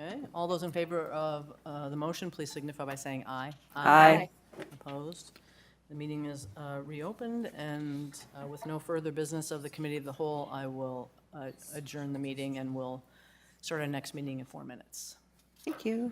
Okay, all those in favor of the motion, please signify by saying aye. Aye. Opposed? The meeting is reopened, and with no further business of the Committee of the Whole, I will adjourn the meeting, and we'll start our next meeting in 4 minutes. Thank you.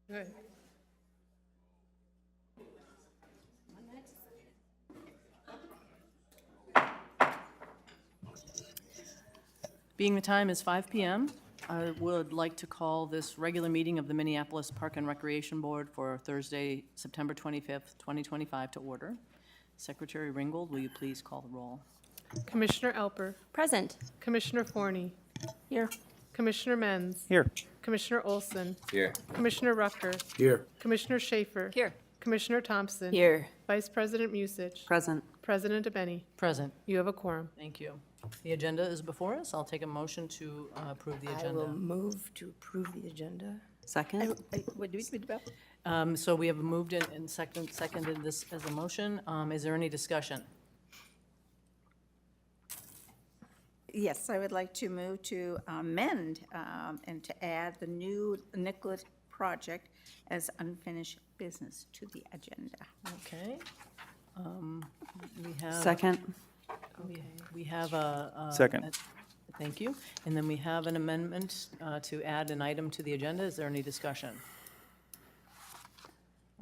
Good. Being the time is 5 p.m., I would like to call this regular meeting of the Minneapolis Park and Recreation Board for Thursday, September 25th, 2025 to order. Secretary Ringgold, will you please call the roll? Commissioner Alper. Present. Commissioner Forney. Here. Commissioner Menz. Here. Commissioner Olson. Here. Commissioner Rucker. Here. Commissioner Schaefer. Here. Commissioner Thompson. Here. Vice President Musich. Present. President DeBenny. Present. You have a quorum. Thank you. The agenda is before us. I'll take a motion to approve the I will agenda. move to approve the agenda. Second. What do we do about? So we have moved in and seconded this as a motion. Is there any discussion? Yes, I would like to move to amend and to add the new Nicollet project as unfinished business to the agenda. Okay. We have Second. We have a. Second. Thank you. And then we have an amendment to add an item to the agenda. Is there any discussion?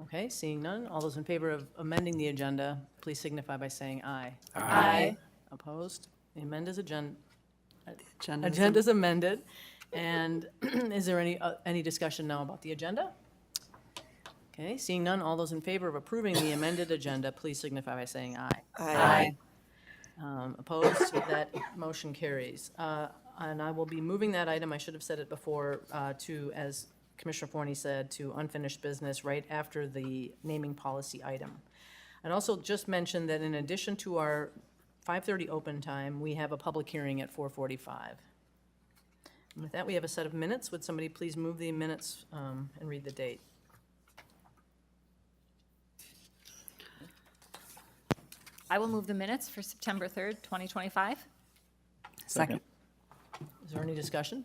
Okay, seeing none. All those in favor of amending the agenda, please signify by saying aye. Aye. Opposed? The agenda's agenda's amended. And is there any discussion now about the agenda? Okay, seeing none. All those in favor of approving the amended agenda, please signify by saying aye. Aye. Opposed? That motion carries. And I will be moving that item, I should have said it before, to, as Commissioner Forney said, to unfinished business right after the naming policy item. I'd also just mention that in addition to our 5:30 open time, we have a public hearing at 4:45. And with that, we have a set of minutes. Would somebody please move the minutes and read the date? I will move the minutes for September 3rd, 2025. Second. Is there any discussion?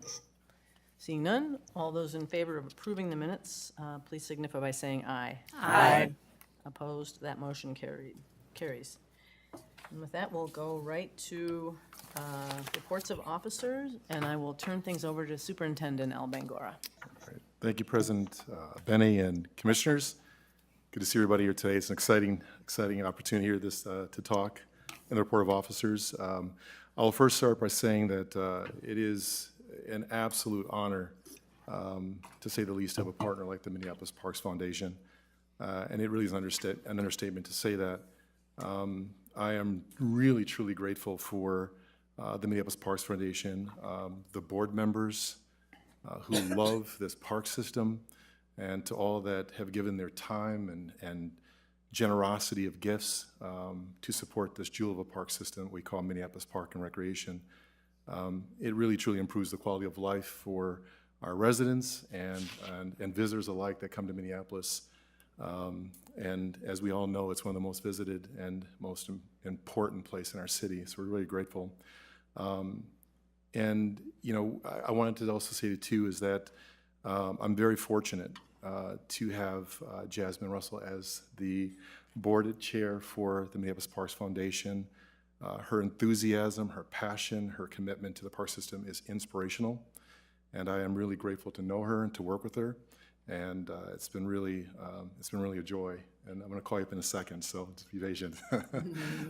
Seeing none, all those in favor of approving the minutes, please signify by saying aye. Aye. Opposed, that motion carries. And with that, we'll go right to reports of officers, and I will turn things over to Superintendent Al Bangora. Thank you, President Benny and Commissioners. Good to see everybody here today. It's an exciting opportunity here to talk in the report of officers. I'll first start by saying that it is an absolute honor, to say the least, to have a partner like the Minneapolis Parks Foundation. And it really is an understatement to say that. I am really, truly grateful for the Minneapolis Parks Foundation, the board members who love this park system, and to all that have given their time and generosity of gifts to support this jewel of a park system we call Minneapolis Park and Recreation. It really, truly improves the quality of life for our residents and visitors alike that come to Minneapolis. And as we all know, it's one of the most visited and most important place in our city, so we're really grateful. And, you know, I wanted to also say too is that I'm very fortunate to have Jasmine Russell as the board chair for the Minneapolis Parks Foundation. Her enthusiasm, her passion, her commitment to the park system is inspirational, and I am really grateful to know her and to work with her. And it's been really a joy. And I'm going to call you up in a second, so just be patient.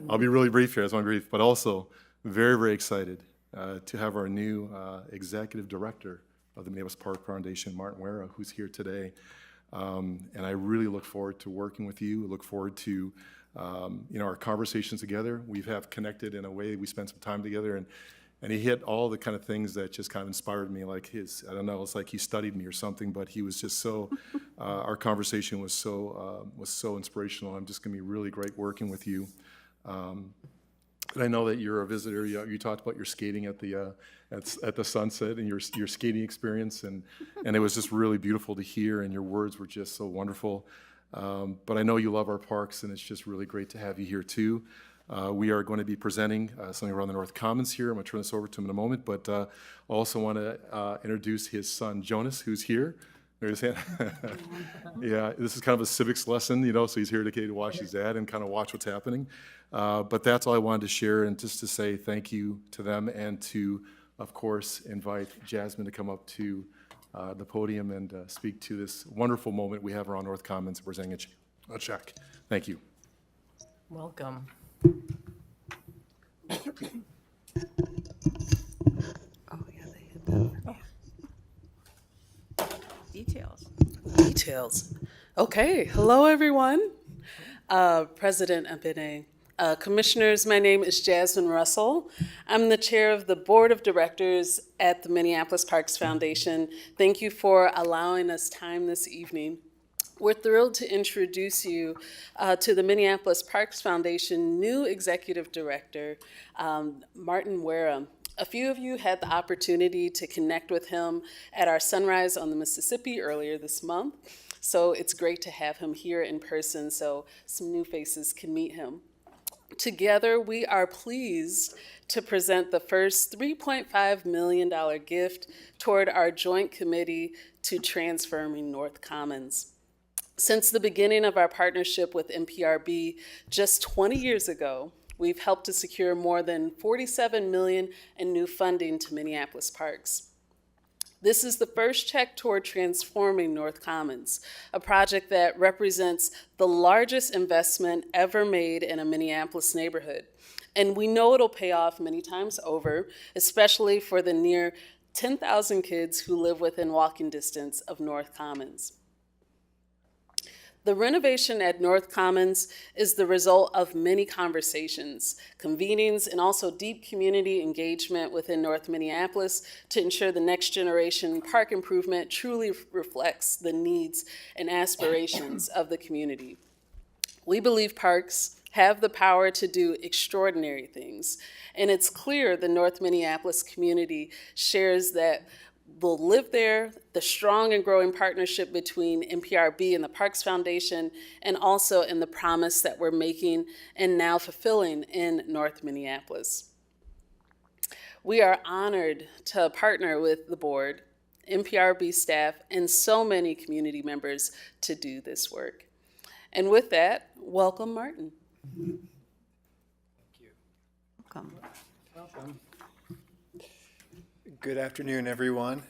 I'll be really brief here. That's one brief, but also very, very excited to have our new executive director of the Minneapolis Park Foundation, Martin Wera, who's here today. And I really look forward to working with you. Look forward to our conversations together. We have connected in a way. We spent some time together, and he hit all the kind of things that just kind of inspired me, like I don't know, it's like he studied me or something, but he was just so, our conversation was so inspirational. I'm just going to be really great working with you. And I know that you're a visitor. You talked about your skating at the Sunset and your skating experience, and it was just really beautiful to hear, and your words were just so wonderful. But I know you love our parks, and it's just really great to have you here too. We are going to be presenting something around the North Commons here. I'm going to turn this over to him in a moment, but I also want to introduce his son, Jonas, who's here. There's his hand. Yeah, this is kind of a civics lesson, so he's here to watch his dad and kind of watch what's happening. But that's all I wanted to share, and just to say thank you to them, and to, of course, invite Jasmine to come up to the podium and speak to this wonderful moment we have around North Commons presenting a check. Thank you. Welcome. Oh, yeah, they hit that. Details. Okay, hello everyone. President Abene, Commissioners, my name is Jasmine Russell. I'm the chair of the Board of Directors at the Minneapolis Parks Foundation. Thank you for allowing us time this evening. We're thrilled to introduce you to the Minneapolis Parks Foundation new executive director, Martin Wera. A few of you had the opportunity to connect with him at our Sunrise on the Mississippi earlier this month, so it's great to have him here in person so some new faces can meet him. Together, we are pleased to present the first $3.5 million gift toward our joint committee to transforming North Commons. Since the beginning of our partnership with MPRB just 20 years ago, we've helped to secure more than $47 million in new funding to Minneapolis parks. This is the first check toward transforming North Commons, a project that represents the largest investment ever made in a Minneapolis neighborhood. And we know it'll pay off many times over, especially for the near 10,000 kids who live within walking distance of North Commons. The renovation at North Commons is the result of many conversations, convenings, and also deep community engagement within North Minneapolis to ensure the next generation park improvement truly reflects the needs and aspirations of the community. We believe parks have the power to do extraordinary things, and it's clear the North Minneapolis community shares that will live there, the strong and growing partnership between MPRB and the Parks Foundation, and also in the promise that we're making and now fulfilling in North Minneapolis. We are honored to partner with the board, MPRB staff, and so many community members to do this work. And with that, welcome Martin. Welcome. Good afternoon, everyone.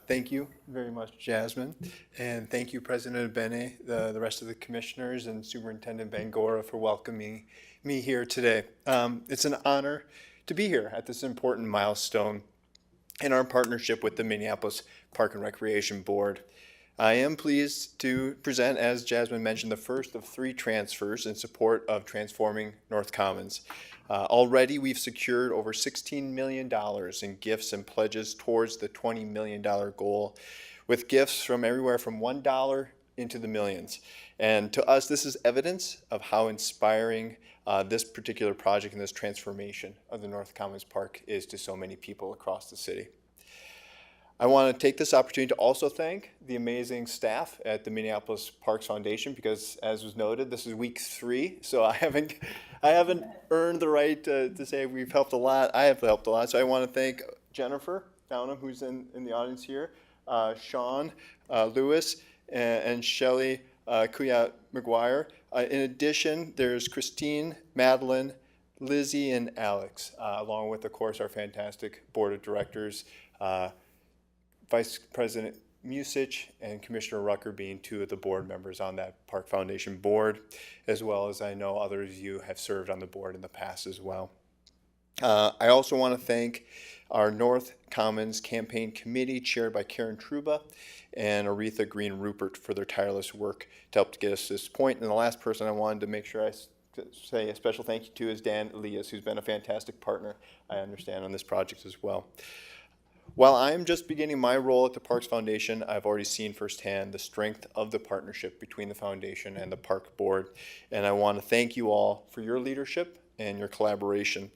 Thank you very much, Jasmine. And thank you, President Abene, the rest of the commissioners, and Superintendent Bangora for welcoming me here today. It's an honor to be here at this important milestone in our partnership with the Minneapolis Park and Recreation Board. I am pleased to present, as Jasmine mentioned, the first of 3 transfers in support of transforming North Commons. Already, we've secured over $16 million in gifts and pledges towards the $20 million goal, with gifts from everywhere from $1 into the millions. And to us, this is evidence of how inspiring this particular project and this transformation of the North Commons Park is to so many people across the city. I want to take this opportunity to also thank the amazing staff at the Minneapolis Parks Foundation, because as was noted, this is week 3, so I haven't earned the right to say we've helped a lot. I have helped a lot, so I want to thank Jennifer Downham, who's in the audience here, Sean Lewis, and Shelley Kuyat McGuire. In addition, there's Christine, Madeline, Lizzie, and Alex, along with, of course, our fantastic board of directors, Vice President Musich and Commissioner Rucker being 2 of the board members on that Park Foundation board, as well as I know others of you have served on the board in the past as well. I also want to thank our North Commons Campaign Committee chaired by Karen Truba and Aretha Green Rupert for their tireless work to help to get us to this point. And the last person I wanted to make sure I say a special thank you to is Dan Elias, who's been a fantastic partner, I understand, on this project as well. While I'm just beginning my role at the Parks Foundation, I've already seen firsthand the strength of the partnership between the Foundation and the Park Board, and I want to thank you all for your leadership and your collaboration,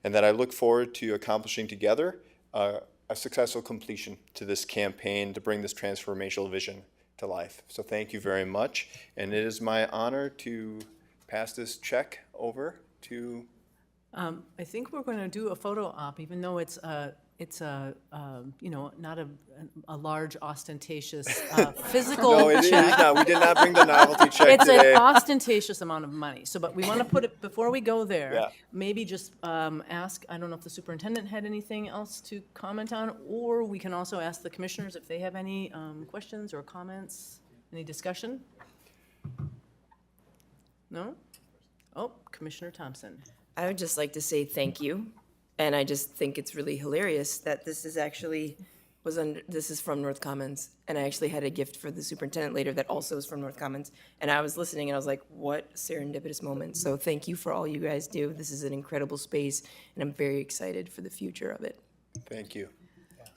and that I look forward to accomplishing together a successful completion to this campaign to bring this transformational vision to life. So thank you very much, and it is my honor to pass this check over to... I think we're going to do a photo op, even though it's you know, not a large ostentatious physical No, it is check. not. We did not bring the novelty check It's today. an ostentatious amount of money. So, but we want to put it, before we go there, Yeah. maybe just ask, I don't know if the superintendent had anything else to comment on, or we can also ask the commissioners if they have any questions or comments, any discussion? No? Oh, Commissioner Thompson. I would just like to say thank you, and I just think it's really hilarious that this is actually this is from North Commons, and I actually had a gift for the superintendent later that also is from North Commons, and I was listening and I was like, what serendipitous moment. So thank you for all you guys do. This is an incredible space, and I'm very excited for the future of it. Thank you.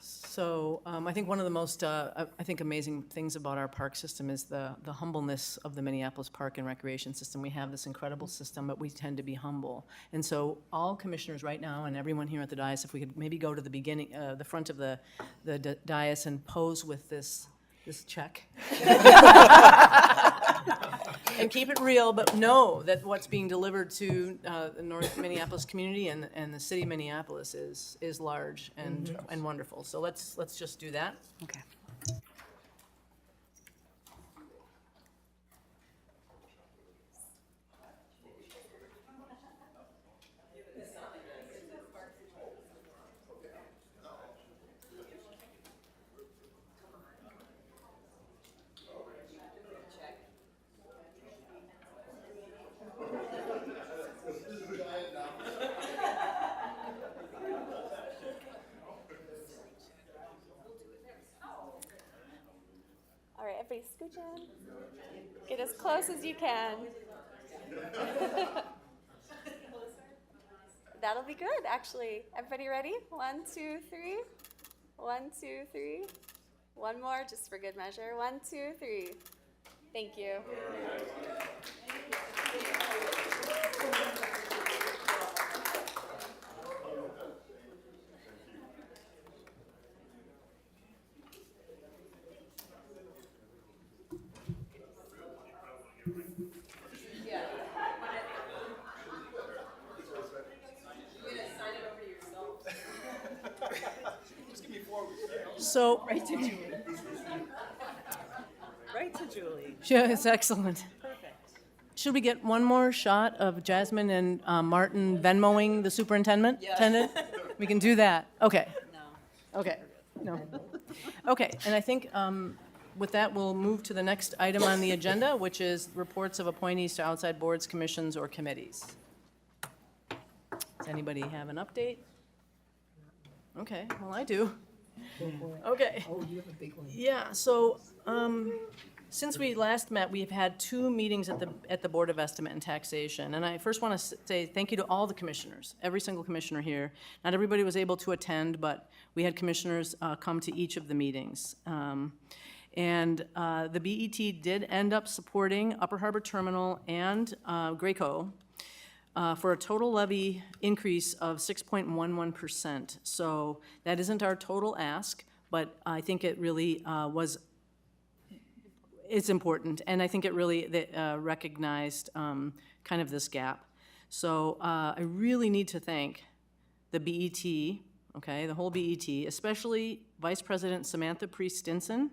So I think one of the most, amazing things about our park system is the humbleness of the Minneapolis Park and Recreation System. We have this incredible system, but we tend to be humble. And so all commissioners right now and everyone here at the dais, if we could maybe go to the beginning, the front of the dais and pose with this check. And keep it real, but know that what's being delivered to the North Minneapolis community and the city of Minneapolis is large and wonderful. So let's just do that. Okay. everybody scooch in. Get as close as you can. That'll be good, actually. Everybody ready? 1, 2, 3. 1, 2, 3. One more, just for good measure. 1, 2, 3. Thank you. So. Right to Julie. Right to Julie. Yeah, it's excellent. Perfect. Should we get one more shot of Jasmine and Martin Venmoing the superintendent? Attendant? We can do that. Okay. No. Okay. No. Okay, and I think with that, we'll move to the next item on the agenda, which is reports of appointees to outside boards, commissions, or committees. Does anybody have an update? Okay, well, I do. Okay. Oh, you have a big one. Yeah, so, since we last met, we've had 2 meetings at the Board of Estimate and Taxation. And I first want to say thank you to all the commissioners, every single commissioner here. Not everybody was able to attend, but we had commissioners come to each of the meetings. And the BET did end up supporting Upper Harbor Terminal and Graco for a total levy increase of 6.11%. So that isn't our total ask, but I think it really it's important, and I think it really recognized kind of this gap. So I really need to thank the BET, okay, the whole BET, especially Vice President Samantha Priest-Stinson,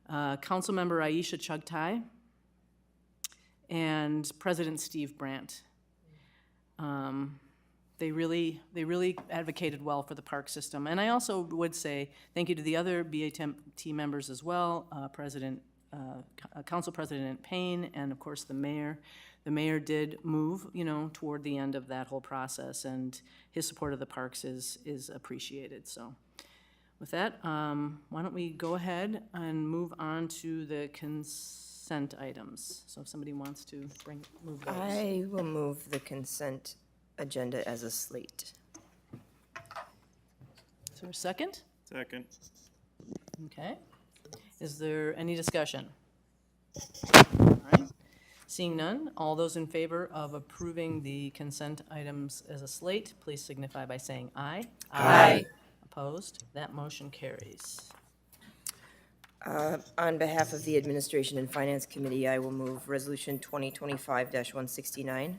Councilmember Aisha Chugtai, and President Steve Brandt. They really advocated well for the park system. And I also would say thank you to the other BAT members as well, Council President Payne, and of course the mayor. The mayor did move, toward the end of that whole process, and his support of the parks is appreciated. So with that, why don't we go ahead and move on to the consent items. So if somebody wants to move those. I will move the consent agenda as a slate. Is there a second? Second. Okay. Is there any discussion? All right. Seeing none, all those in favor of approving the consent items as a slate, please signify by saying aye. Aye. Opposed? That motion carries. On behalf of the Administration and Finance Committee, I will move Resolution 2025-169,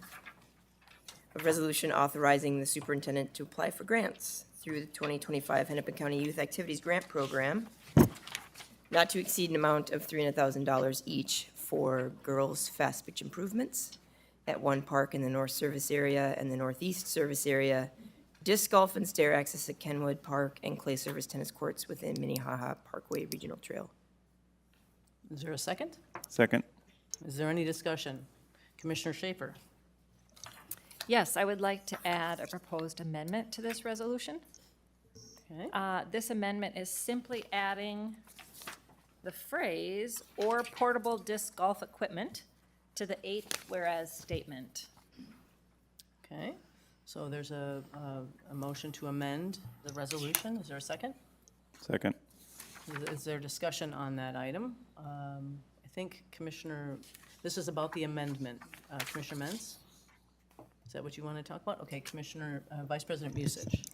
a resolution authorizing the superintendent to apply for grants through the 2025 Hennepin County Youth Activities Grant Program, not to exceed an amount of $300,000 each for girls' fast pitch improvements at one park in the North Service Area and the Northeast Service Area, disc golf and stair access at Kenwood Park, and clay service tennis courts within Minnehaha Parkway Regional Trail. Is there a second? Second. Is there any discussion? Commissioner Schaefer? Yes, I would like to add a proposed amendment to this resolution. Okay. This amendment is simply adding the phrase "or portable disc golf equipment" to the 8th whereas statement. Okay. So there's a motion to amend the resolution. Is there a second? Second. Is there discussion on that item? I think this is about the amendment. Commissioner Mentz? Is that what you want to talk about? Okay, Vice President Musich.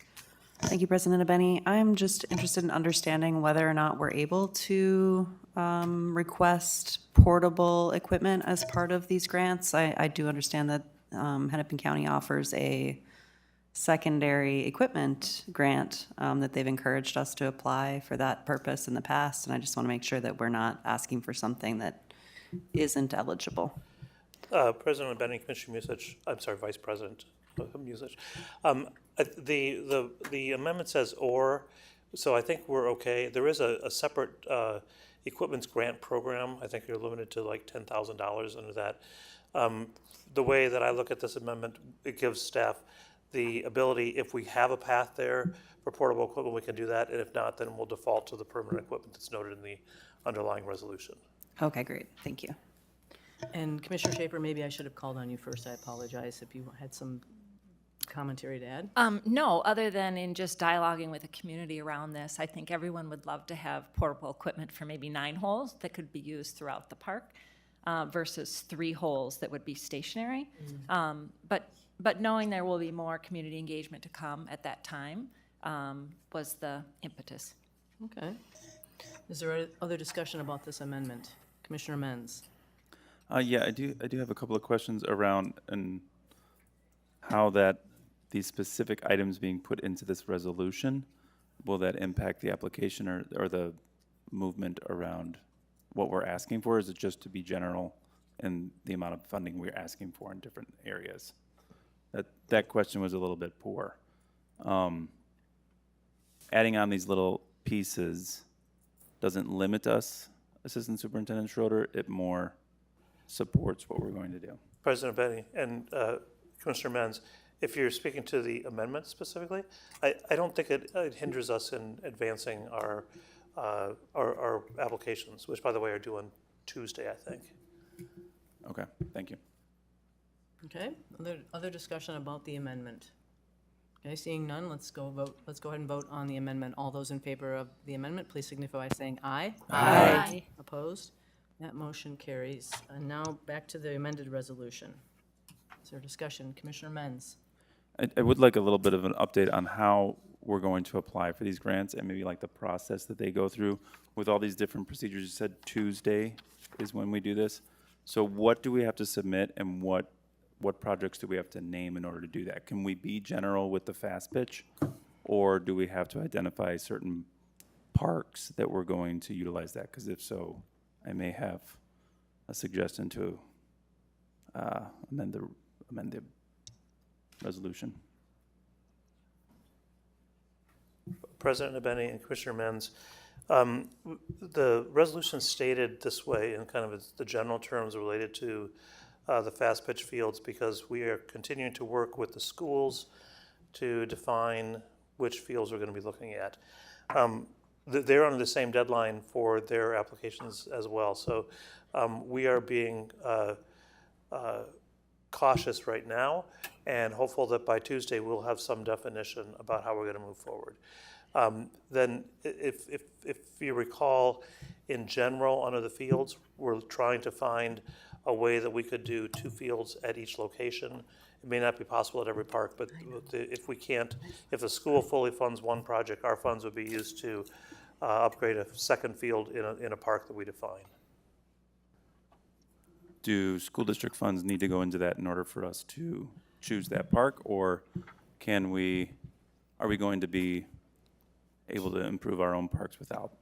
Thank you, President Abeni. I'm just interested in understanding whether or not we're able to request portable equipment as part of these grants. I do understand that Hennepin County offers a secondary equipment grant that they've encouraged us to apply for that purpose in the past, and I just want to make sure that we're not asking for something that isn't eligible. President Benning, Commissioner Musich, I'm sorry, Vice President Musich. The amendment says "or," so I think we're okay. There is a separate equipment's grant program. I think you're limited to like $10,000 under that. The way that I look at this amendment, it gives staff the ability, if we have a path there for portable equipment, we can do that, and if not, then we'll default to the permanent equipment that's noted in the underlying resolution. Okay, great, thank you. And Commissioner Shaper, maybe I should have called on you first. I apologize if you had some commentary to add. No, other than in just dialoguing with the community around this, I think everyone would love to have portable equipment for maybe 9 holes that could be used throughout the park versus 3 holes that would be stationary. But knowing there will be more community engagement to come at that time was the impetus. Okay. Is there other discussion about this amendment? Commissioner Menz? Yeah, I do have a couple of questions around and how these specific items being put into this resolution, will that impact the application or the movement around what we're asking for? Is it just to be general in the amount of funding we're asking for in different areas? That question was a little bit poor. Adding on these little pieces doesn't limit us, Assistant Superintendent Schroeder. It more supports what we're going to do. President Benny and Commissioner Menz, if you're speaking to the amendment specifically, I don't think it hinders us in advancing our applications, which, by the way, are due on Tuesday, I think. Okay, thank you. Okay, other discussion about the amendment? Okay, seeing none, let's go ahead and vote on the amendment. All those in favor of the amendment, please signify by saying aye. Aye. Opposed? That motion carries. And now back to the amended resolution. Is there discussion? Commissioner Menz? I would like a little bit of an update on how we're going to apply for these grants and maybe like the process that they go through with all these different procedures. You said Tuesday is when we do this. So what do we have to submit and what projects do we have to name in order to do that? Can we be general with the fast pitch, or do we have to identify certain parks that we're going to utilize that? Because if so, I may have a suggestion to amend the resolution. President Abeni and Commissioner Menz, the resolution stated this way in kind of the general terms related to the fast pitch fields, because we are continuing to work with the schools to define which fields we're going to be looking at. They're under the same deadline for their applications as well. So we are being cautious right now and hopeful that by Tuesday we'll have some definition about how we're going to move forward. Then if you recall, in general, under the fields, we're trying to find a way that we could do 2 fields at each location. It may not be possible at every park, but if we can't, if the school fully funds one project, our funds would be used to upgrade a second field in a park that we define. Do school district funds need to go into that in order for us to choose that park, or are we going to be able to improve our own parks without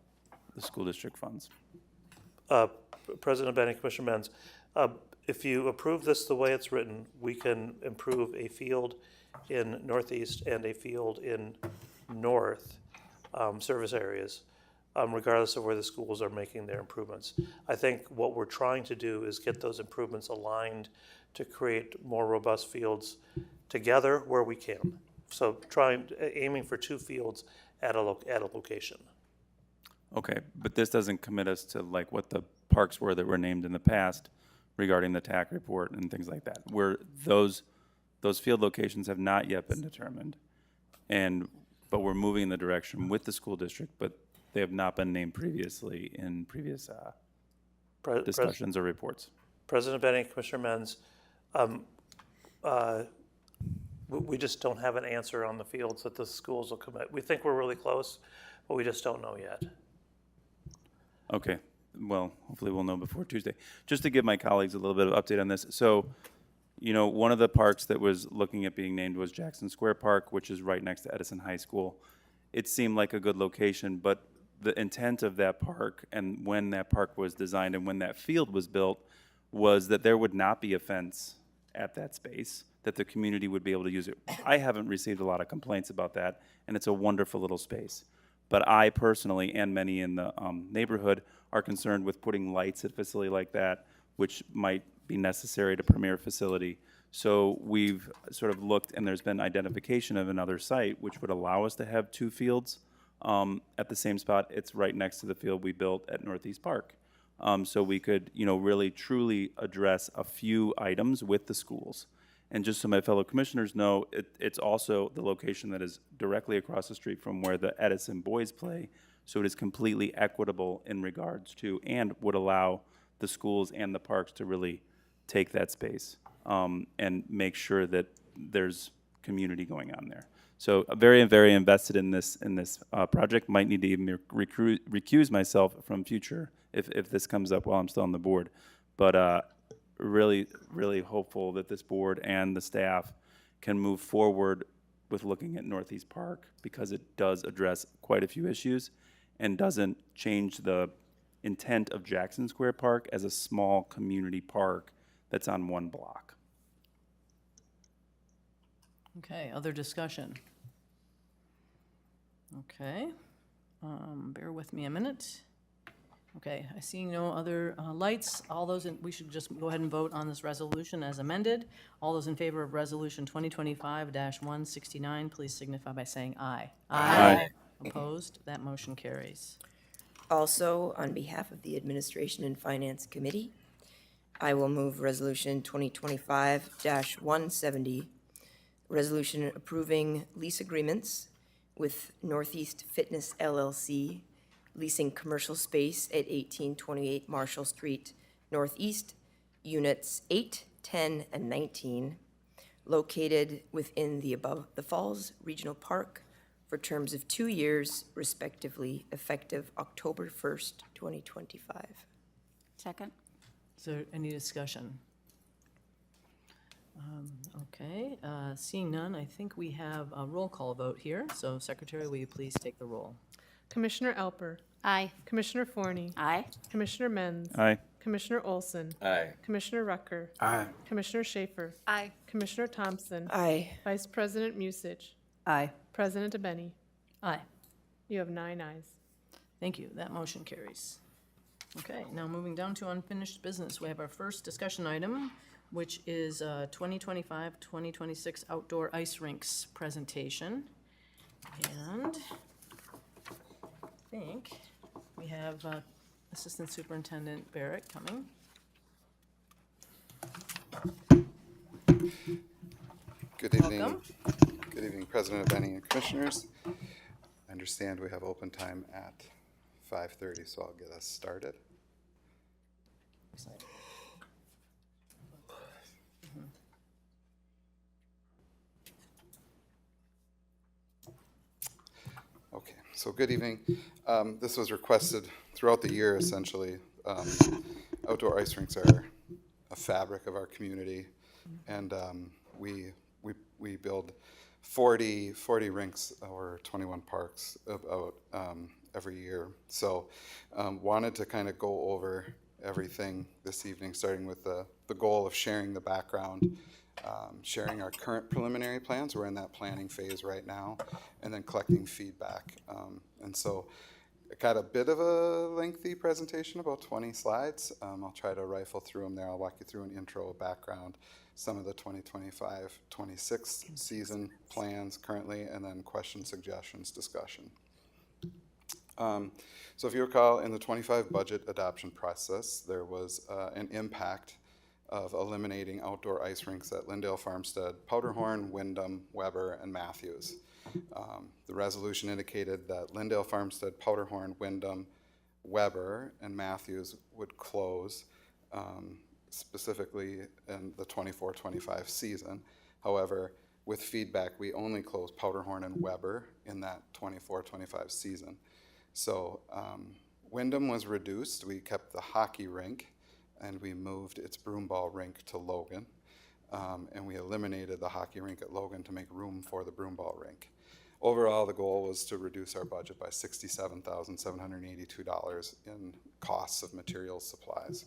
the school district funds? President Benny, Commissioner Menz, if you approve this the way it's written, we can improve a field in Northeast and a field in North service areas, regardless of where the schools are making their improvements. I think what we're trying to do is get those improvements aligned to create more robust fields together where we can. So aiming for 2 fields at a location. Okay, but this doesn't commit us to like what the parks were that were named in the past regarding the TAC report and things like that, where those field locations have not yet been determined, but we're moving in the direction with the school district, but they have not been named previously in previous discussions or reports. President Benny, Commissioner Menz, we just don't have an answer on the fields that the schools will commit. We think we're really close, but we just don't know yet. Okay, well, hopefully we'll know before Tuesday. Just to give my colleagues a little bit of update on this. So, one of the parks that was looking at being named was Jackson Square Park, which is right next to Edison High School. It seemed like a good location, but the intent of that park and when that park was designed and when that field was built was that there would not be a fence at that space, that the community would be able to use it. I haven't received a lot of complaints about that, and it's a wonderful little space. But I personally, and many in the neighborhood, are concerned with putting lights at a facility like that, which might be necessary to premier facility. So we've sort of looked, and there's been identification of another site which would allow us to have two fields at the same spot. It's right next to the field we built at Northeast Park. So we could, really truly address a few items with the schools. And just so my fellow commissioners know, it's also the location that is directly across the street from where the Edison boys play. So it is completely equitable in regards to, and would allow the schools and the parks to really take that space and make sure that there's community going on there. So very, very invested in this project. Might need to even recuse myself from future if this comes up while I'm still on the board. But really, really hopeful that this board and the staff can move forward with looking at Northeast Park, because it does address quite a few issues and doesn't change the intent of Jackson Square Park as a small community park that's on one block. Okay, other discussion? Okay, bear with me a minute. Okay, I see no other lights. All those, we should just go ahead and vote on this resolution as amended. All those in favor of Resolution 2025-169, please signify by saying aye. Aye. Opposed? That motion carries. Also, on behalf of the Administration and Finance Committee, I will move Resolution 2025-170, resolution approving lease agreements with Northeast Fitness LLC, leasing commercial space at 1828 Marshall Street Northeast, Units 8, 10, and 19, located within the Above the Falls Regional Park for terms of 2 years, respectively, effective October 1st, 2025. Second? Is there any discussion? Okay, seeing none, I think we have a roll call vote here. So Secretary, will you please take the roll? Commissioner Alper. Aye. Commissioner Forney. Aye. Commissioner Menz. Aye. Commissioner Olson. Aye. Commissioner Rucker. Aye. Commissioner Schaefer. Aye. Commissioner Thompson. Aye. Vice President Musich. Aye. President Abeni. Aye. You have 9 ayes. Thank you. That motion carries. Okay, now moving down to unfinished business. We have our first discussion item, which is 2025-2026 outdoor ice rinks presentation. And I think we have Assistant Superintendent Barrett coming. Good evening. Welcome. Good evening, President Benny and Commissioners. I understand we have open time at 5:30, so I'll get us started. Okay, so good evening. This was requested throughout the year, essentially. Outdoor ice rinks are a fabric of our community, and we build 40 rinks or 21 parks about every year. So wanted to kind of go over everything this evening, starting with the goal of sharing the background, sharing our current preliminary plans. We're in that planning phase right now, and then collecting feedback. And so I got a bit of a lengthy presentation, about 20 slides. I'll try to rifle through them there. I'll walk you through an intro, background, some of the 2025-26 season plans currently, and then questions, suggestions, discussion. So if you recall, in the 25 budget adoption process, there was an impact of eliminating outdoor ice rinks at Lindale Farmstead, Powderhorn, Wyndham, Weber, and Matthews. The resolution indicated that Lindale Farmstead, Powderhorn, Wyndham, Weber, and Matthews would close specifically in the 24-25 season. However, with feedback, we only closed Powderhorn and Weber in that 24-25 season. So Wyndham was reduced. We kept the hockey rink, and we moved its broomball rink to Logan. And we eliminated the hockey rink at Logan to make room for the broomball rink. Overall, the goal was to reduce our budget by $67,782 in costs of materials, supplies.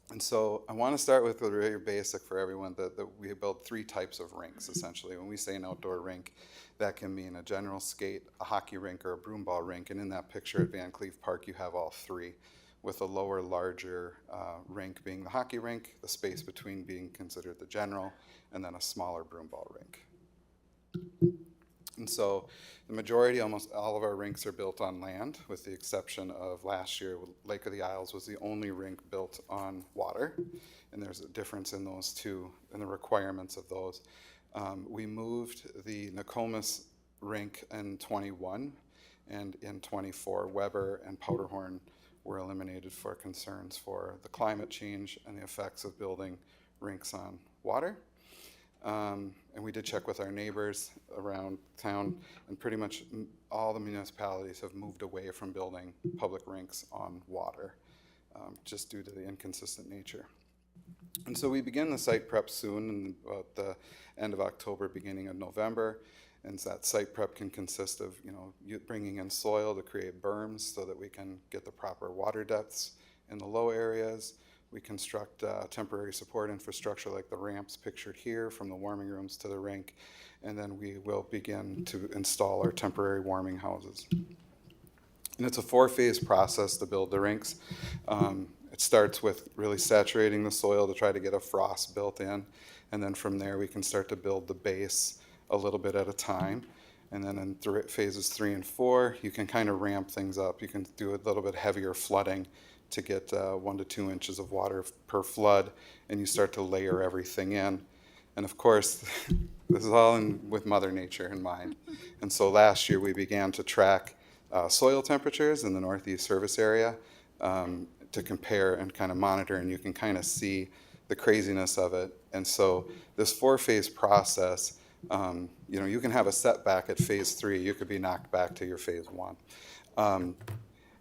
And so I want to start with the very basic for everyone that we build 3 types of rinks, essentially. When we say an outdoor rink, that can mean a general skate, a hockey rink, or a broomball rink. And in that picture at Van Cleve Park, you have all 3. with a lower, larger rink being the hockey rink, the space between being considered the general, and then a smaller broomball rink. And so the majority, almost all of our rinks are built on land, with the exception of last year, Lake of the Isles was the only rink built on water. And there's a difference in those two, in the requirements of those. We moved the Nokomis rink in 21, and in 24, Weber and Powderhorn were eliminated for concerns for the climate change and the effects of building rinks on water. And we did check with our neighbors around town, and pretty much all the municipalities have moved away from building public rinks on water, just due to the inconsistent nature. And so we begin the site prep soon, in about the end of October, beginning of November. And so that site prep can consist of, you bringing in soil to create berms so that we can get the proper water depths in the low areas. We construct temporary support infrastructure like the ramps pictured here from the warming rooms to the rink. And then we will begin to install our temporary warming houses. And it's a 4-phase process to build the rinks. It starts with really saturating the soil to try to get a frost built in. And then from there, we can start to build the base a little bit at a time. And then in phases 3 and 4, you can kind of ramp things up. You can do a little bit heavier flooding to get 1 to 2 inches of water per flood, and you start to layer everything in. And of course, this is all with Mother Nature in mind. And so last year we began to track soil temperatures in the Northeast service area to compare and kind of monitor, and you can kind of see the craziness of it. And so this 4-phase process, you can have a setback at phase 3. You could be knocked back to your phase 1.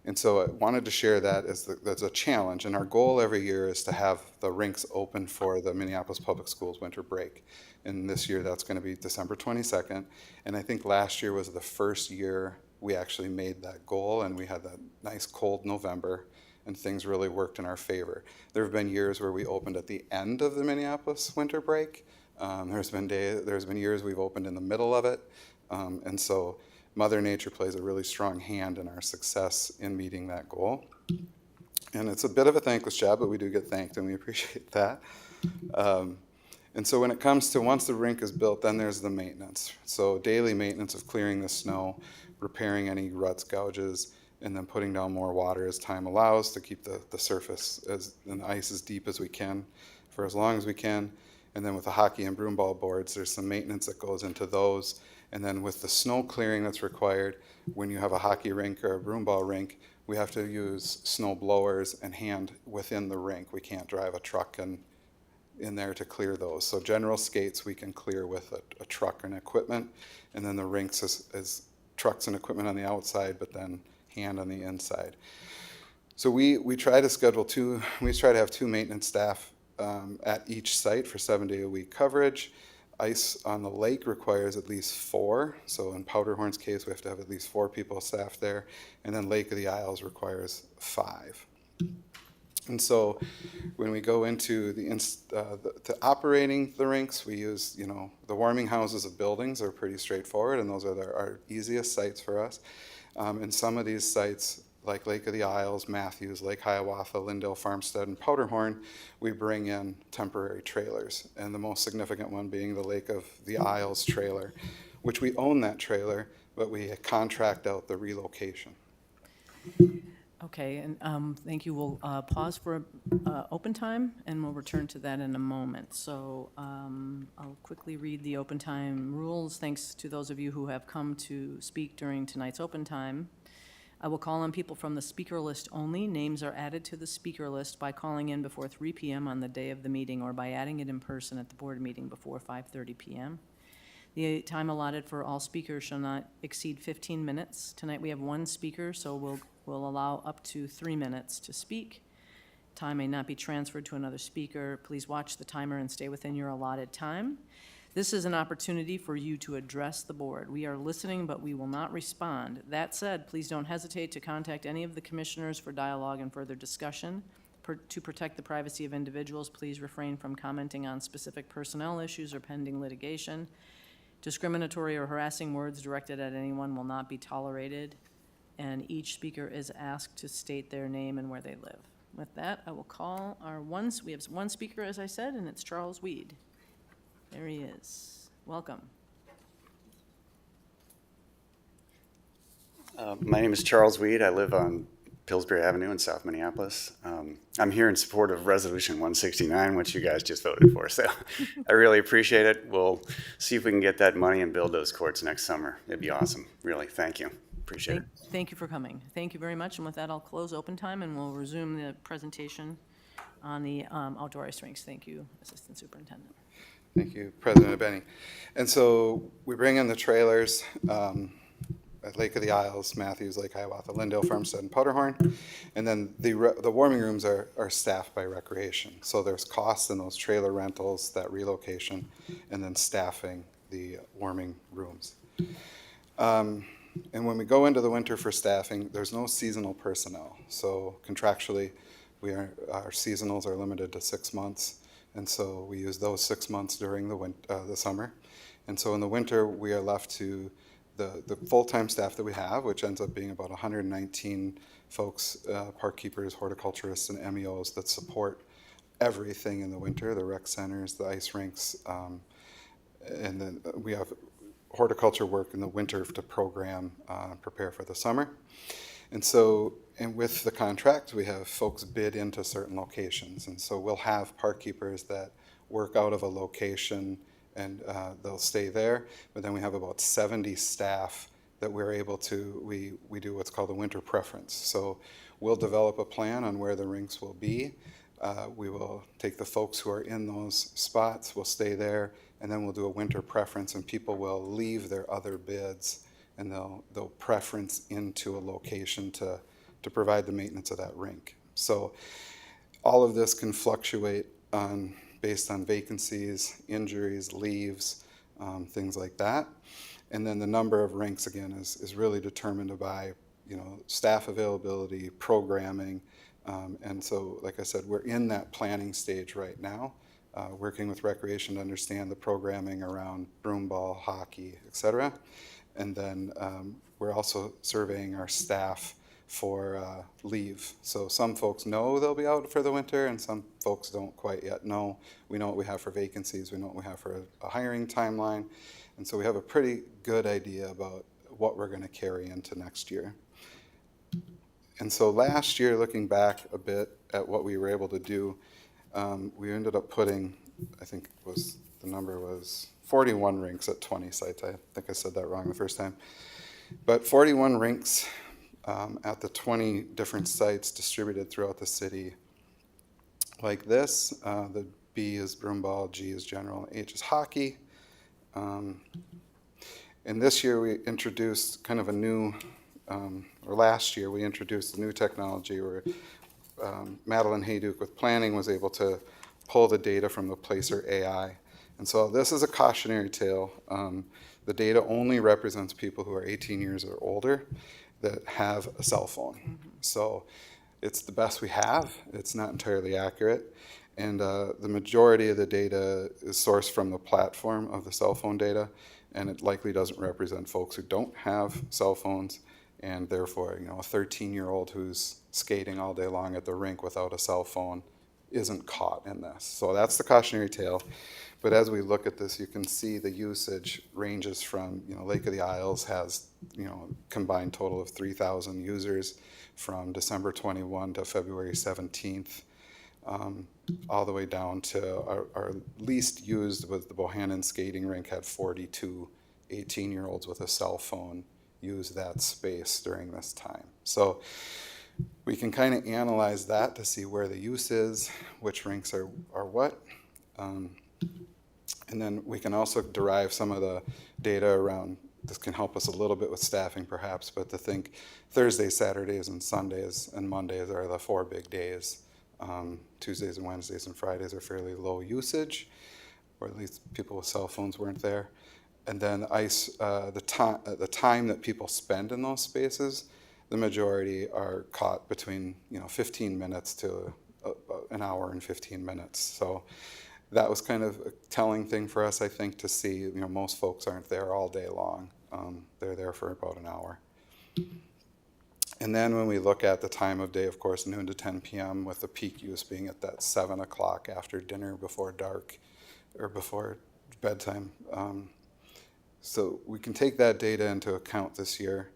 And so I wanted to share that as a challenge. And our goal every year is to have the rinks open for the Minneapolis Public Schools winter break. And this year that's going to be December 22nd. And I think last year was the first year we actually made that goal, and we had that nice cold November, and things really worked in our favor. There have been years where we opened at the end of the Minneapolis winter break. There's been years we've opened in the middle of it. And so Mother Nature plays a really strong hand in our success in meeting that goal. And it's a bit of a thankless job, but we do get thanked, and we appreciate that. And so when it comes to once the rink is built, then there's the maintenance. So daily maintenance of clearing the snow, repairing any ruts, gouges, and then putting down more water as time allows to keep the surface and the ice as deep as we can for as long as we can. And then with the hockey and broomball boards, there's some maintenance that goes into those. And then with the snow clearing that's required, when you have a hockey rink or a broomball rink, we have to use snow blowers and hand within the rink. We can't drive a truck in there to clear those. So general skates we can clear with a truck and equipment. And then the rinks is trucks and equipment on the outside, but then hand on the inside. So we try to schedule we try to have 2 maintenance staff at each site for 7-day-a-week coverage. Ice on the lake requires at least 4. So in Powderhorn's case, we have to have at least 4 people staffed there. And then Lake of the Isles requires 5. And so when we go into the operating the rinks, we use, the warming houses of buildings are pretty straightforward, and those are our easiest sites for us. And some of these sites, like Lake of the Isles, Matthews, Lake Hiawatha, Lindale, Farmstead, and Powderhorn, we bring in temporary trailers. And the most significant one being the Lake of the Isles trailer, which we own that trailer, but we contract out the relocation. Okay, and thank you. We'll pause for open time, and we'll return to that in a moment. So I'll quickly read the open time rules. Thanks to those of you who have come to speak during tonight's open time. I will call on people from the speaker list only. Names are added to the speaker list by calling in before 3 p.m. on the day of the meeting, or by adding it in person at the board meeting before 5:30 p.m. The time allotted for all speakers shall not exceed 15 minutes. Tonight we have 1 speaker, so we'll allow up to 3 minutes to speak. Time may not be transferred to another speaker. Please watch the timer and stay within your allotted time. This is an opportunity for you to address the board. We are listening, but we will not respond. That said, please don't hesitate to contact any of the commissioners for dialogue and further discussion. To protect the privacy of individuals, please refrain from commenting on specific personnel issues or pending litigation. Discriminatory or harassing words directed at anyone will not be tolerated. and each speaker is asked to state their name and where they live. With that, I will call we have one speaker, as I said, and it's Charles Weed. There he is. Welcome. My name is Charles Weed. I live on Pillsbury Avenue in South Minneapolis. I'm here in support of Resolution 169, which you guys just voted for. So I really appreciate it. We'll see if we can get that money and build those courts next summer. It'd be awesome. Really, thank you. Appreciate it. Thank you for coming. Thank you very much. And with that, I'll close open time and we'll resume the presentation on the outdoor ice rinks. Thank you, Assistant Superintendent. Thank you, President Benny. And so we bring in the trailers at Lake of the Isles, Matthews, Lake Hiawatha, Lindale, Farmstead, and Powderhorn. And then the warming rooms are staffed by recreation. So there's costs in those trailer rentals, that relocation, and then staffing the warming rooms. And when we go into the winter for staffing, there's no seasonal personnel. So contractually, our seasonals are limited to 6 months. And so we use those 6 months during the summer. And so in the winter, we are left to the full-time staff that we have, which ends up being about 119 folks, park keepers, horticulturists, and MEOs that support everything in the winter, the rec centers, the ice rinks, and then we have horticulture work in the winter to program, prepare for the summer. And so, and with the contract, we have folks bid into certain locations. And so we'll have park keepers that work out of a location and they'll stay there. But then we have about 70 staff that we're able to, we do what's called a winter preference. So we'll develop a plan on where the rinks will be. We will take the folks who are in those spots, we'll stay there, and then we'll do a winter preference, and people will leave their other bids and they'll preference into a location to provide the maintenance of that rink. So all of this can fluctuate based on vacancies, injuries, leaves, things like that. And then the number of rinks, again, is really determined by, staff availability, programming. And so, like I said, we're in that planning stage right now, working with recreation to understand the programming around broom ball, hockey, et cetera. And then we're also surveying our staff for leave. So some folks know they'll be out for the winter and some folks don't quite yet know. We know what we have for vacancies, we know what we have for a hiring timeline. And so we have a pretty good idea about what we're going to carry into next year. And so last year, looking back a bit at what we were able to do, we ended up putting, I think the number was 41 rinks at 20 sites. I think I said that wrong the first time. But 41 rinks at the 20 different sites distributed throughout the city like this. The B is broom ball, G is general, H is hockey. And this year we introduced kind of a new, or last year we introduced a new technology where Madeline Hayduke with planning was able to pull the data from the Placer AI. And so this is a cautionary tale. The data only represents people who are 18 years or older that have a cell phone. So it's the best we have. It's not entirely accurate. And the majority of the data is sourced from the platform of the cell phone data, and it likely doesn't represent folks who don't have cell phones, and therefore, a 13-year-old who's skating all day long at the rink without a cell phone isn't caught in this. So that's the cautionary tale. But as we look at this, you can see the usage ranges from, Lake of the Isles has, combined total of 3,000 users from December 21 to February 17th. All the way down to our least used was the Bohannon skating rink had 42 18-year-olds with a cell phone use that space during this time. So we can kind of analyze that to see where the use is, which rinks are what. And then we can also derive some of the data around, this can help us a little bit with staffing perhaps, but to think Thursdays, Saturdays, and Sundays and Mondays are the 4 big days. Tuesdays and Wednesdays and Fridays are fairly low usage, or at least people with cell phones weren't there. And then the time that people spend in those spaces, the majority are caught between 15 minutes to an hour and 15 minutes. So that was kind of a telling thing for us, I think, to see. Most folks aren't there all day long. They're there for about an hour. And then when we look at the time of day, of course, noon to 10 p.m., with the peak use being at that 7 o'clock after dinner, before dark, or before bedtime. So we can take that data into account this year,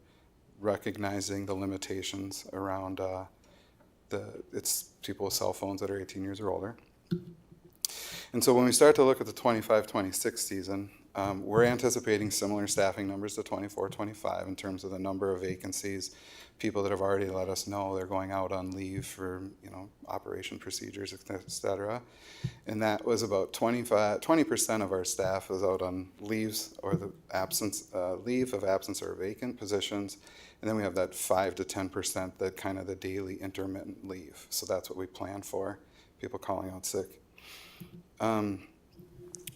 recognizing the limitations around it's people with cell phones that are 18 years or older. And so when we start to look at the 25-26 season, we're anticipating similar staffing numbers to 24-25 in terms of the number of vacancies, people that have already let us know they're going out on leave for, operation procedures, et cetera. And that was about 20% of our staff was out on leaves or the absence, leave of absence or vacant positions. And then we have that 5 to 10% that kind of the daily intermittent leave. So that's what we plan for, people calling out sick.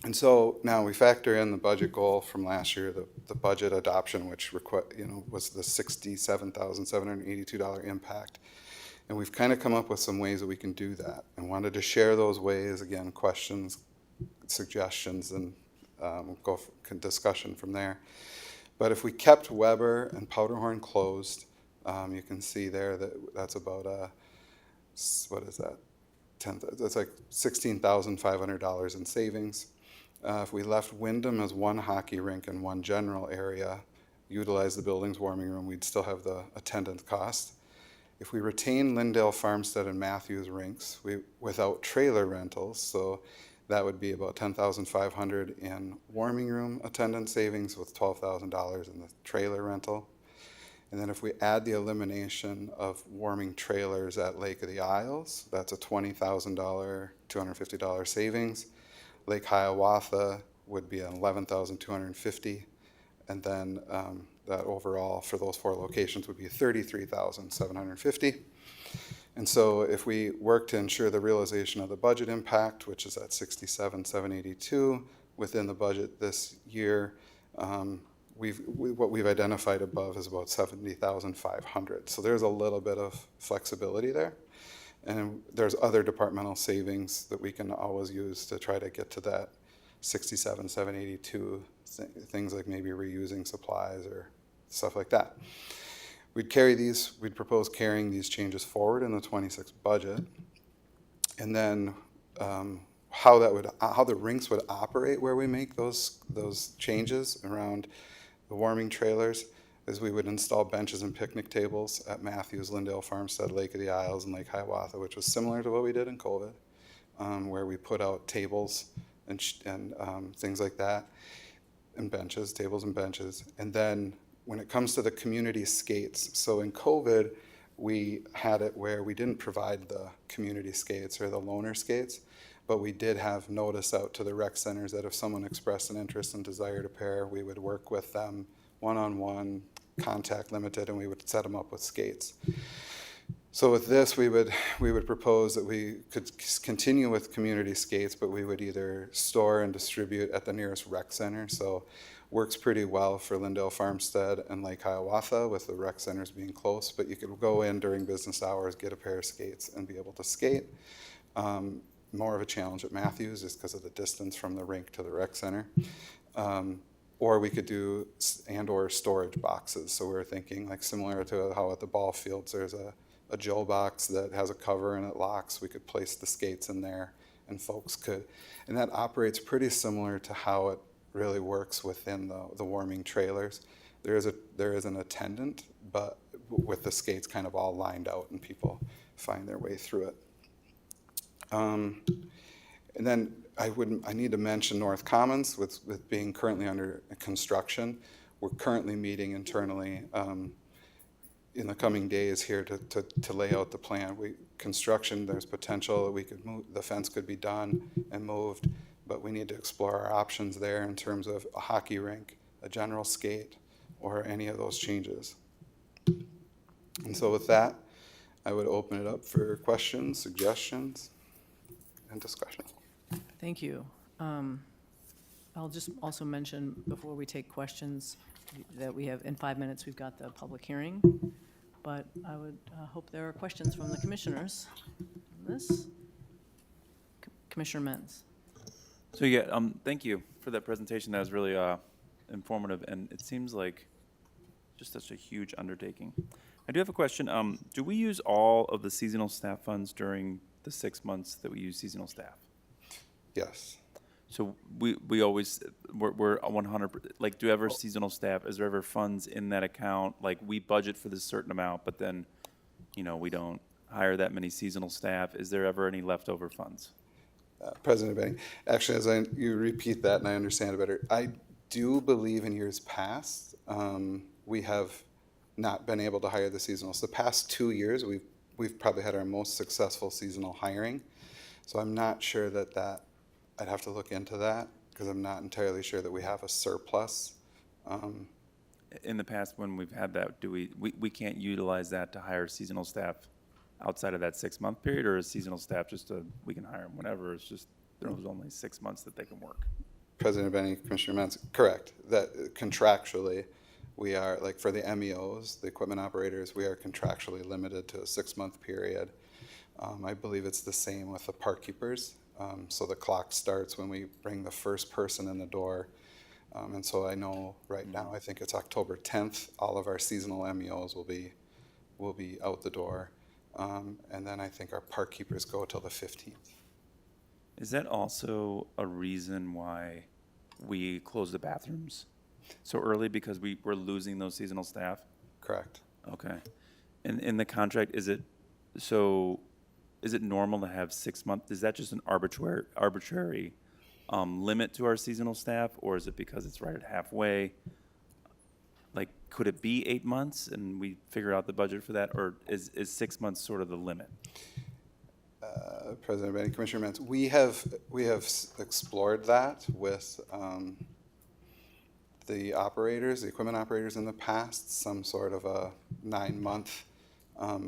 And so now we factor in the budget goal from last year, the budget adoption, which was the $67,782 impact. And we've kind of come up with some ways that we can do that, and wanted to share those ways. Again, questions, suggestions, and go for discussion from there. But if we kept Weber and Powderhorn closed, you can see there that that's about what is that? That's like $16,500 in savings. If we left Wyndham as one hockey rink and one general area, utilize the building's warming room, we'd still have the attendance cost. If we retain Lindale, Farmstead, and Matthews rinks without trailer rentals, so that would be about $10,500 in warming room attendance savings with $12,000 in the trailer rental. And then if we add the elimination of warming trailers at Lake of the Isles, that's a $20,000, $250 savings. Lake Hiawatha would be $11,250, and then that overall for those 4 locations would be $33,750. And so if we work to ensure the realization of the budget impact, which is at $67,782 within the budget this year, what we've identified above is about $70,500. So there's a little bit of flexibility there. And there's other departmental savings that we can always use to try to get to that $67,782, things like maybe reusing supplies or stuff like that. We'd propose carrying these changes forward in the 26 budget. And then how the rinks would operate where we make those changes around the warming trailers is we would install benches and picnic tables at Matthews, Lindale, Farmstead, Lake of the Isles, and Lake Hiawatha, which was similar to what we did in COVID, where we put out tables and things like that, and benches, tables and benches. And then when it comes to the community skates, so in COVID, we had it where we didn't provide the community skates or the loaner skates, but we did have notice out to the rec centers that if someone expressed an interest and desire to pair, we would work with them one-on-one, contact limited, and we would set them up with skates. So with this, we would propose that we could continue with community skates, but we would either store and distribute at the nearest rec center. So works pretty well for Lindale, Farmstead, and Lake Hiawatha with the rec centers being close, but you could go in during business hours, get a pair of skates, and be able to skate. More of a challenge at Matthews just because of the distance from the rink to the rec center. Or we could do or storage boxes. So we were thinking like similar to how at the ball fields there's a Joe box that has a cover and it locks. We could place the skates in there and folks could. And that operates pretty similar to how it really works within the warming trailers. There is an attendant, but with the skates kind of all lined out and people find their way through it. And then I need to mention North Commons with being currently under construction. We're currently meeting internally in the coming days here to lay out the plan. Construction, there's potential that we could move, the fence could be done and moved, but we need to explore our options there in terms of a hockey rink, a general skate, or any of those changes. And so with that, I would open it up for questions, suggestions, and discussion. Thank you. I'll just also mention before we take questions that we have, in 5 minutes, we've got the public hearing. But I would hope there are questions from the commissioners on this. Commissioner Menz. So yeah, thank you for that presentation. That was really informative, and it seems like just such a huge undertaking. I do have a question. Do we use all of the seasonal staff funds during the 6 months that we use seasonal staff? Yes. So we always, we're 100, like, do ever seasonal staff, is there ever funds in that account? Like, we budget for this certain amount, but then, you know, we don't hire that many seasonal staff. Is there ever any leftover funds? President Benning, actually, you repeat that and I understand it better, I do believe in years past, we have not been able to hire the seasonals. The past 2 years, we've probably had our most successful seasonal hiring. So I'm not sure that I'd have to look into that because I'm not entirely sure that we have a surplus. In the past, when we've had that, do we can't utilize that to hire seasonal staff outside of that 6 month period, or is seasonal staff just we can hire them whenever, it's just there's only 6 months that they can work? President Benning, Commissioner Mentz, correct. That contractually, we are, like for the MEOs, the equipment operators, we are contractually limited to a 6 month period. I believe it's the same with the park keepers. So the clock starts when we bring the first person in the door. And so I know right now, I think it's October 10th, all of our seasonal MEOs will be out the door. And then I think our park keepers go till the 15th. Is that also a reason why we close the bathrooms so early, because we're losing those seasonal staff? Correct. Okay. And in the contract, is it normal to have 6 months? Is that just an arbitrary limit to our seasonal staff, or is it because it's right at halfway? Like, could it be 8 months and we figure out the budget for that, or is 6 months sort of the limit? President Benning, Commissioner Mentz, we have explored that with the operators, the equipment operators in the past, some sort of a 9 month.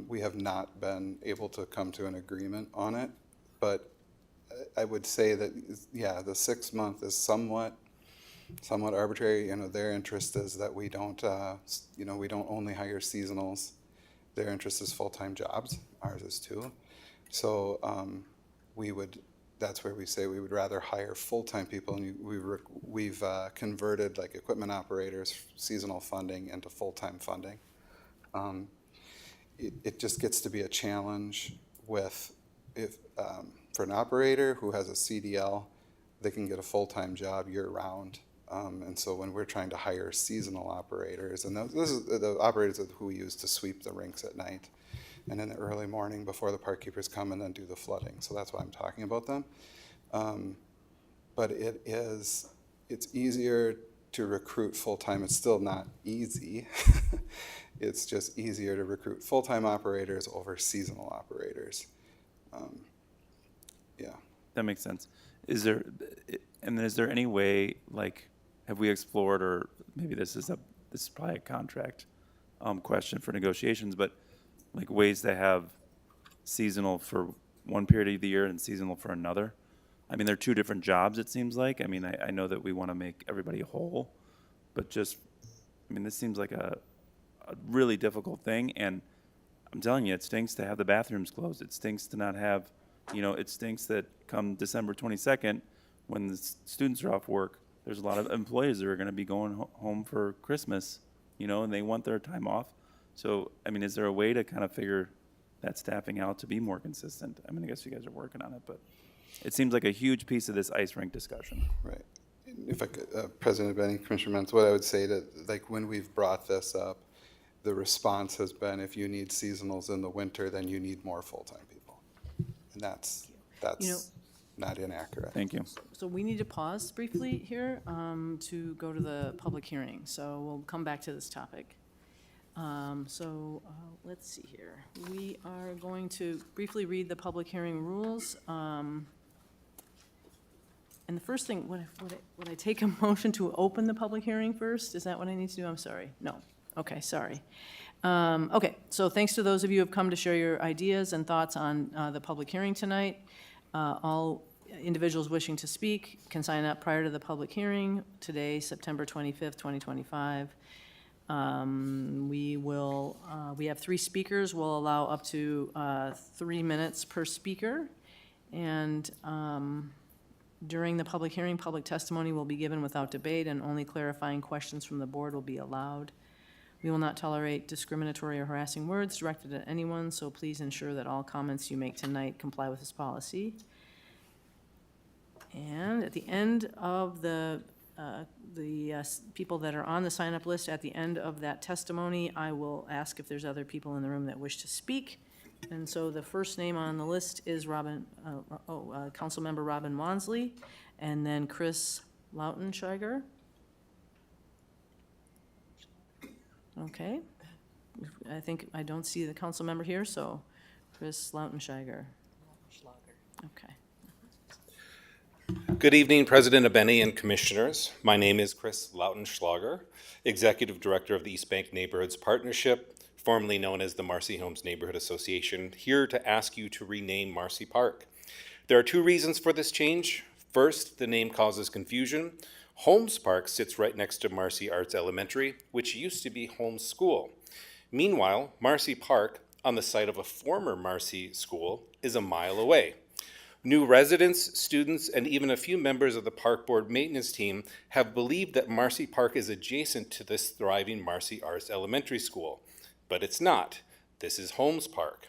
We have not been able to come to an agreement on it, but I would say that, yeah, the 6 month is somewhat arbitrary. You know, their interest is that we don't only hire seasonals. Their interest is full-time jobs. Ours is too. So that's where we say we would rather hire full-time people, and we've converted like equipment operators, seasonal funding into full-time funding. It just gets to be a challenge for an operator who has a CDL, they can get a full-time job year-round. And so when we're trying to hire seasonal operators, and this is the operators who we use to sweep the rinks at night and in the early morning before the park keepers come and then do the flooding. So that's why I'm talking about them. But it's easier to recruit full-time. It's still not easy. It's just easier to recruit full-time operators over seasonal operators. Yeah. That makes sense. Is there any way, like, have we explored, or maybe this is probably a contract question for negotiations, but like ways to have seasonal for one period of the year and seasonal for another? I mean, they're two different jobs, it seems like. I mean, I know that we want to make everybody whole, but just, I mean, this seems like a really difficult thing, and I'm telling you, it stinks to have the bathrooms closed. It stinks to not have, it stinks that come December 22nd, when the students are off work, there's a lot of employees that are going to be going home for Christmas, and they want their time off. So, I mean, is there a way to kind of figure that staffing out to be more consistent? I mean, I guess you guys are working on it, but it seems like a huge piece of this ice rink discussion. Right. If I could, President Benning, Commissioner Mentz, what I would say that, like, when we've brought this up, the response has been, if you need seasonals in the winter, then you need more full-time people. And that's not inaccurate. Thank you. So we need to pause briefly here to go to the public hearing. So we'll come back to this topic. Let's see here. We are going to briefly read the public hearing rules. And the first thing, would I take a motion to open the public hearing first? Is that what I need to do? I'm sorry. No. Okay, sorry. Okay, so thanks to those of you who have come to share your ideas and thoughts on the public hearing tonight. All individuals wishing to speak can sign up prior to the public hearing today, September 25th, 2025. We have 3 speakers. We'll allow up to 3 minutes per speaker. And during the public hearing, public testimony will be given without debate, and only clarifying questions from the board will be allowed. We will not tolerate discriminatory or harassing words directed at anyone, so please ensure that all comments you make tonight comply with this policy. And at the end of the people that are on the sign-up list, at the end of that testimony, I will ask if there's other people in the room that wish to speak. And so the first name on the list is Councilmember Robin Wansley, and then Chris Lautenschlager. Okay. I don't see the council member here, so Chris Lautenschlager. Okay. Good evening, President Abeni and Commissioners. My name is Chris Lautenschlager, Executive Director of the East Bank Neighborhoods Partnership, formerly known as the Marcy Homes Neighborhood Association, here to ask you to rename Marcy Park. There are two reasons for this change. First, the name causes confusion. Holmes Park sits right next to Marcy Arts Elementary, which used to be Holmes School. Meanwhile, Marcy Park, on the site of a former Marcy school, is a mile away. New residents, students, and even a few members of the Park Board maintenance team have believed that Marcy Park is adjacent to this thriving Marcy Arts Elementary School, but it's not. This is Holmes Park.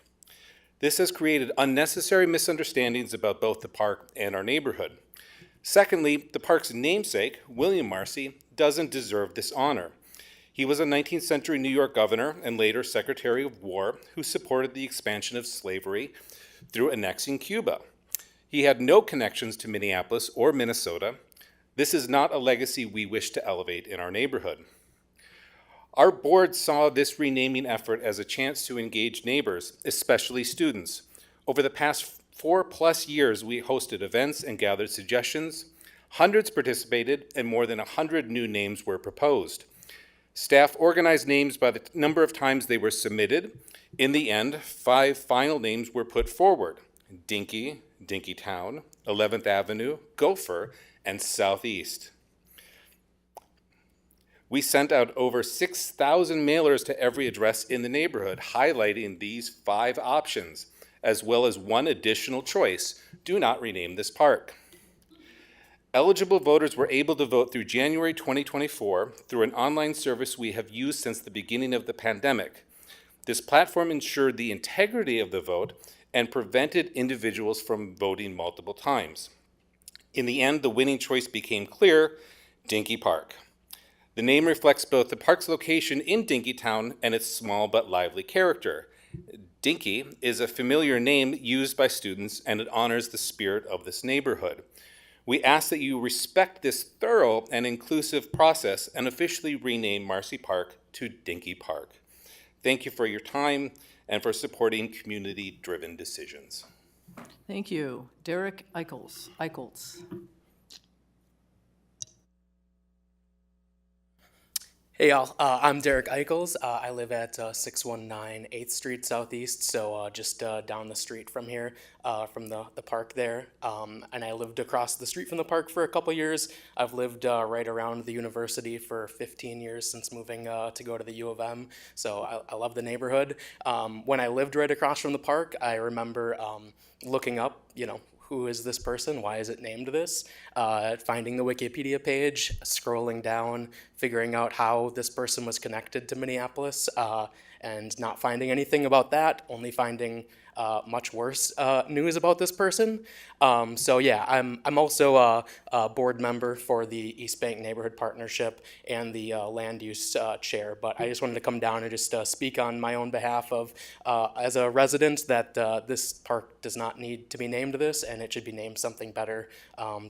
This has created unnecessary misunderstandings about both the park and our neighborhood. Secondly, the park's namesake, William Marcy, doesn't deserve this honor. He was a 19th century New York governor and later Secretary of War who supported the expansion of slavery through annexing Cuba. He had no connections to Minneapolis or Minnesota. This is not a legacy we wish to elevate in our neighborhood. Our board saw this renaming effort as a chance to engage neighbors, especially students. Over the past 4+ years, we hosted events and gathered suggestions. Hundreds participated, and more than 100 new names were proposed. Staff organized names by the number of times they were submitted. In the end, 5 final names were put forward: Dinky, Dinkytown, 11th Avenue, Gopher, and Southeast. We sent out over 6,000 mailers to every address in the neighborhood, highlighting these 5 options, as well as one additional choice: do not rename this park. Eligible voters were able to vote through January 2024 through an online service we have used since the beginning of the pandemic. This platform ensured the integrity of the vote and prevented individuals from voting multiple times. In the end, the winning choice became clear: Dinky Park. The name reflects both the park's location in Dinkytown and its small but lively character. Dinky is a familiar name used by students, and it honors the spirit of this neighborhood. We ask that you respect this thorough and inclusive process and officially rename Marcy Park to Dinky Park. Thank you for your time and for supporting community-driven decisions. Thank you. Derek Eichholz. Hey y'all, I'm Derek Eichholz. I live at 619 8th Street Southeast, so just down the street from here, from the park there. And I lived across the street from the park for a couple years. I've lived right around the university for 15 years since moving to go to the U of M, so I love the neighborhood. When I lived right across from the park, I remember looking up, who is this person? Why is it named this? Finding the Wikipedia page, scrolling down, figuring out how this person was connected to Minneapolis, and not finding anything about that, only finding much worse news about this person. So yeah, I'm also a board member for the East Bank Neighborhood Partnership and the land use chair, but I just wanted to come down and just speak on my own behalf of, as a resident, that this park does not need to be named this, and it should be named something better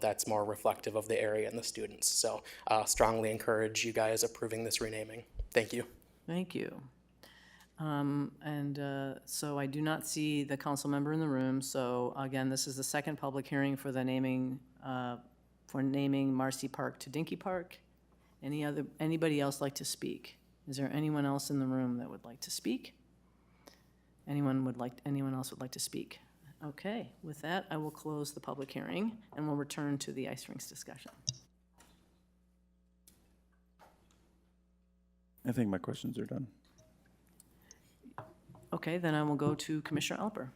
that's more reflective of the area and the students. So strongly encourage you guys approving this renaming. Thank you. Thank you. So I do not see the council member in the room. So again, this is the second public hearing for the naming Marcy Park to Dinky Park. Anybody else like to speak? Is there anyone else in the room that would like to speak? Anyone else would like to speak? Okay, with that, I will close the public hearing and we'll return to the ice rinks discussion. I think my questions are done. Okay, then I will go to Commissioner Alper.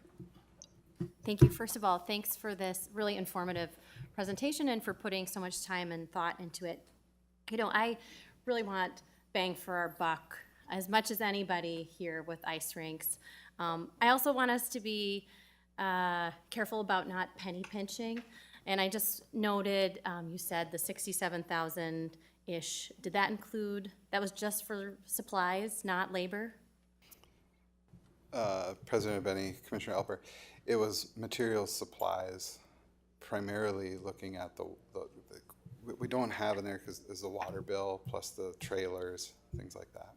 Thank you. First of all, thanks for this really informative presentation and for putting so much time and thought into it. I really want bang for our buck as much as anybody here with ice rinks. I also want us to be careful about not penny pinching. And I just noted, you said the 67,000-ish. Did that include, that was just for supplies, not labor? President Benny, Commissioner Alper, it was materials supplies, primarily looking at we don't have in there because there's the water bill plus the trailers, things like that.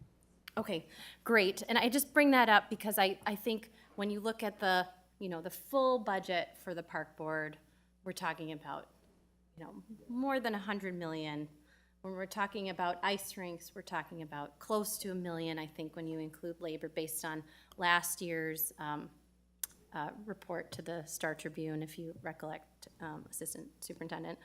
Okay, great. And I just bring that up because I think when you look at the, the full budget for the park board, we're talking about, more than 100 million. When we're talking about ice rinks, we're talking about close to $1 million, I think, when you include labor, based on last year's report to the Star Tribune, if you recollect, Assistant Superintendent.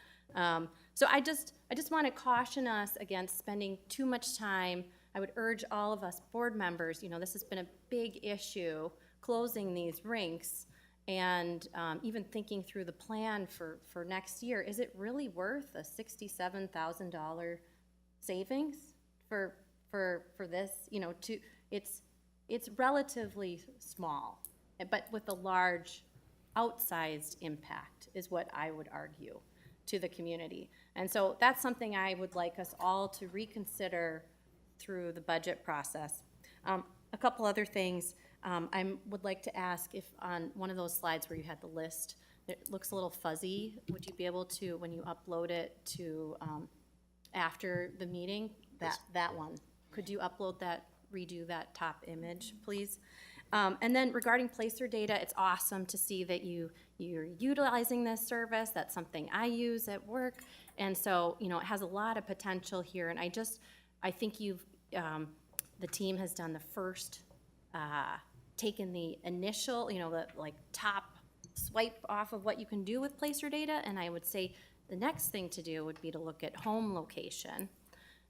So I just want to caution us against spending too much time. I would urge all of us board members, this has been a big issue, closing these rinks, and even thinking through the plan for next year. Is it really worth a $67,000 savings for this? It's relatively small, but with a large outsized impact is what I would argue to the community. And so that's something I would like us all to reconsider through the budget process. A couple other things. I would like to ask if on one of those slides where you had the list, it looks a little fuzzy. Would you be able to, when you upload it to after the meeting, that one, could you upload that, redo that top image, please? And then regarding placer data, it's awesome to see that you're utilizing this service. That's something I use at work. And so, it has a lot of potential here. And I think the team has done the first, taken the initial, the top swipe off of what you can do with placer data. And I would say the next thing to do would be to look at home location,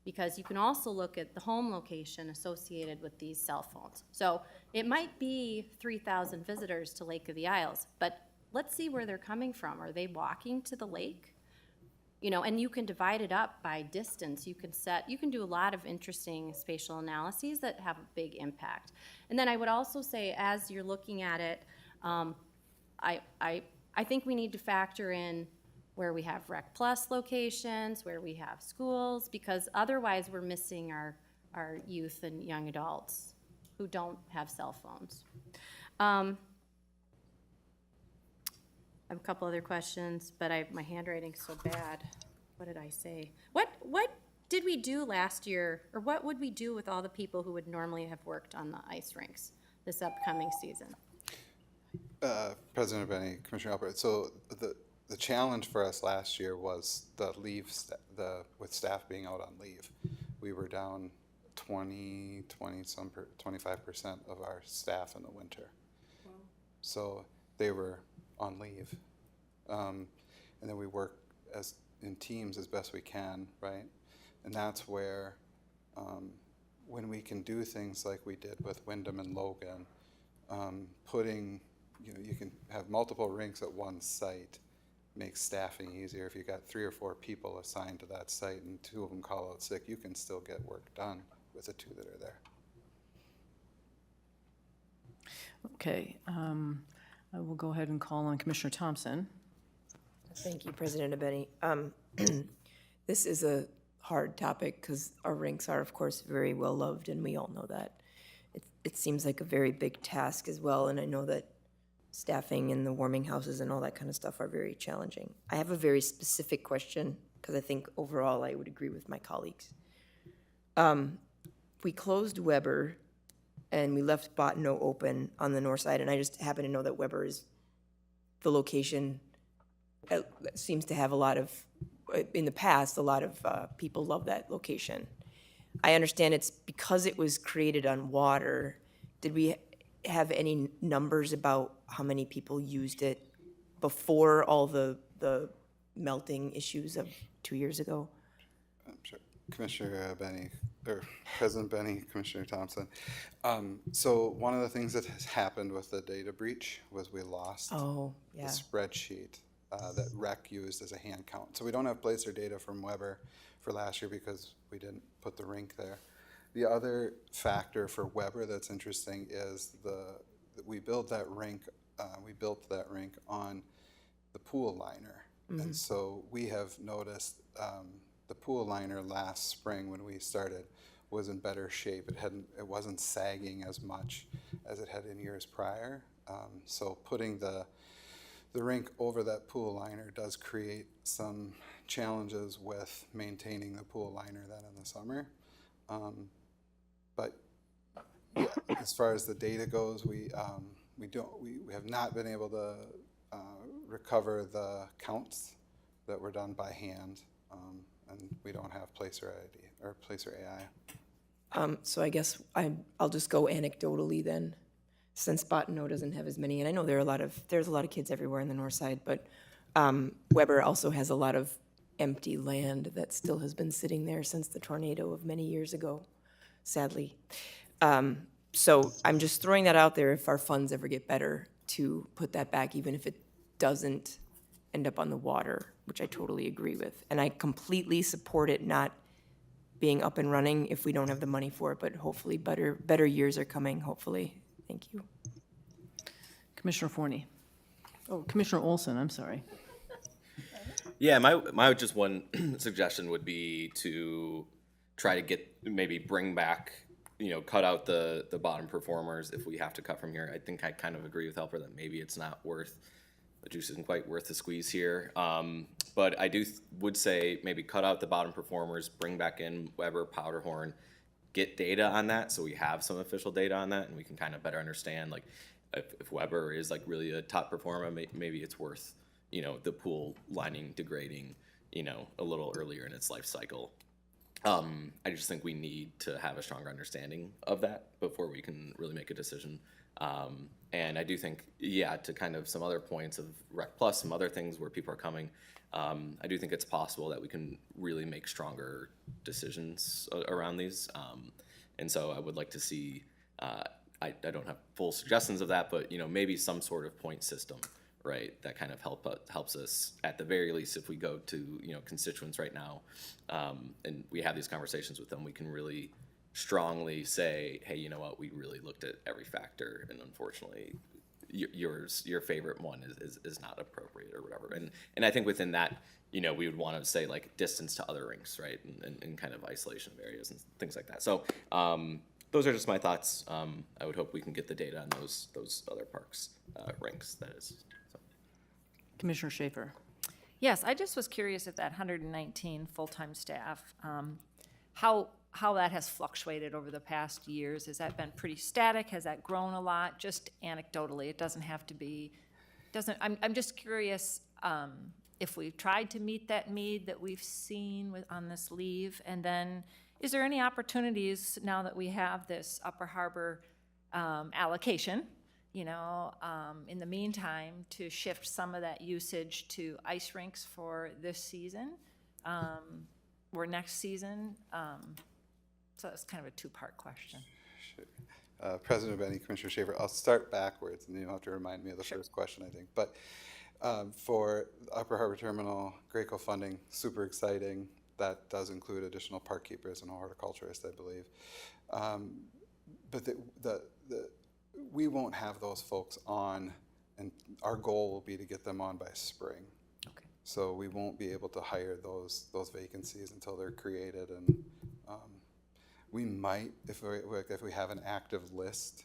because you can also look at the home location associated with these cell phones. So it might be 3,000 visitors to Lake of the Isles, but let's see where they're coming from. Are they walking to the lake? And you can divide it up by distance. You can do a lot of interesting spatial analyses that have a big impact. And then I would also say, as you're looking at it, I think we need to factor in where we have Rec Plus locations, where we have schools, because otherwise we're missing our youth and young adults who don't have cell phones. I have a couple other questions, but my handwriting's so bad. What did I say? What did we do last year, or what would we do with all the people who would normally have worked on the ice rinks this upcoming season? President Benny, Commissioner Albert, so the challenge for us last year was the leave, with staff being out on leave. We were down 25% of our staff in the winter. Wow. So they were on leave. And then we work in teams as best we can, right? And that's where, when we can do things like we did with Wyndham and Logan, you can have multiple rinks at one site, makes staffing easier. If you got 3 or 4 people assigned to that site and 2 of them call out sick, you can still get work done with the 2 that are there. Okay, I will go ahead and call on Commissioner Thompson. Thank you, President Abeni. This is a hard topic because our rinks are, of course, very well loved, and we all know that. It seems like a very big task as well, and I know that staffing and the warming houses and all that kind of stuff are very challenging. I have a very specific question because I think overall I would agree with my colleagues. We closed Weber and we left Bottineau open on the north side, and I just happen to know that Weber is the location that seems to have a lot of, in the past, a lot of people love that location. I understand it's because it was created on water. Did we have any numbers about how many people used it before all the melting issues of 2 years ago? Sure. Commissioner Benny, or President Benny, Commissioner Thompson. So one of the things that has happened with the data breach was we lost the spreadsheet that REC used as a hand count. So we don't have placer data from Weber for last year because we didn't put the rink there. The other factor for Weber that's interesting is we built that rink on the pool liner. And so we have noticed the pool liner last spring when we started was in better shape. It wasn't sagging as much as it had in years prior. So putting the rink over that pool liner does create some challenges with maintaining the pool liner then in the summer. But yeah, as far as the data goes, we have not been able to recover the counts that were done by hand, and we don't have Placer ID or Placer AI. So I guess I'll just go anecdotally then, since Bottineau doesn't have as many, and I know there's a lot of kids everywhere on the north side, but Weber also has a lot of empty land that still has been sitting there since the tornado of many years ago, sadly. So I'm just throwing that out there if our funds ever get better to put that back, even if it doesn't end up on the water, which I totally agree with. And I completely support it not being up and running if we don't have the money for it, but hopefully better years are coming, hopefully. Thank you. Commissioner Forney. Oh, Commissioner Olson, I'm sorry. Yeah, my just one suggestion would be to try to maybe bring back, cut out the bottom performers if we have to cut from here. I think I kind of agree with Helper that maybe it's not worth, the juice isn't quite worth the squeeze here. But I would say maybe cut out the bottom performers, bring back in Weber, Powderhorn, get data on that so we have some official data on that and we can kind of better understand like if Weber is like really a top performer, maybe it's worth, the pool lining degrading, a little earlier in its life cycle. I just think we need to have a stronger understanding of that before we can really make a decision. And I do think, to kind of some other points of Rec Plus, some other things where people are coming, I do think it's possible that we can really make stronger decisions around these. And so I would like to see, I don't have full suggestions of that, but maybe some sort of point system, right, that kind of helps us at the very least if we go to constituents right now and we have these conversations with them, we can really strongly say, hey, you know what, we really looked at every factor and unfortunately your favorite one is not appropriate or whatever. And I think within that, we would want to say like distance to other rinks, right, and kind of isolation of areas and things like that. So those are just my thoughts. I would hope we can get the data on those other parks rinks, that is. So. Commissioner Schaefer. Yes, I just was curious if that 119 full-time staff, how that has fluctuated over the past years. Has that been pretty static? Has that grown a lot? Just anecdotally, it doesn't have to be, I'm just curious if we've tried to meet that need that we've seen on this leave, and then is there any opportunities now that we have this Upper Harbor allocation, in the meantime, to shift some of that usage to ice rinks for this season or next season? So it's kind of a two-part question. Sure. President Benny, Commissioner Schaefer, I'll start backwards, and you don't have to remind me of the first question, I think. But for Upper Harbor Terminal, Graco funding, super exciting. That does include additional park keepers and a horticulturist, I believe. But we won't have those folks on, and our goal will be to get them on by spring. Okay. So we won't be able to hire those vacancies until they're created, and we might, if we have an active list,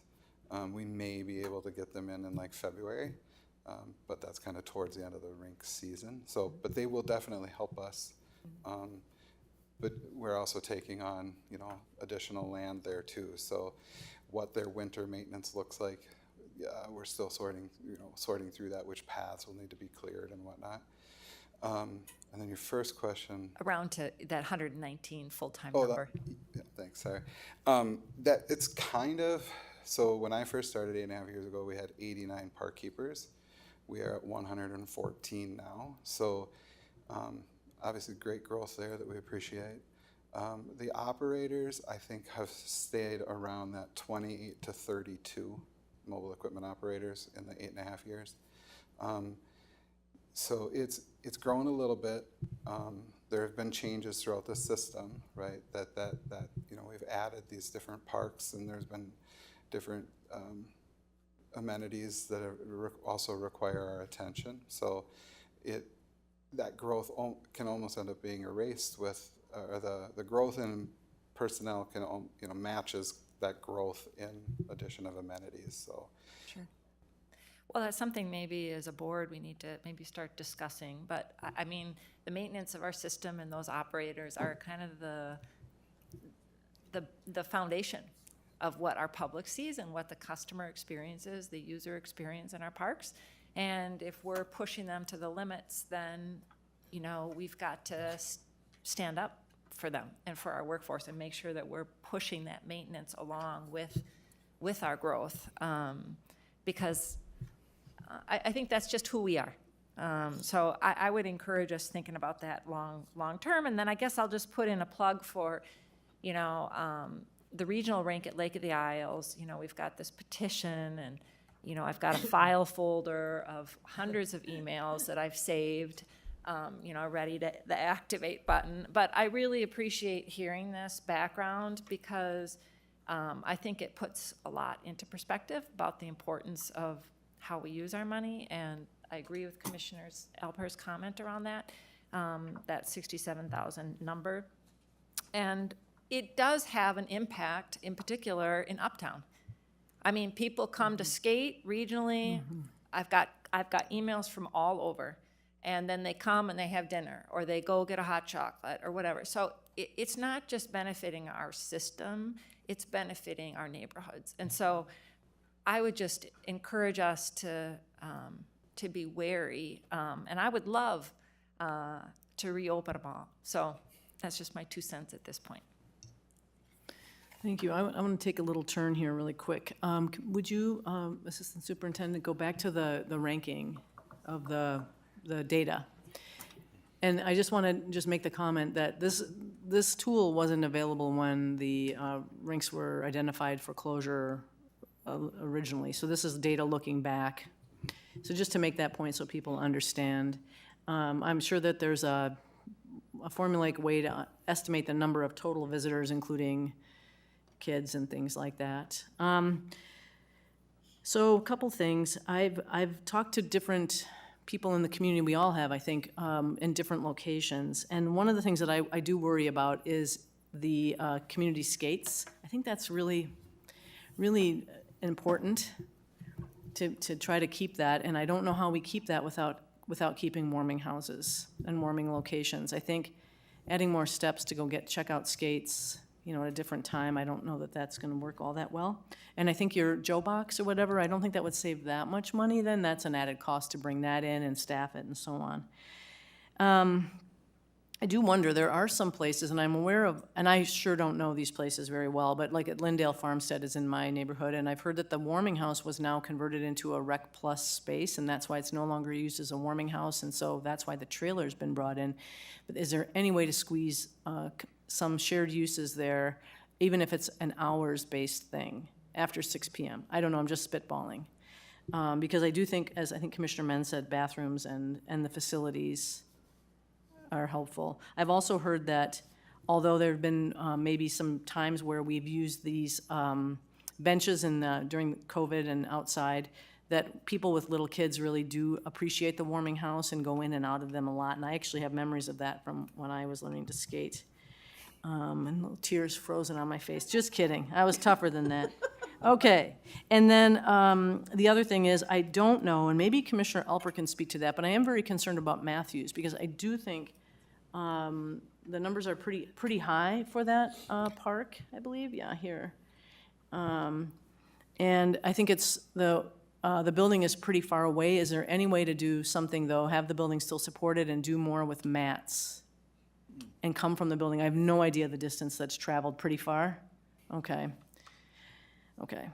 we may be able to get them in like February, but that's kind of towards the end of the rink season. So, but they will definitely help us. But we're also taking on, additional land there too. So what their winter maintenance looks like, we're still sorting through that, which paths will need to be cleared and whatnot. And then your first question. Around to that 119 full-time number. Yeah, thanks, sorry. That it's kind of, so when I first started 8.5 years ago, we had 89 park keepers. We are at 114 now. So obviously great growth there that we appreciate. The operators, I think, have stayed around that 28 to 32 mobile equipment operators in the 8.5 years. So it's grown a little bit. there have been changes throughout the system, right? That we've added these different parks, and there's been different amenities that also require our attention. So that growth can almost end up being erased with, or the growth in personnel can matches that growth in addition of amenities. So. Sure. Well, that's something maybe as a board we need to maybe start discussing. But I mean, the maintenance of our system and those operators are kind of the foundation of what our public sees and what the customer experiences, the user experience in our parks. And if we're pushing them to the limits, then, we've got to stand up for them and for our workforce and make sure that we're pushing that maintenance along with our growth. Because I think that's just who we are. So I would encourage us thinking about that long term. And then I guess I'll just put in a plug for, the regional rink at Lake of the Isles. We've got this petition, and I've got a file folder of hundreds of emails that I've saved, ready to the activate button. But I really appreciate hearing this background because I think it puts a lot into perspective about the importance of how we use our money. And I agree with Commissioner Alper's comment around that 67,000 number. And it does have an impact, in particular, in Uptown. I mean, people come to skate regionally. I've got emails from all over, and then they come and they have dinner, or they go get a hot chocolate, or whatever. So it's not just benefiting our system; it's benefiting our neighborhoods. And so, I would just encourage us to be wary, and I would love to reopen them all. So that's just my 2 cents at this point. Thank you. I want to take a little turn here really quick. Would you, Assistant Superintendent, go back to the ranking of the data? And I just want to make the comment that this tool wasn't available when the rinks were identified for closure originally. So this is data looking back. So just to make that point so people understand, I'm sure that there's a formulaic way to estimate the number of total visitors, including kids and things like that. So a couple things. I've talked to different people in the community, we all have, I think, in different locations. And one of the things that I do worry about is the community skates. I think that's really, really important to try to keep that. And I don't know how we keep that without keeping warming houses and warming locations. I think adding more steps to go check out skates, at a different time, I don't know that that's going to work all that well. And I think your Joe Box or whatever, I don't think that would save that much money then. That's an added cost to bring that in and staff it and so on. I do wonder, there are some places, and I'm aware of, and I sure don't know these places very well, but like at Lindale Farmstead is in my neighborhood, and I've heard that the warming house was now converted into a Rec Plus space, and that's why it's no longer used as a warming house, and so that's why the trailer's been brought in. But is there any way to squeeze some shared uses there, even if it's an hours-based thing, after 6 p.m.? I don't know, I'm just spitballing. Because I do think, as I think Commissioner Menn said, bathrooms and the facilities are helpful. I've also heard that although there have been maybe some times where we've used these benches during COVID and outside, that people with little kids really do appreciate the warming house and go in and out of them a lot. And I actually have memories of that from when I was learning to skate. And little tears frozen on my face. Just kidding. I was tougher than that. Okay. And then the other thing is, I don't know, and maybe Commissioner Alper can speak to that, but I am very concerned about Matthews because I do think the numbers are pretty high for that park, I believe. Yeah, here. And I think it's the building is pretty far away. Is there any way to do something, though, have the building still supported and do more with mats and come from the building? I have no idea the distance that's traveled. Pretty far? Okay. Okay.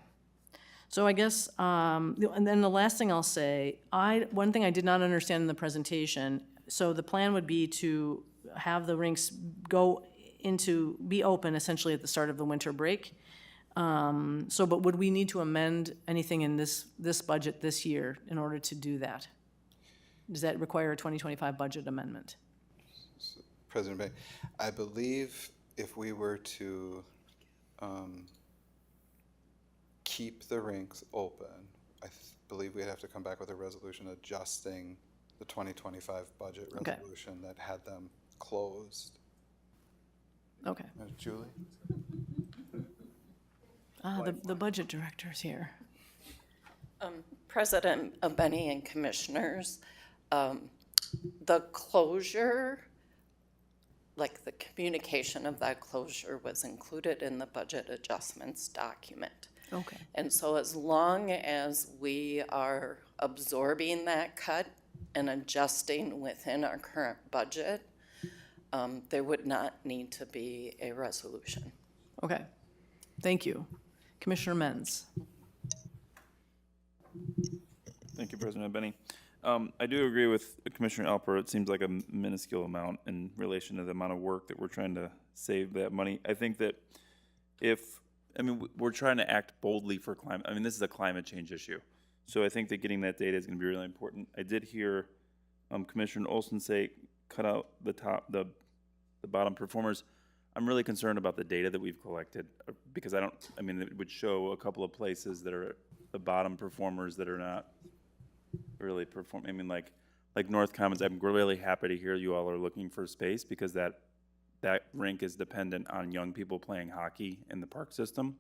So I guess, and then the last thing I'll say, one thing I did not understand in the presentation, so the plan would be to have the rinks be open essentially at the start of the winter break. But would we need to amend anything in this budget this year in order to do that? Does that require a 2025 budget amendment? President Bay. I believe if we were to keep the rinks open, I believe we'd have to come back with a resolution adjusting the 2025 budget Okay. resolution that had them closed. Okay. Julie? The budget director's here. President Benny and Commissioners, the closure, like the communication of that closure was included in the budget adjustments document. Okay. And so as long as we are absorbing that cut and adjusting within our current budget, there would not need to be a resolution. Okay. Thank you. Commissioner Menz. Thank you, President Benny. I do agree with Commissioner Alper. It seems like a minuscule amount in relation to the amount of work that we're trying to save that money. I think that we're trying to act boldly for climate. This is a climate change issue. So I think that getting that data is going to be really important. I did hear Commissioner Olson say, cut out the bottom performers. I'm really concerned about the data that we've collected because it would show a couple of places that are the bottom performers that are not really performing. Like North Commons, I'm really happy to hear you all are looking for space because that rink is dependent on young people playing hockey in the park system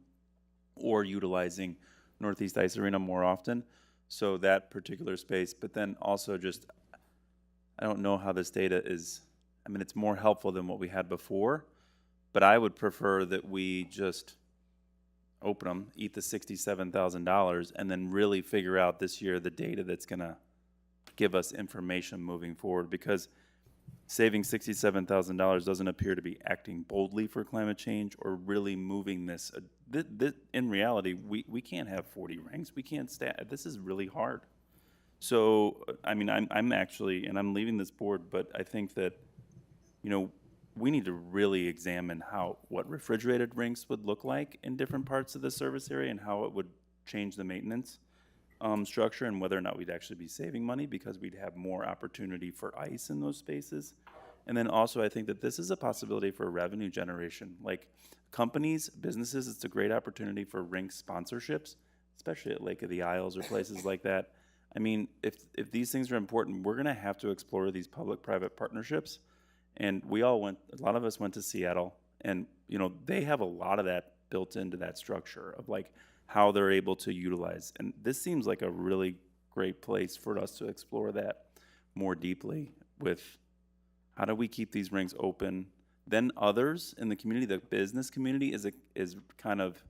or utilizing Northeast Ice Arena more often. So that particular space, but then also just, I don't know how this data is, it's more helpful than what we had before, but I would prefer that we just open them, eat the $67,000, and then really figure out this year the data that's going to give us information moving forward, because saving $67,000 doesn't appear to be acting boldly for climate change or really moving this. In reality, we can't have 40 rinks. We can't this is really hard. So, I'm actually, and I'm leaving this board, but I think that, we need to really examine what refrigerated rinks would look like in different parts of the service area and how it would change the maintenance structure and whether or not we'd actually be saving money because we'd have more opportunity for ice in those spaces. And then also I think that this is a possibility for revenue generation. Like companies, businesses, it's a great opportunity for rink sponsorships, especially at Lake of the Isles or places like that. If these things are important, we're gonna have to explore these public-private partnerships. And a lot of us went to Seattle, and they have a lot of that built into that structure of like how they're able to utilize. And this seems like a really great place for us to explore that more deeply with how do we keep these rinks open. Then others in the community, the business community is kind of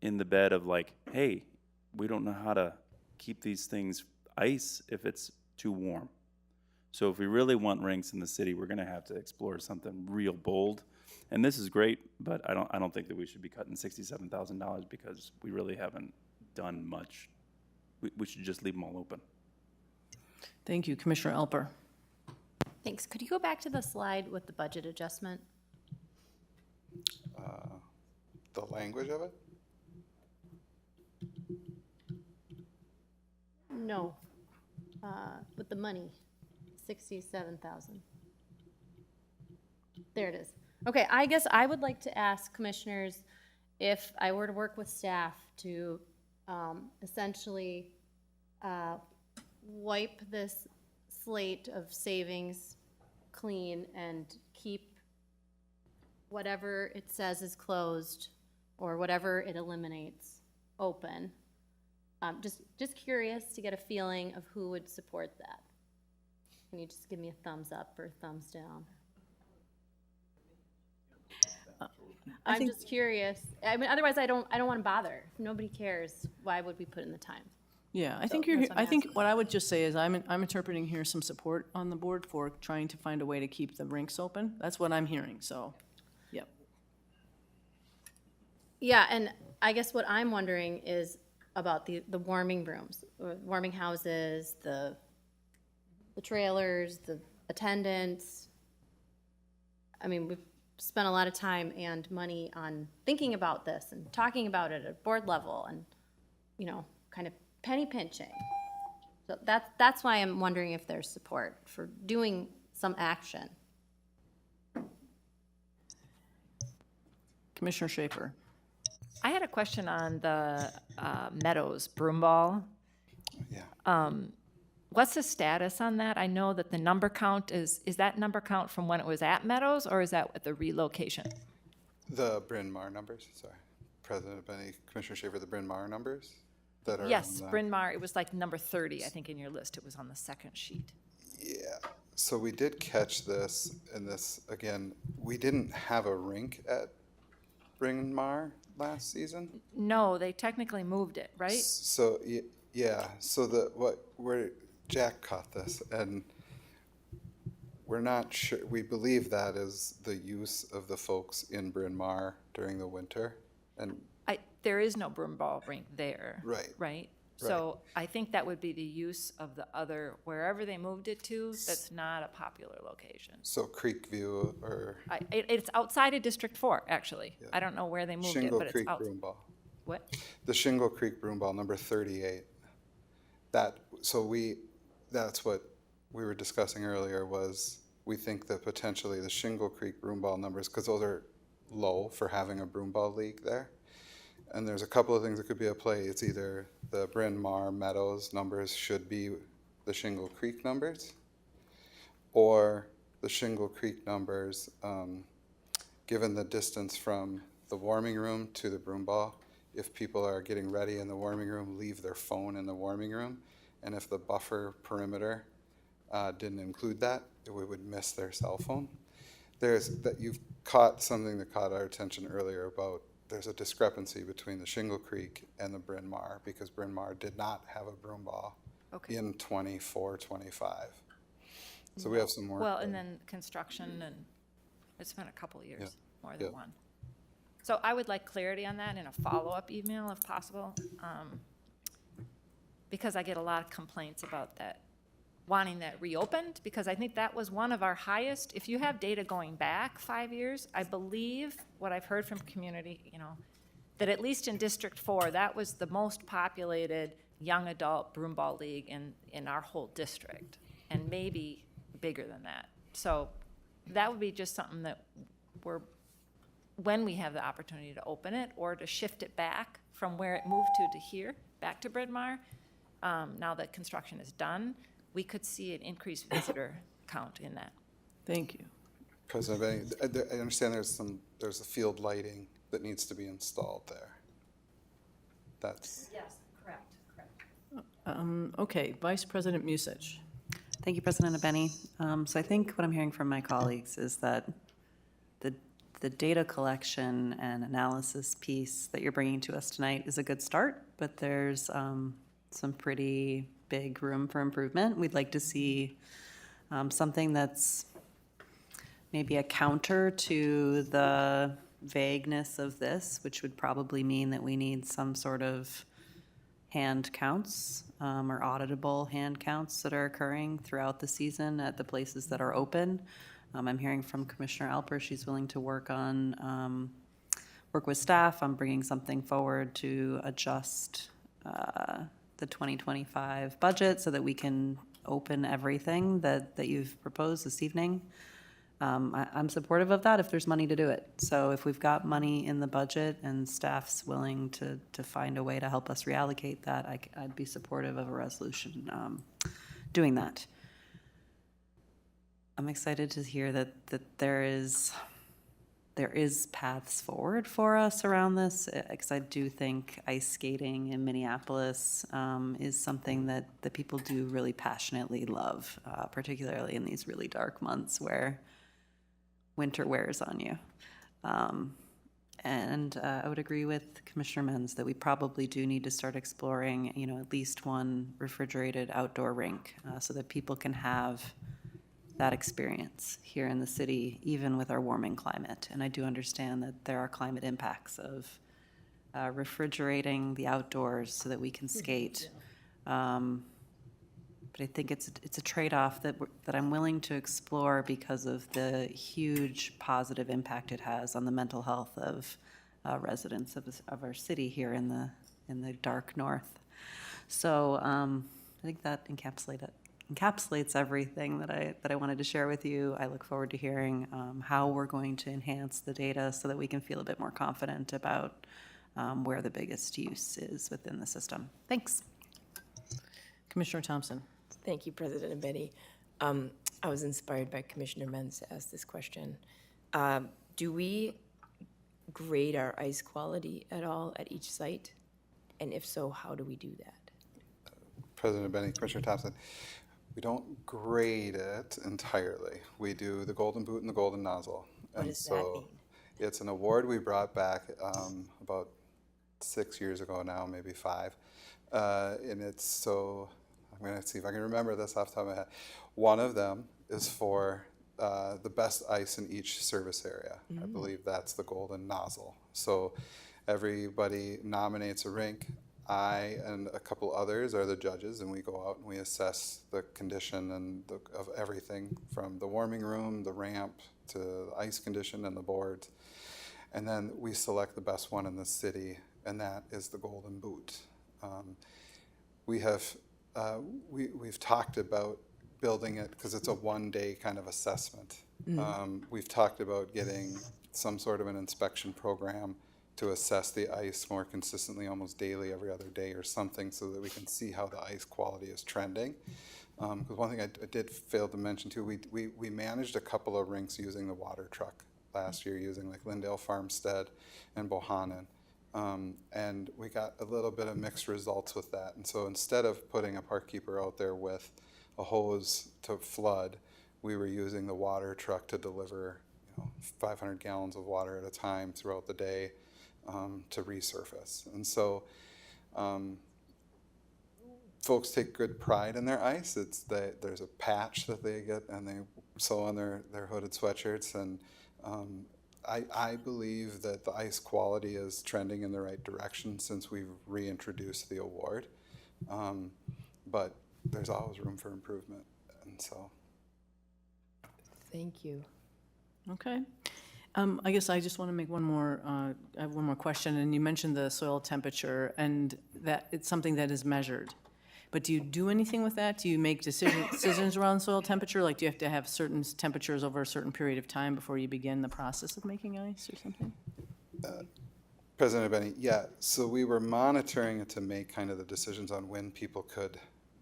in the bed of like, hey, we don't know how to keep these things ice if it's too warm. So if we really want rinks in the city, we're going to have to explore something real bold. And this is great, but I don't think that we should be cutting $67,000 because we really haven't done much. We should just leave them all open. Thank you, Commissioner Alper. Thanks. Could you go back to the slide with the budget adjustment? The language of it? No, with the money, 67,000. There it is. Okay, I guess I would like to ask commissioners if I were to work with staff to essentially wipe this slate of savings clean and keep whatever it says is closed or whatever it eliminates open. Just curious to get a feeling of who would support that. Can you just give me a thumbs up or a thumbs down? I'm just curious. Otherwise I don't want to bother. If nobody cares, why would we put in the time? Yeah, I So think that's what I'm asking. what I would just say is I'm interpreting here some support on the board for trying to find a way to keep the rinks open. That's what I'm hearing, so, yep. Yeah, and I guess what I'm wondering is about the warming rooms, warming houses, the trailers, the attendants. We've spent a lot of time and money on thinking about this and talking about it at board level and, kind of penny pinching. So that's why I'm wondering if there's support for doing some action. Commissioner Schaefer. I had a question on the Meadows broom ball. Yeah. What's the status on that? I know that the number count is that number count from when it was at Meadows, or is that at the relocation? The Bryn Mawr numbers, sorry. President Benny, Commissioner Schaefer, the Bryn Mawr numbers that are Yes, on the- Bryn Mawr, it was like number 30, I think, in your list. It was on the second sheet. Yeah, so we did catch this, and this, again, we didn't have a rink at Bryn Mawr last season. No, they technically moved it, right? So, yeah, so Jack caught this, and we're not sure, we believe that is the use of the folks in Bryn Mawr during the winter, and There is no broom ball rink there. Right. Right? So I think that would be the use of the other, wherever they moved it to, that's not a popular location. so Creek View or It's outside of District 4, actually. I don't know where they moved it, Shingle but it's Creek out. Broom Ball. What? The Shingle Creek Broom Ball, number 38. That's what we were discussing earlier was we think that potentially the Shingle Creek Broom Ball numbers, because those are low for having a broom ball league there. And there's a couple of things that could be at play. It's either the Bryn Mawr Meadows numbers should be the Shingle Creek numbers, or the Shingle Creek numbers, given the distance from the warming room to the broom ball, if people are getting ready in the warming room, leave their phone in the warming room. And if the buffer perimeter didn't include that, we would miss their cell phone. You've caught something that caught our attention earlier about there's a discrepancy between the Shingle Creek and the Bryn Mawr because Bryn Mawr did not have a broom ball in 24, 25. So we have some more. Well, and then construction, and it's been a couple of years, Yeah. more than Yeah. one. So I would like clarity on that in a follow-up email if possible, because I get a lot of complaints about that, wanting that reopened, because I think that was one of our highest, if you have data going back 5 years, I believe what I've heard from community, that at least in District 4, that was the most populated young adult broomball league in our whole district, and maybe bigger than that. So that would be just something that when we have the opportunity to open it or to shift it back from where it moved to here, back to Bryn Mawr, now that construction is done, we could see an increased visitor count in that. Thank you. President Benny, I understand there's a field lighting that needs to be installed there. That's. Yes, correct. Okay, Vice President Musich. Thank you, President Abeni. So I think what I'm hearing from my colleagues is that the data collection and analysis piece that you're bringing to us tonight is a good start, but there's some pretty big room for improvement. We'd like to see something that's maybe a counter to the vagueness of this, which would probably mean that we need some sort of hand counts or auditable hand counts that are occurring throughout the season at the places that are open. I'm hearing from Commissioner Alper, she's willing to work with staff on bringing something forward to adjust the 2025 budget so that we can open everything that you've proposed this evening. I'm supportive of that if there's money to do it. So if we've got money in the budget and staff's willing to find a way to help us reallocate that, I'd be supportive of a resolution doing that. I'm excited to hear that there is paths forward for us around this, because I do think ice skating in Minneapolis is something that people do really passionately love, particularly in these really dark months where winter wears on you. And I would agree with Commissioner Menz that we probably do need to start exploring, at least one refrigerated outdoor rink so that people can have that experience here in the city, even with our warming climate. And I do understand that there are climate impacts of refrigerating the outdoors so that we can skate. But I think it's a trade-off that I'm willing to explore because of the huge positive impact it has on the mental health of residents of our city here in the dark north. So I think that encapsulates encapsulates everything that I wanted to share with you. I look forward to hearing how we're going to enhance the data so that we can feel a bit more confident about where the biggest use is within the system. Thanks. Commissioner Thompson. Thank you, President Benny. I was inspired by Commissioner Menz to ask this question. Do we grade our ice quality at all at each site? And if so, how do we do that? President Benny, Commissioner Thompson, we don't grade it entirely. We do the golden boot and the golden nozzle. What does that mean? It's an award we brought back about 6 years ago now, maybe 5. And it's so, I'm going to see if I can remember this off the top of my head. One of them is for the best ice in each service area. I believe that's the golden nozzle. So everybody nominates a rink. I and a couple others are the judges, and we go out and we assess the condition and of everything from the warming room, the ramp, to the ice condition and the boards. And then we select the best one in the city, and that is the golden boot. We've talked about building it because it's a one-day kind of assessment. We've talked about getting some sort of an inspection program to assess the ice more consistently, almost daily, every other day or something, so that we can see how the ice quality is trending. Because one thing I did fail to mention too, we managed a couple of rinks using the water truck last year, using like Lindale Farmstead and Bohannon. And we got a little bit of mixed results with that. And so instead of putting a park keeper out there with a hose to flood, we were using the water truck to deliver 500 gallons of water at a time throughout the day to resurface. And so folks take good pride in their ice. There's a patch that they get and they sew on their hooded sweatshirts. And I believe that the ice quality is trending in the right direction since we've reintroduced the award. But there's always room for improvement. And so. Thank you. Okay. I guess I just want to make one more, I have one more question. And you mentioned the soil temperature and that it's something that is measured. But do you do anything with that? Do you make decisions around soil temperature? Like, do you have to have certain temperatures over a certain period of time before you begin the process of making ice or something? President Benny, yeah. So we were monitoring it to make kind of the decisions on when people could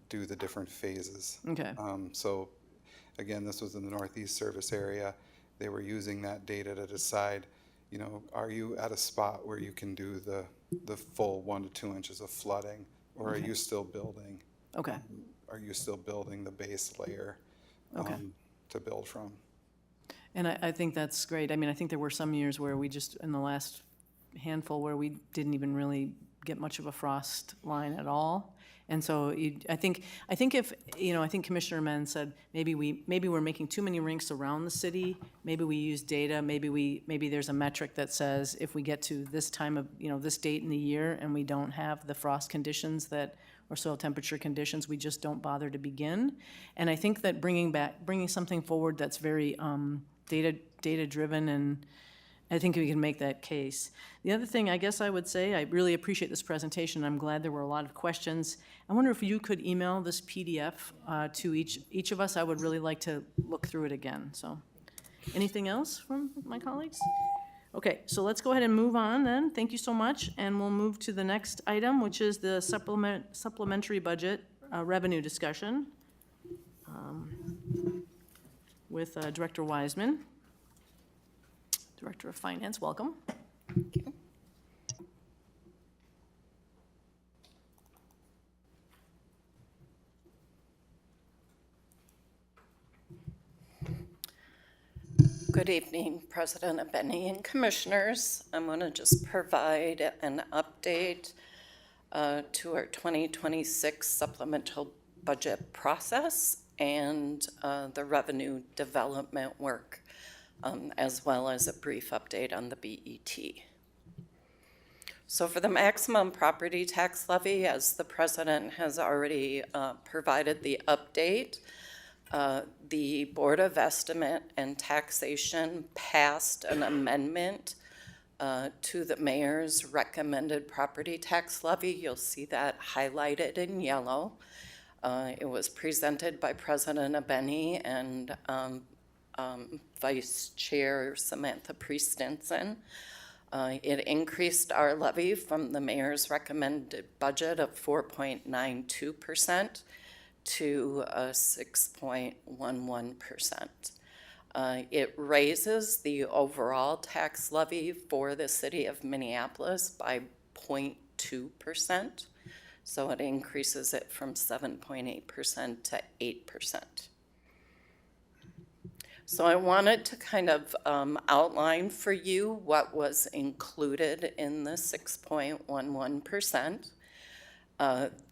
do the different phases. Okay. So again, this was in the Northeast service area. They were using that data to decide, are you at a spot where you can do the full 1 to 2 inches of flooding, or are you still building? Okay. Are you still building the base layer to build from? And I think that's great. I mean, I think there were some years where we just, in the last handful, where we didn't even really get much of a frost line at all. And so I think if, I think Commissioner Menz said maybe we're making too many rinks around the city. Maybe we use data. Maybe there's a metric that says if we get to this time of, this date in the year and we don't have the frost conditions or soil temperature conditions, we just don't bother to begin. And I think that bringing something forward that's very data driven, and I think we can make that case. The other thing I guess I would say, I really appreciate this presentation. I'm glad there were a lot of questions. I wonder if you could email this PDF to each of us. I would really like to look through it again. So anything else from my colleagues? Okay, so let's go ahead and move on then. Thank you so much. And we'll move to the next item, which is the supplementary budget revenue discussion with Director Wiseman. Director of Finance, welcome. Good evening, President Benny and Commissioners. I'm going to just provide an update to our 2026 supplemental budget process and the revenue development work, as well as a brief update on the BET. So for the maximum property tax levy, as the President has already provided the update, the Board of Estimate and Taxation passed an amendment to the mayor's recommended property tax levy. You'll see that highlighted in yellow. It was presented by President Abeni and Vice Chair Samantha Priest-Stinson. It increased our levy from the mayor's recommended budget of 4.92% to 6.11%. It raises the overall tax levy for the city of Minneapolis by 0.2%. So it increases it from 7.8% to 8%. So I wanted to kind of outline for you what was included in the 6.11%.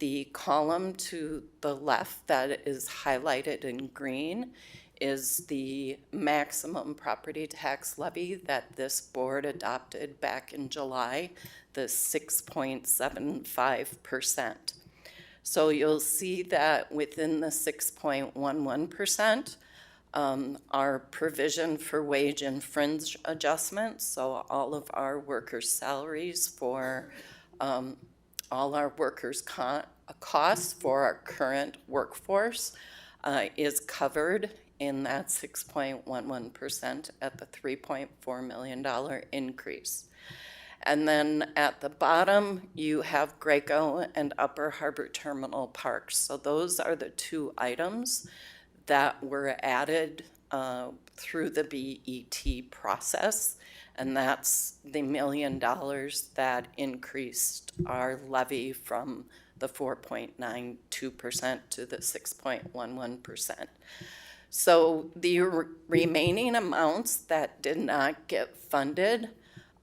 The column to the left that is highlighted in green is the maximum property tax levy that this board adopted back in July, the 6.75%. So you'll see that within the 6.11%, our provision for wage and fringe adjustments, so all of our workers' salaries for all our workers' costs for our current workforce is covered in that 6.11% at the $3.4 million increase. And then at the bottom, you have Graco and Upper Harbor Terminal Parks. So those are the two items that were added through the BET process. And that's the $1 million that increased our levy from the 4.92% to the 6.11%. So the remaining amounts that did not get funded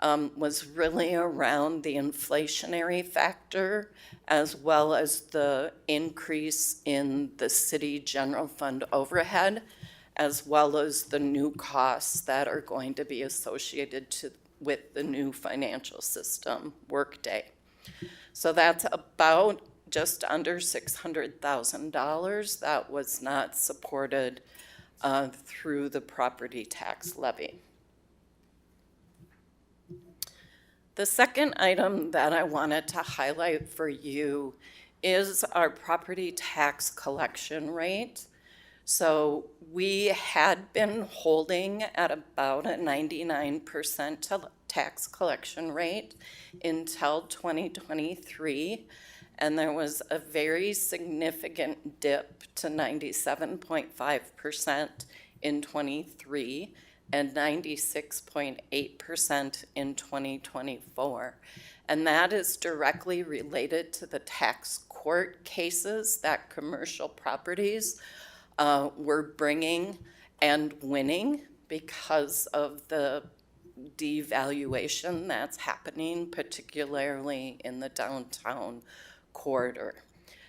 was really around the inflationary factor, as well as the increase in the city general fund overhead, as well as the new costs that are going to be associated with the new financial system, Workday. So that's about just under $600,000 that was not supported through the property tax levy. The second item that I wanted to highlight for you is our property tax collection rate. So we had been holding at about a 99% tax collection rate until 2023, and there was a very significant dip to 97.5% in 23 and 96.8% in 2024. And that is directly related to the tax court cases that commercial properties were bringing and winning because of the devaluation that's happening, particularly in the downtown corridor.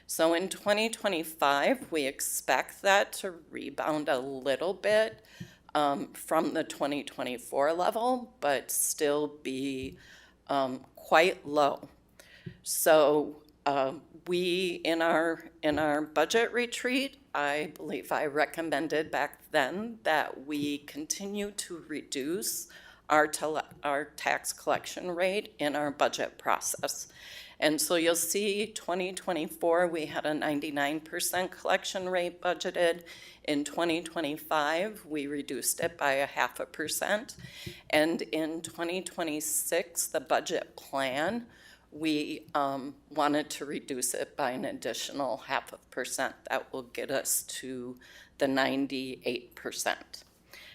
So in 2025, we expect that to rebound a little bit from the 2024 level, but still be quite low. So we, in our budget retreat, I believe I recommended back then that we continue to reduce our tax collection rate in our budget process. And so you'll see 2024, we had a 99% collection rate budgeted. In 2025, we reduced it by 0.5%. And in 2026, the budget plan, we wanted to reduce it by an additional 0.5%. That will get us to the 98%.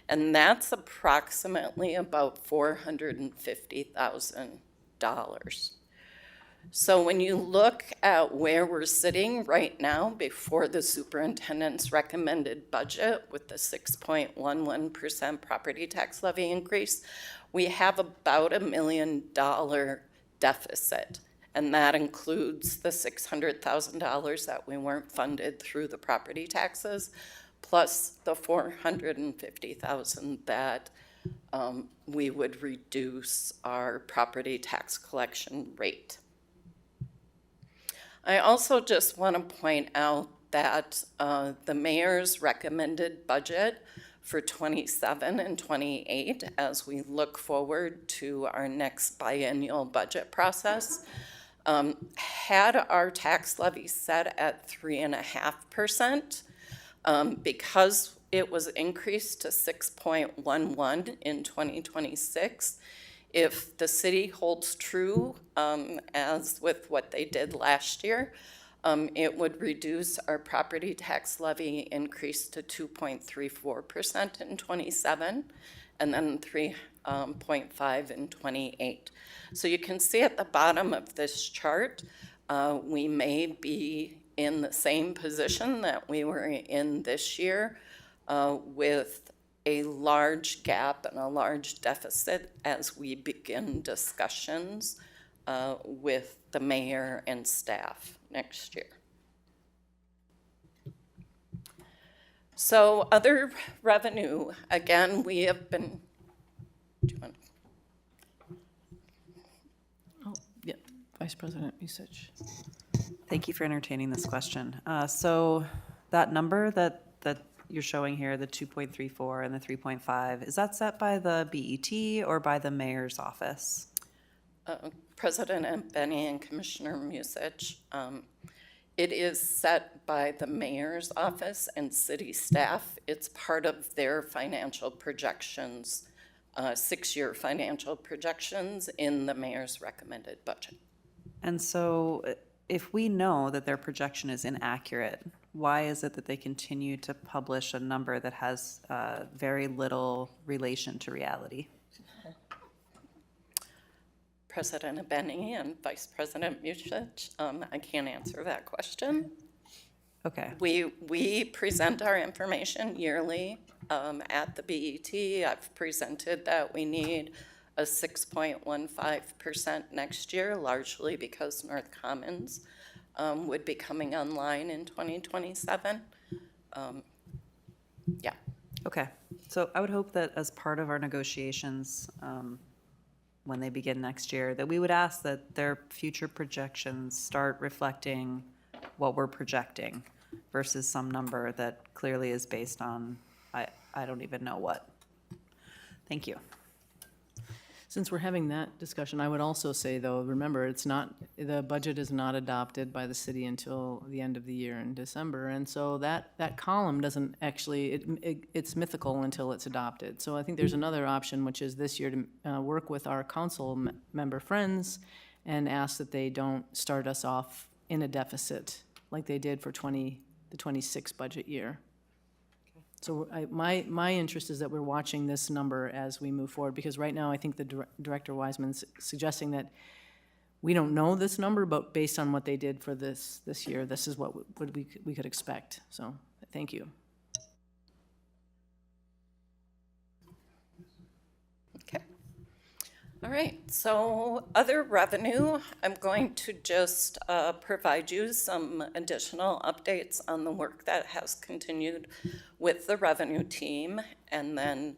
And that's approximately about $450,000. So when you look at where we're sitting right now before the superintendent's recommended budget with the 6.11% property tax levy increase, we have about $1 million deficit. And that includes the $600,000 that we weren't funded through the property taxes, plus the $450,000 that we would reduce our property tax collection rate. I also just want to point out that the mayor's recommended budget for 27 and 28, as we look forward to our next biennial budget process, had our tax levy set at 3.5%. Because it was increased to 6.11 in 2026, if the city holds true, as with what they did last year, it would reduce our property tax levy increase to 2.34% in 27, and then 3.5 in 28. So you can see at the bottom of this chart, we may be in the same position that we were in this year, with a large gap and a large deficit as we begin discussions with the mayor and staff next year. So other revenue, again, we have been doing. Oh, yeah, Vice President Musich. Thank you for entertaining this question. So that number that you're showing here, the 2.34 and the 3.5, is that set by the BET or by the mayor's office? President Benny and Commissioner Musich, it is set by the mayor's office and city staff. It's part of their financial projections, 6-year financial projections in the mayor's recommended budget. And so if we know that their projection is inaccurate, why is it that they continue to publish a number that has very little relation to reality? President Benny and Vice President Musich, I can't answer that question. Okay. We present our information yearly at the BET. I've presented that we need a 6.15% next year, largely because North Commons would be coming online in 2027. Yeah. Okay. So I would hope that as part of our negotiations, when they begin next year, that we would ask that their future projections start reflecting what we're projecting versus some number that clearly is based on, I don't even know what. Thank you. Since we're having that discussion, I would also say, though, remember, it's not, the budget is not adopted by the city until the end of the year in December, and so that column doesn't actually, it's mythical until it's adopted. So I think there's another option, which is this year to work with our council member friends and ask that they don't start us off in a deficit like they did for the 26 budget year. So my interest is that we're watching this number as we move forward, because right now I think the Director Wiseman's suggesting that we don't know this number, but based on what they did for this year, this is what we could expect. So thank you. Okay. All right, so other revenue, I'm going to just provide you some additional updates on the work that has continued with the revenue team, and then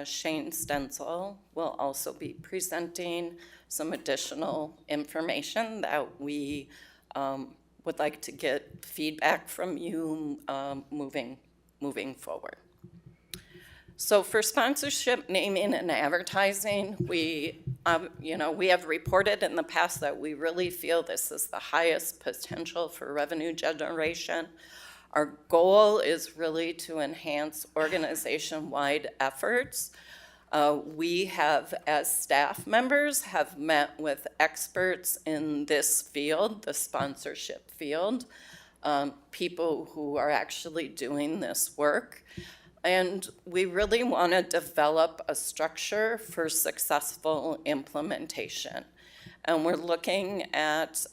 Shane Stenzel will also be presenting some additional information that we would like to get feedback from you moving forward. So for sponsorship, naming, and advertising, we have reported in the past that we really feel this is the highest potential for revenue generation. Our goal is really to enhance organization-wide efforts. We have, as staff members, have met with experts in this field, the sponsorship field, people who are actually doing this work. And we really want to develop a structure for successful implementation. And we're looking at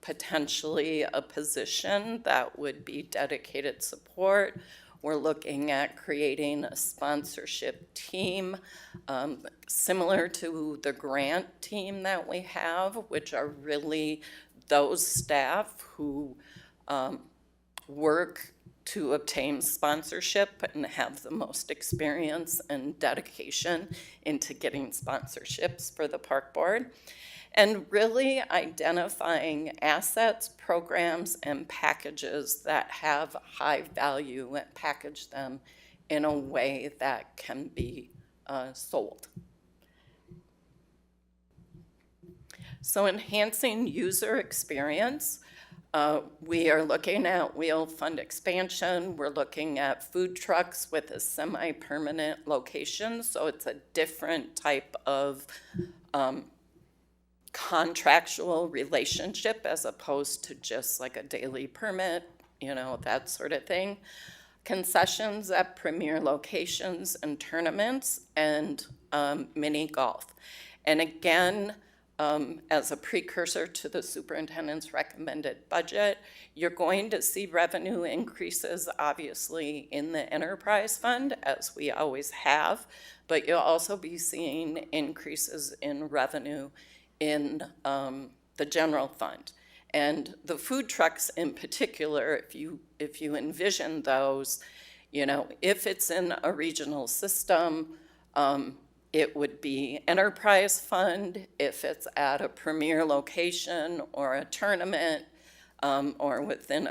potentially a position that would be dedicated support. We're looking at creating a sponsorship team similar to the grant team that we have, which are really those staff who work to obtain sponsorship and have the most experience and dedication into getting sponsorships for the park board, and really identifying assets, programs, and packages that have high value and package them in a way that can be sold. So enhancing user experience, we are looking at wheel fund expansion. We're looking at food trucks with a semi-permanent location. So it's a different type of contractual relationship as opposed to just like a daily permit, that sort of thing. Concessions at premier locations and tournaments, and mini golf. And again, as a precursor to the superintendent's recommended budget, you're going to see revenue increases, obviously, in the enterprise fund, as we always have, but you'll also be seeing increases in revenue in the general fund. And the food trucks in particular, if you envision those, if it's in a regional system, it would be enterprise fund. If it's at a premier location or a tournament, or within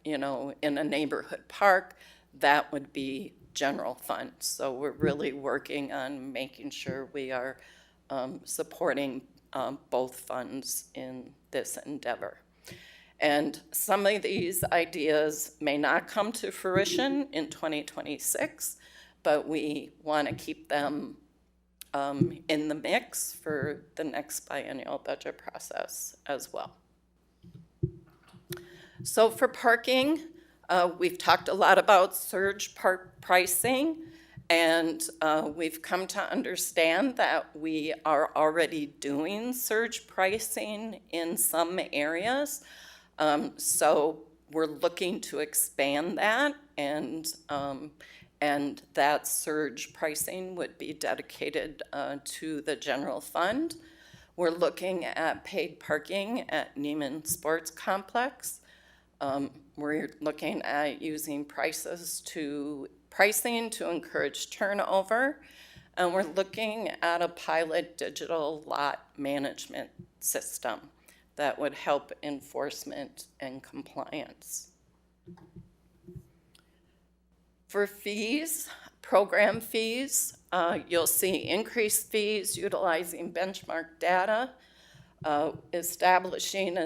in a neighborhood park, that would be general fund. So we're really working on making sure we are supporting both funds in this endeavor. And some of these ideas may not come to fruition in 2026, but we want to keep them in the mix for the next biennial budget process as well. So for parking, we've talked a lot about surge park pricing, and we've come to understand that we are already doing surge pricing in some areas. So we're looking to expand that, and that surge pricing would be dedicated to the general fund. We're looking at paid parking at Neiman Sports Complex. We're looking at using pricing to encourage turnover, and we're looking at a pilot digital lot management system that would help enforcement and compliance. For fees, program fees, you'll see increased fees utilizing benchmark data, establishing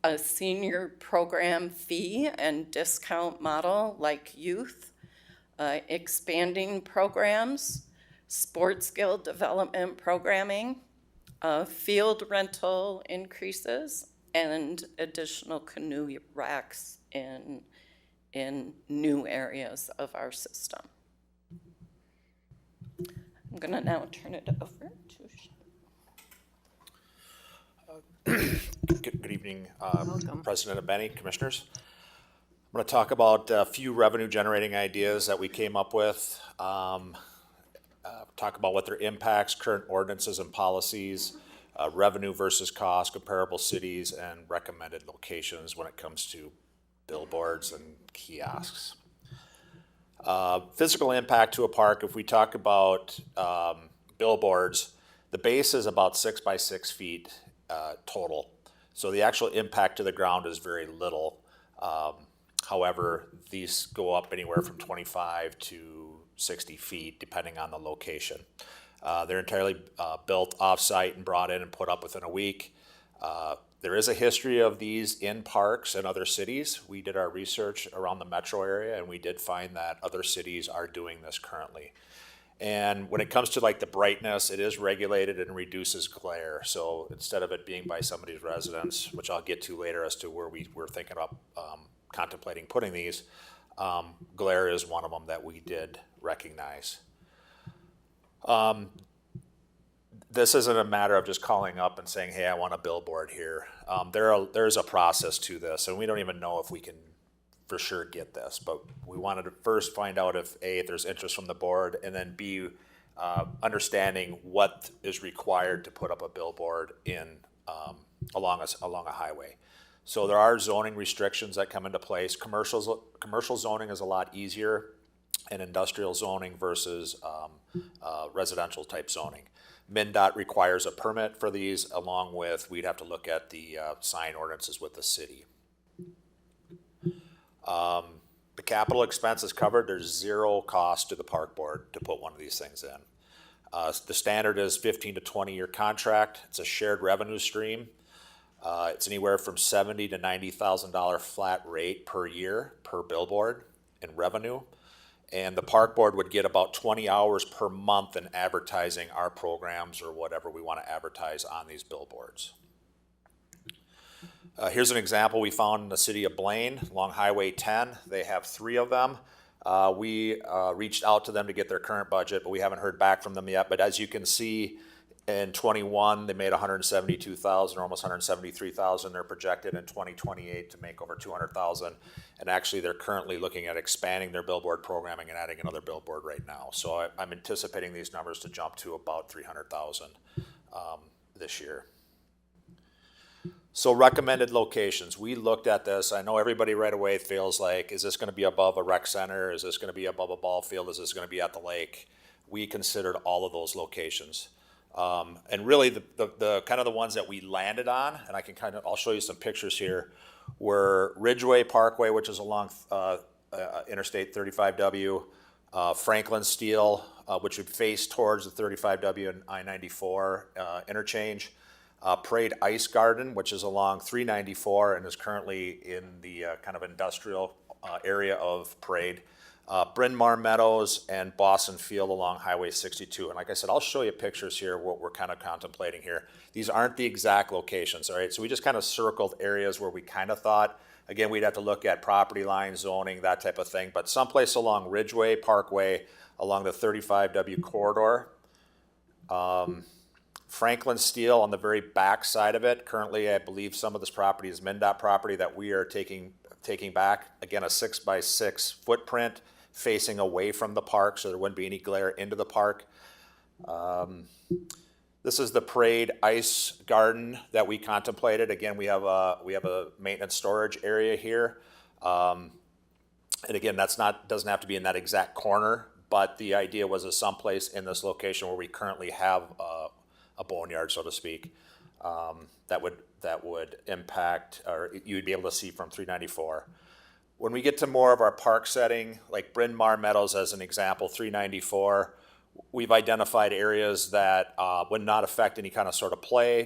a senior program fee and discount model like youth, expanding programs, sports skill development programming, field rental increases, and additional canoe racks in new areas of our system. I'm going to now turn it over to Good evening, President Abeni, Commissioners. I'm going to talk about a few revenue generating ideas that we came up with, talk about what their impacts, current ordinances and policies, revenue versus cost, comparable cities, and recommended locations when it comes to billboards and kiosks. Physical impact to a park, if we talk about billboards, the base is about 6 by 6 feet total. So the actual impact to the ground is very little. However, these go up anywhere from 25 to 60 feet, depending on the location. They're entirely built off-site and brought in and put up within a week. There is a history of these in parks in other cities. We did our research around the metro area, and we did find that other cities are doing this currently. And when it comes to like the brightness, it is regulated and reduces glare. So instead of it being by somebody's residence, which I'll get to later as to where we were thinking about contemplating putting these, glare is one of them that we did recognize. This isn't a matter of just calling up and saying, hey, I want a billboard here. There's a process to this, and we don't even know if we can for sure get this, but we wanted to first find out if there's interest from the board, and then B, understanding what is required to put up a billboard in along a highway. So there are zoning restrictions that come into place. Commercial zoning is a lot easier, and industrial zoning versus residential type zoning. MnDOT requires a permit for these, along with we'd have to look at the sign ordinances with the city. The capital expense is covered. There's zero cost to the park board to put one of these things in. The standard is 15 to 20-year contract. It's a shared revenue stream. It's anywhere from $70,000 to $90,000 flat rate per year per billboard in revenue. And the park board would get about 20 hours per month in advertising our programs or whatever we want to advertise on these billboards. Here's an example we found in the city of Blaine along Highway 10. They have 3 of them. We reached out to them to get their current budget, but we haven't heard back from them yet. But as you can see, in 21, they made 172,000, or almost 173,000. They're projected in 2028 to make over 200,000. And actually, they're currently looking at expanding their billboard programming and adding another billboard right now. So I'm anticipating these numbers to jump to about 300,000 this year. So recommended locations. We looked at this. I know everybody right away feels like, is this going to be above a rec center? Is this going to be above a ball field? Is this going to be at the lake? We considered all of those locations. And really the kind of the ones that we landed on, and I'll show you some pictures here, were Ridgeway Parkway, which is along Interstate 35W, Franklin Steel, which would face towards the 35W and I-94 interchange, Parade Ice Garden, which is along 394 and is currently in the kind of industrial area of Parade, Bryn Mawr Meadows, and Boston Field along Highway 62. And like I said, I'll show you pictures here, what we're kind of contemplating here. These aren't the exact locations, all right? So we just kind of circled areas where we kind of thought, again, we'd have to look at property lines, zoning, that type of thing, but someplace along Ridgeway Parkway, along the 35W corridor. Franklin Steel on the very back side of it. Currently, I believe some of this property is MnDOT property that we are taking back. Again, a 6x6 footprint facing away from the park, so there wouldn't be any glare into the park. This is the Parade Ice Garden that we contemplated. Again, we have a maintenance storage area here, and again, doesn't have to be in that exact corner, but the idea was someplace in this location where we currently have a boneyard, so to speak, that would impact, or you'd be able to see from 394. When we get to more of our park setting, like Bryn Mawr Meadows as an example, 394, we've identified areas that would not affect any kind of sort of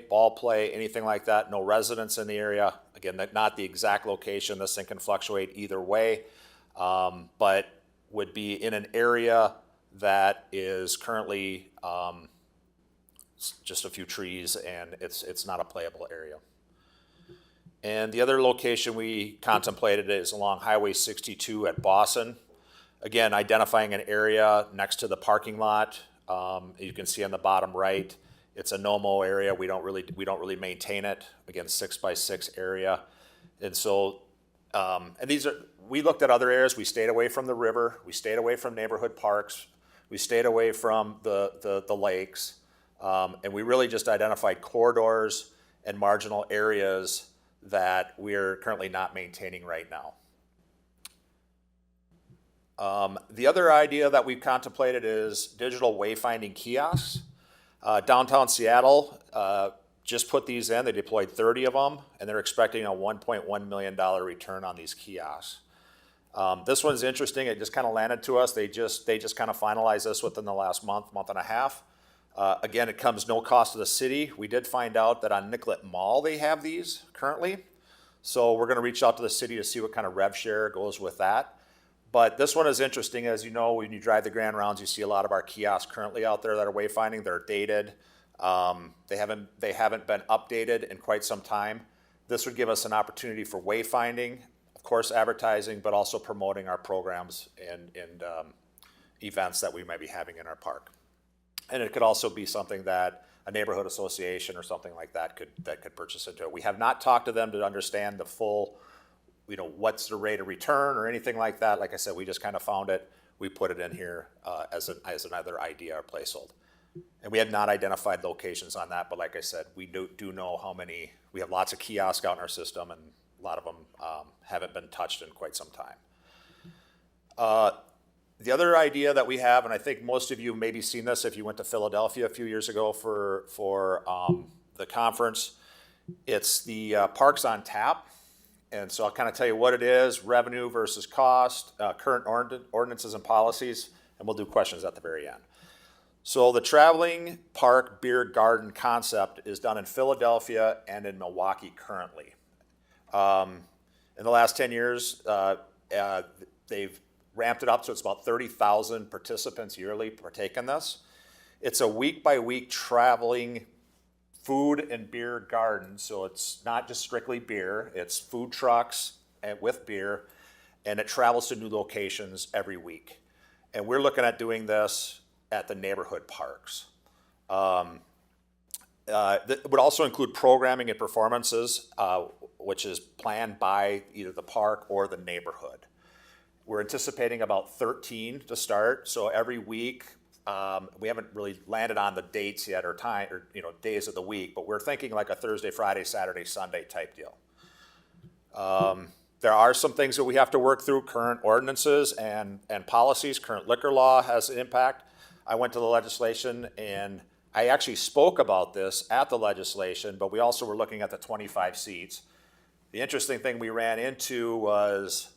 ball play, anything like that. No residents in the area. Again, not the exact location. This thing can fluctuate either way, but would be in an area that is currently just a few trees, and it's not a playable area. And the other location we contemplated is along Highway 62 at Boston. Again, identifying an area next to the parking lot. You can see on the bottom right, it's a no-mow area. We don't really maintain it. Again, 6x6 area. And so, we looked at other areas. We stayed away from the river. We stayed away from neighborhood parks. We stayed away from the lakes. And we really just identified corridors and marginal areas that we're currently not maintaining right now. The other idea that we've contemplated is digital wayfinding kiosks. Downtown Seattle just put these in. They deployed 30 of them, and they're expecting a $1.1 million return on these kiosks. This one's interesting. It just kind of landed to us. They just kind of finalized this within the last month and a half. Again, it comes no cost to the city. We did find out that on Nicollet Mall they have these currently. So we're going to reach out to the city to see what kind of rev share goes with that. But this one is interesting. As you know, when you drive the Grand Rounds, you see a lot of our kiosks currently out there that are wayfinding. They're dated. They haven't been updated in quite some time. This would give us an opportunity for wayfinding, of course, advertising, but also promoting our programs and events that we might be having in our park. And it could also be something that a neighborhood association or something like that could purchase into it. We have not talked to them to understand the full, what's the rate of return or anything like that. Like I said, we just kind of found it. We put it in here as another idea or placehold. And we have not identified locations on that, but like I said, we do know how many. We have lots of kiosks out in our system, and a lot of them haven't been touched in quite some time. The other idea that we have, and I think most of you have maybe seen this if you went to Philadelphia a few years ago for the conference, it's the Parks on Tap. And so I'll kind of tell you what it is, revenue versus cost, current ordinances and policies, and we'll do questions at the very end. So the traveling park beer garden concept is done in Philadelphia and in Milwaukee currently. In the last 10 years, they've ramped it up so it's about 30,000 participants yearly partake in this. It's a week-by-week traveling food and beer garden, so it's not just strictly beer, it's food trucks and with beer, and it travels to new locations every week. And we're looking at doing this at the neighborhood parks. It would also include programming and performances, which is planned by either the park or the neighborhood. We're anticipating about 13 to start, so every week, we haven't really landed on the dates yet or time or days of the week, but we're thinking like a Thursday, Friday, Saturday, Sunday type deal. There are some things that we have to work through, current ordinances and policies. Current liquor law has an impact. I went to the legislation and I actually spoke about this at the legislation, but we also were looking at the 25 seats. The interesting thing we ran into was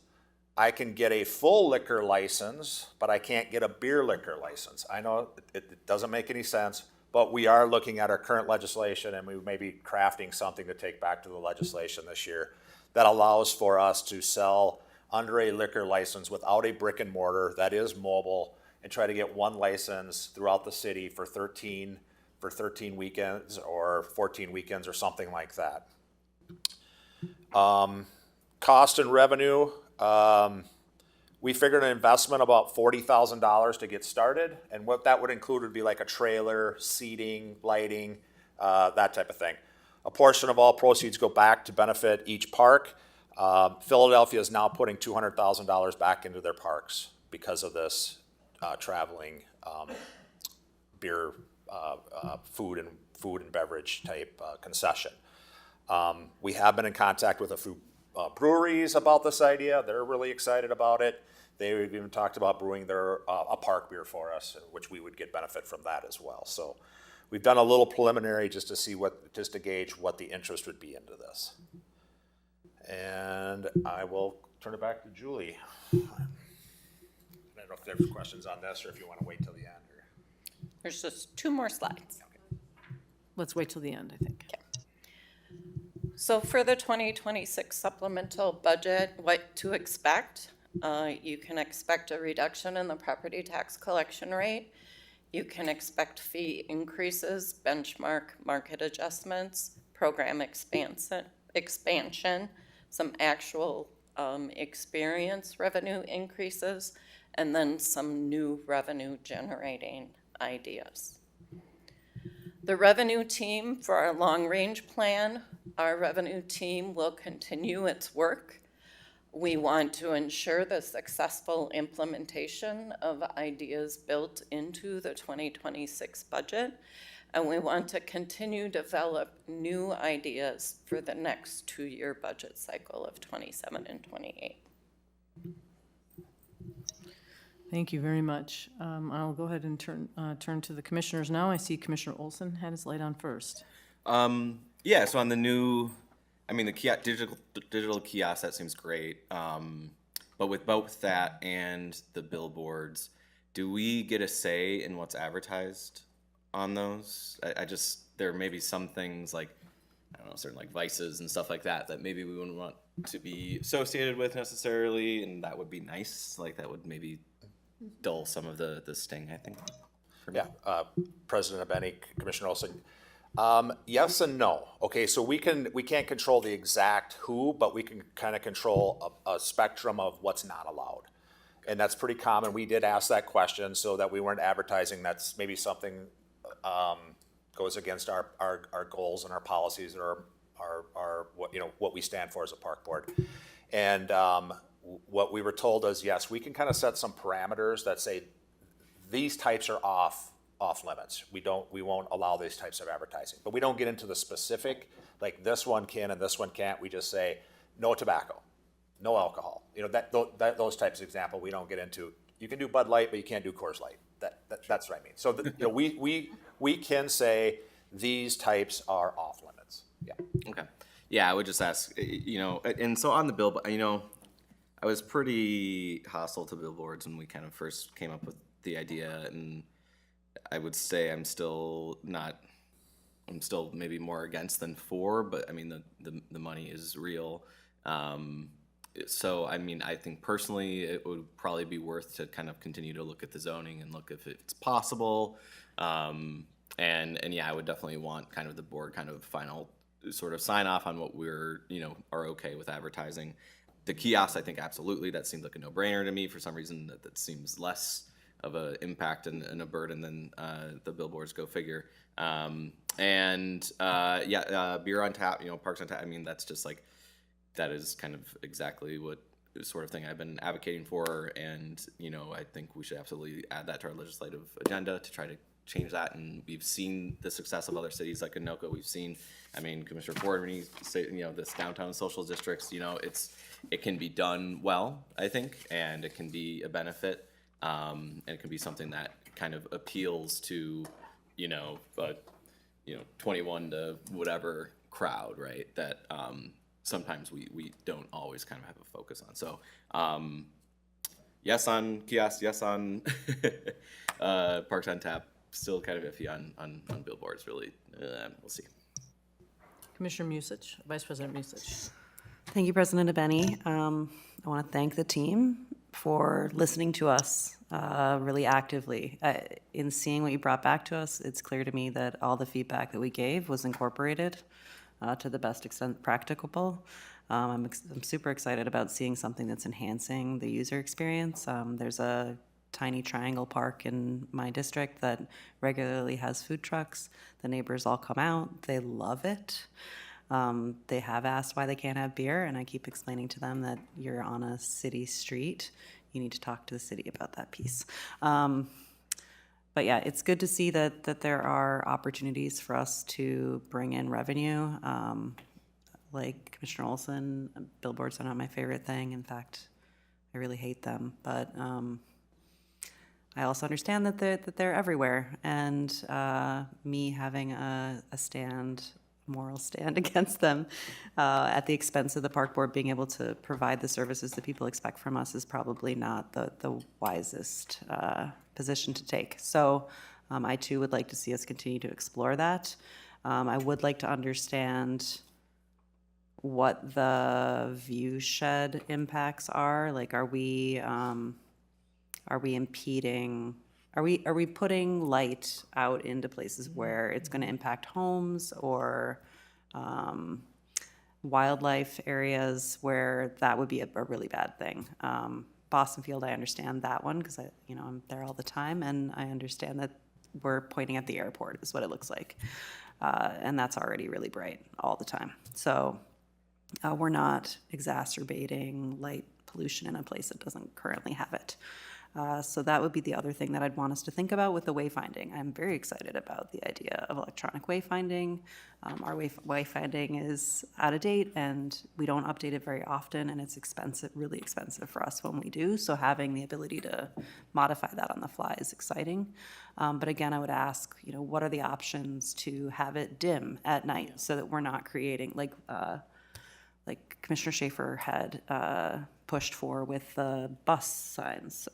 I can get a full liquor license, but I can't get a beer liquor license. I know it doesn't make any sense, but we are looking at our current legislation and we may be crafting something to take back to the legislation this year that allows for us to sell under a liquor license without a brick and mortar that is mobile and try to get one license throughout the city for 13 weekends or 14 weekends or something like that. Cost and revenue, we figured an investment about $40,000 to get started, and what that would include would be like a trailer, seating, lighting, that type of thing. A portion of all proceeds go back to benefit each park. Philadelphia is now putting $200,000 back into their parks because of this traveling beer, food and beverage type concession. We have been in contact with a few breweries about this idea. They're really excited about it. They've even talked about brewing their a park beer for us, which we would get benefit from that as well. So we've done a little preliminary just to gauge what the interest would be into this. And I will turn it back to Julie. I don't know if there's questions on this or if you want to wait till the end. There's just 2 more slides. Let's wait till the end, I think. Okay. So for the 2026 supplemental budget, what to expect? You can expect a reduction in the property tax collection rate. You can expect fee increases, benchmark market adjustments, program expansion, some actual experience revenue increases, and then some new revenue generating ideas. The revenue team for our long-range plan, our revenue team will continue its work. We want to ensure the successful implementation of ideas built into the 2026 budget, and we want to continue to develop new ideas for the next 2-year budget cycle of 27 and 28. Thank you very much. I'll go ahead and turn to the commissioners now. I see Commissioner Olson had his light on first. Yeah, so on the new, the digital kiosk, that seems great. But with both that and the billboards, do we get a say in what's advertised on those? There may be some things like, I don't know, certain like vices and stuff like that maybe we wouldn't want to be associated with necessarily, and that would be nice. Like that would maybe dull some of the sting, I think. Yeah, President Abeni, Commissioner Olson. Yes and no. Okay, so we can't control the exact who, but we can kind of control a spectrum of what's not allowed. And that's pretty common. We did ask that question so that we weren't advertising. That's maybe something goes against our goals and our policies or our what we stand for as a park board. And what we were told is, yes, we can kind of set some parameters that say these types are off limits. We won't allow these types of advertising, but we don't get into the specific, like this one can and this one can't. We just say no tobacco, no alcohol. Those types of example we don't get into. You can do Bud Light, but you can't do Coors Light. That's what I mean. So we can say these types are off limits. Yeah. Okay. Yeah, I would just ask, and so on the billboard, I was pretty hostile to billboards when we kind of first came up with the idea, and I would say I'm still maybe more against than for, but I mean, the money is real. So, I mean, I think personally it would probably be worth to kind of continue to look at the zoning and look if it's possible. And yeah, I would definitely want kind of the board kind of final sort of sign off on what we're, are okay with advertising. The kiosks, I think absolutely, that seems like a no-brainer to me. For some reason, that seems less of an impact and a burden than the billboards, go figure. Beer on tap, parks on tap, I mean, that's just like, that is kind of exactly what sort of thing I've been advocating for. And, I think we should absolutely add that to our legislative agenda to try to change that. And we've seen the success of other cities like Anoka. We've seen, I mean, Commissioner Ford, when you say, this downtown social districts, it can be done well, I think, and it can be a benefit. And it can be something that kind of appeals to, 21 to whatever crowd, right? That, sometimes we don't always kind of have a focus on. So, yes on kiosks, yes on parks on tap, still kind of iffy on billboards, really. We'll see. Commissioner Musich, Vice President Musich. Thank you, President Abeni. I want to thank the team for listening to us really actively. In seeing what you brought back to us, it's clear to me that all the feedback that we gave was incorporated to the best extent practicable. I'm super excited about seeing something that's enhancing the user experience. There's a tiny triangle park in my district that regularly has food trucks. The neighbors all come out. They love it. They have asked why they can't have beer, and I keep explaining to them that you're on a city street. You need to talk to the city about that piece. But yeah, it's good to see that there are opportunities for us to bring in revenue. Like Commissioner Olson, billboards are not my favorite thing. In fact, I really hate them. But I also understand that they're everywhere. And me having a moral stand against them at the expense of the park board being able to provide the services that people expect from us is probably not the wisest position to take. So I too would like to see us continue to explore that. I would like to understand what the view shed impacts are. Like, are we impeding? Are we putting light out into places where it's going to impact homes or wildlife areas where that would be a really bad thing? Boston Field, I understand that one because I'm there all the time, and I understand that we're pointing at the airport is what it looks like, and that's already really bright all the time. So we're not exacerbating light pollution in a place that doesn't currently have it. So that would be the other thing that I'd want us to think about with the wayfinding. I'm very excited about the idea of electronic wayfinding. Our wayfinding is out of date and we don't update it very often, and it's expensive, really expensive for us when we do. So having the ability to modify that on the fly is exciting. But again, I would ask, what are the options to have it dim at night so that we're not creating, like Commissioner Schaefer had pushed for with the bus signs,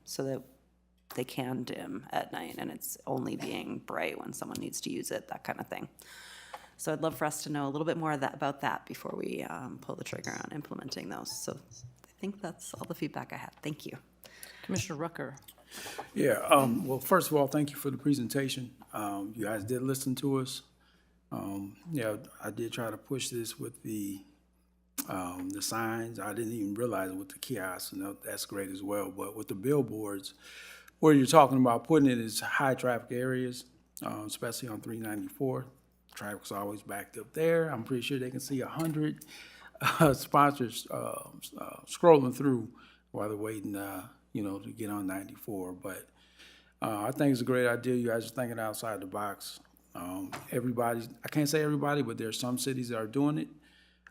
so that they can dim at night and it's only being bright when someone needs to use it, that kind of thing. So I'd love for us to know a little bit more about that before we pull the trigger on implementing those. So I think that's all the feedback I had. Thank you. Commissioner Rucker. Yeah, well, first of all, thank you for the presentation. You guys did listen to us. I did try to push this with the signs. I didn't even realize it with the kiosks, and that's great as well. But with the billboards, where you're talking about putting it is high traffic areas, especially on 394. Traffic's always backed up there. I'm pretty sure they can see 100 sponsors scrolling through while they're waiting, to get on 94. But I think it's a great idea. You guys are thinking outside the box. I can't say everybody, but there are some cities that are doing it.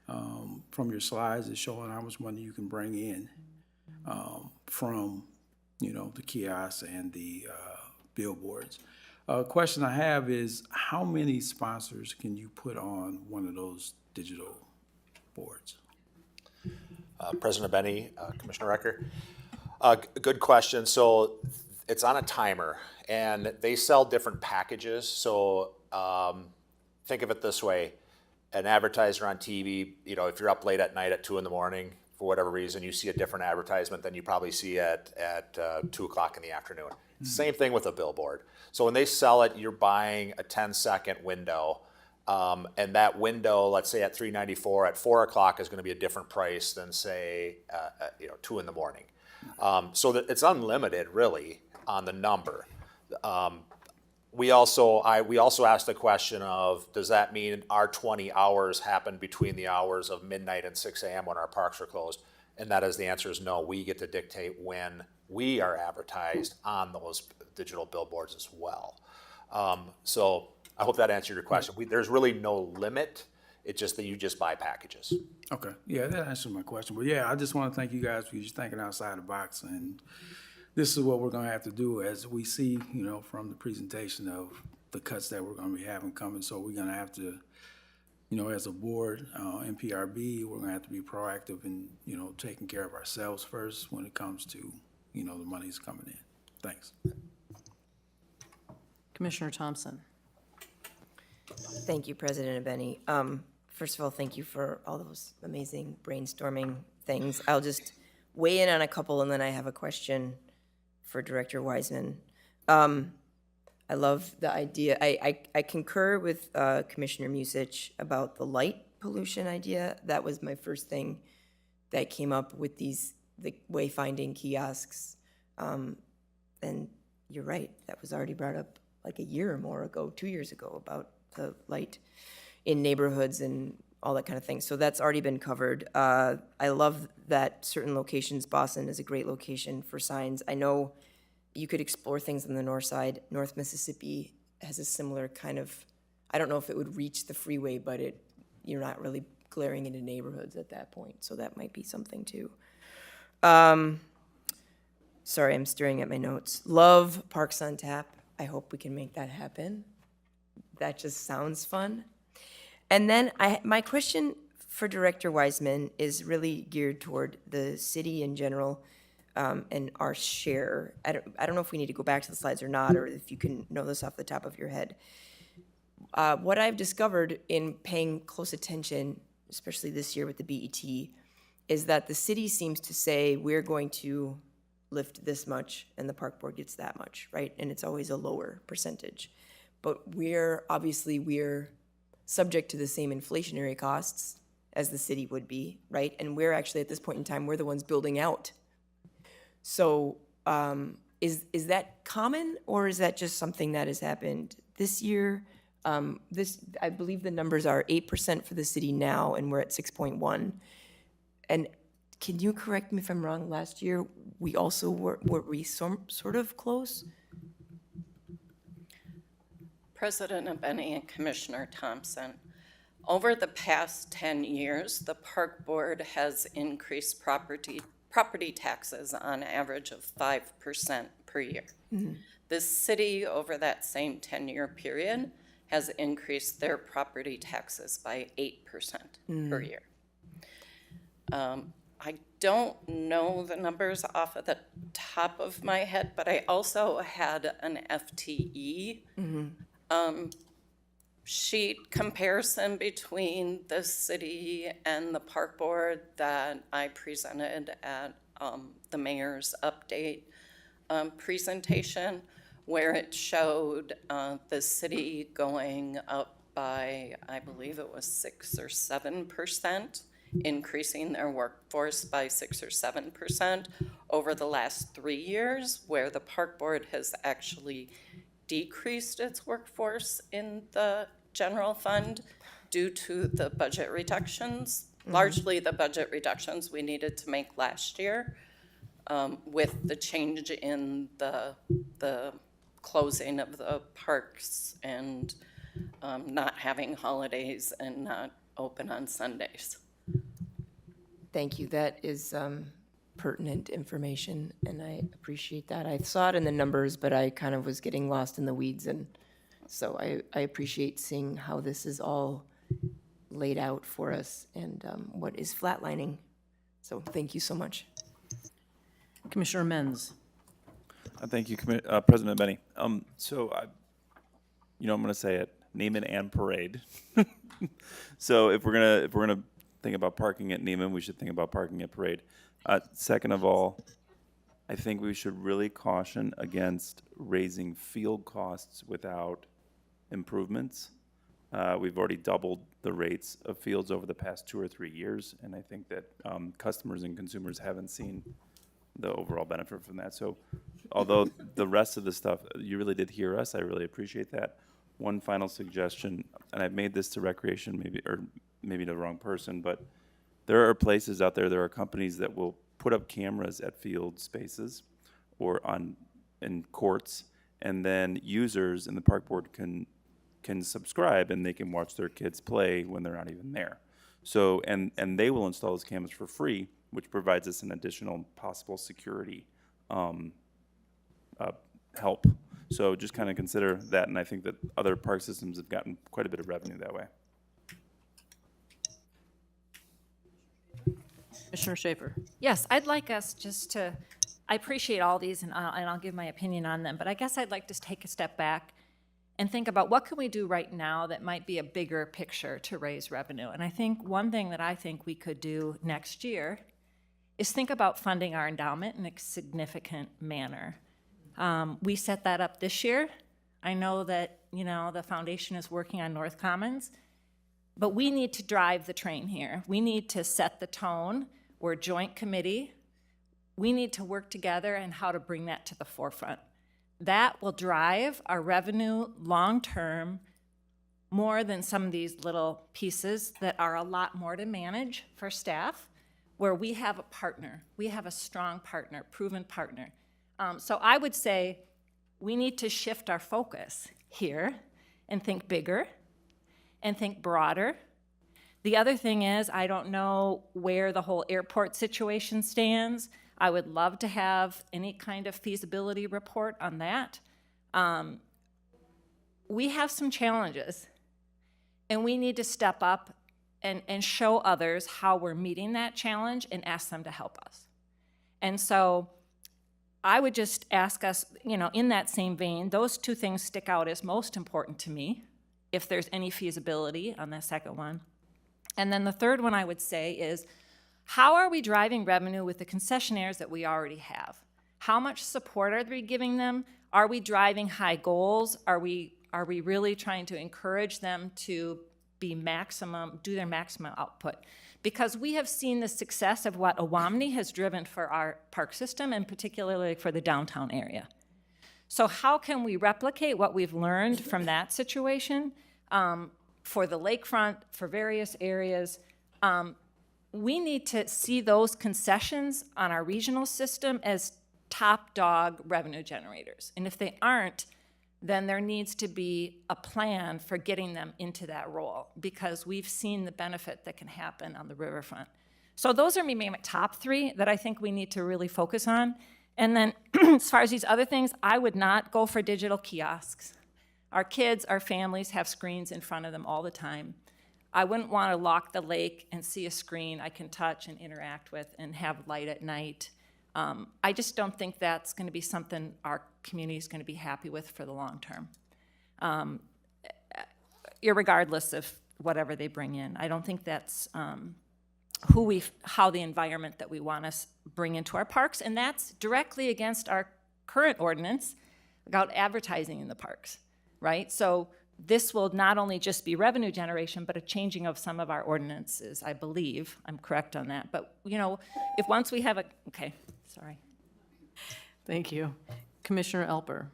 From your slides, it's showing how much money you can bring in from, the kiosks and the billboards. Question I have is, how many sponsors can you put on one of those digital boards? President Benny, Commissioner Recker. Good question. So it's on a timer, and they sell different packages. So think of it this way: an advertiser on TV. You know, if you're up late at night at 2 in the morning for whatever reason, you see a different advertisement than you probably see at 2 o'clock in the afternoon. Same thing with a billboard. So when they sell it, you're buying a 10-second window. And that window, let's say at $3.94, at 4 o'clock is going to be a different price than say, 2 in the morning. So that it's unlimited really on the number. We also asked the question of, does that mean our 20 hours happen between the hours of midnight and 6 a.m. when our parks are closed? And that is, the answer is no. We get to dictate when we are advertised on those digital billboards as well. So I hope that answered your question. There's really no limit. It's just that you just buy packages. Okay, yeah, that answers my question. But yeah, I just want to thank you guys for just thinking outside the box. And this is what we're going to have to do as we see, from the presentation of the cuts that we're going to be having coming. So we're going to have to, as a board, NPRB, we're going to have to be proactive in, taking care of ourselves first when it comes to, the money's coming in. Thanks. Commissioner Thompson. Thank you, President Abeni. First of all, thank you for all those amazing brainstorming things. I'll just weigh in on a couple, and then I have a question for Director Wiseman. I love the idea. I concur with Commissioner Musich about the light pollution idea. That was my first thing that came up with the wayfinding kiosks. And you're right, that was already brought up like a year or more ago, 2 years ago, about the light in neighborhoods and all that kind of thing. So that's already been covered. I love that certain locations, Boston is a great location for signs. I know you could explore things on the north side. North Mississippi has a similar kind of, I don't know if it would reach the freeway, but you're not really glaring into neighborhoods at that point. So that might be something too. Sorry, I'm staring at my notes. Love Parks on Tap. I hope we can make that happen. That just sounds fun. And then my question for Director Wiseman is really geared toward the city in general, and our share. I don't know if we need to go back to the slides or not, or if you can know this off the top of your head. What I've discovered in paying close attention, especially this year with the BET, is that the city seems to say we're going to lift this much and the park board gets that much, right? And it's always a lower percentage. But we're subject to the same inflationary costs as the city would be, right? And we're actually, at this point in time, we're the ones building out. So is that common, or is that just something that has happened this year? I believe the numbers are 8% for the city now, and we're at 6.1. And can you correct me if I'm wrong? Last year, we also were we sort of close? President Abeni and Commissioner Thompson, over the past 10 years, the Park Board has increased property taxes on average of 5% per year. Mm-hmm. The city, over that same 10-year period, has increased their property taxes by 8% per year. I don't know the numbers off of the top of my head, but I also had an FTE sheet comparison between the city and the park board that I presented at the mayor's update presentation, where it showed the city going up by, I believe it was 6 or 7%, increasing their workforce by 6 or 7% over the last 3 years, where the park board has actually decreased its workforce in the general fund due to the budget reductions, largely the budget reductions we needed to make last year with the change in the closing of the parks and not having holidays and not open on Sundays. Thank you. That is pertinent information, and I appreciate that. I saw it in the numbers, but I kind of was getting lost in the weeds, and so I appreciate seeing how this is all laid out for us and what is flatlining. So thank you so much. Commissioner Menz. Thank you, President Benny. So I'm going to say it, Neiman and Parade. So if we're gonna think about parking at Neiman, we should think about parking at Parade. Second of all, I think we should really caution against raising field costs without improvements. We've already doubled the rates of fields over the past 2 or 3 years, and I think that customers and consumers haven't seen the overall benefit from that. So although the rest of the stuff, you really did hear us, I really appreciate that. One final suggestion, and I've made this to Recreation, maybe the wrong person, but there are places out there, there are companies that will put up cameras at field spaces or in courts, and then users in the park board can subscribe and they can watch their kids play when they're not even there. So, and they will install those cameras for free, which provides us an additional possible security help. So just kind of consider that, and I think that other park systems have gotten quite a bit of revenue that way. Commissioner Schaefer. Yes, I'd like us just to, I appreciate all these and I'll give my opinion on them, but I guess I'd like to take a step back and think about what can we do right now that might be a bigger picture to raise revenue. And I think one thing that I think we could do next year is think about funding our endowment in a significant manner. We set that up this year. I know that, the foundation is working on North Commons, but we need to drive the train here. We need to set the tone. We're a joint committee. We need to work together and how to bring that to the forefront. That will drive our revenue long-term more than some of these little pieces that are a lot more to manage for staff, where we have a partner. We have a strong partner, proven partner. So I would say we need to shift our focus here and think bigger and think broader. The other thing is, I don't know where the whole airport situation stands. I would love to have any kind of feasibility report on that. We have some challenges, and we need to step up and show others how we're meeting that challenge and ask them to help us. And so I would just ask us, in that same vein, those two things stick out as most important to me, if there's any feasibility on the second one. And then the third one I would say is, how are we driving revenue with the concessionaires that we already have? How much support are we giving them? Are we driving high goals? Are we really trying to encourage them to do their maximum output? Because we have seen the success of what Awamni has driven for our park system, and particularly for the downtown area. So how can we replicate what we've learned from that situation for the lakefront, for various areas? We need to see those concessions on our regional system as top dog revenue generators. And if they aren't, then there needs to be a plan for getting them into that role, because we've seen the benefit that can happen on the riverfront. So those are maybe my top three that I think we need to really focus on. And then as far as these other things, I would not go for digital kiosks. Our kids, our families have screens in front of them all the time. I wouldn't want to lock the lake and see a screen I can touch and interact with and have light at night. I just don't think that's going to be something our community is going to be happy with for the long term, irregardless of whatever they bring in. I don't think that's how the environment that we want to bring into our parks, and that's directly against our current ordinance about advertising in the parks, right? So this will not only just be revenue generation, but a changing of some of our ordinances, I believe. I'm correct on that. But, if once we have okay, sorry. Thank you. Commissioner Elper.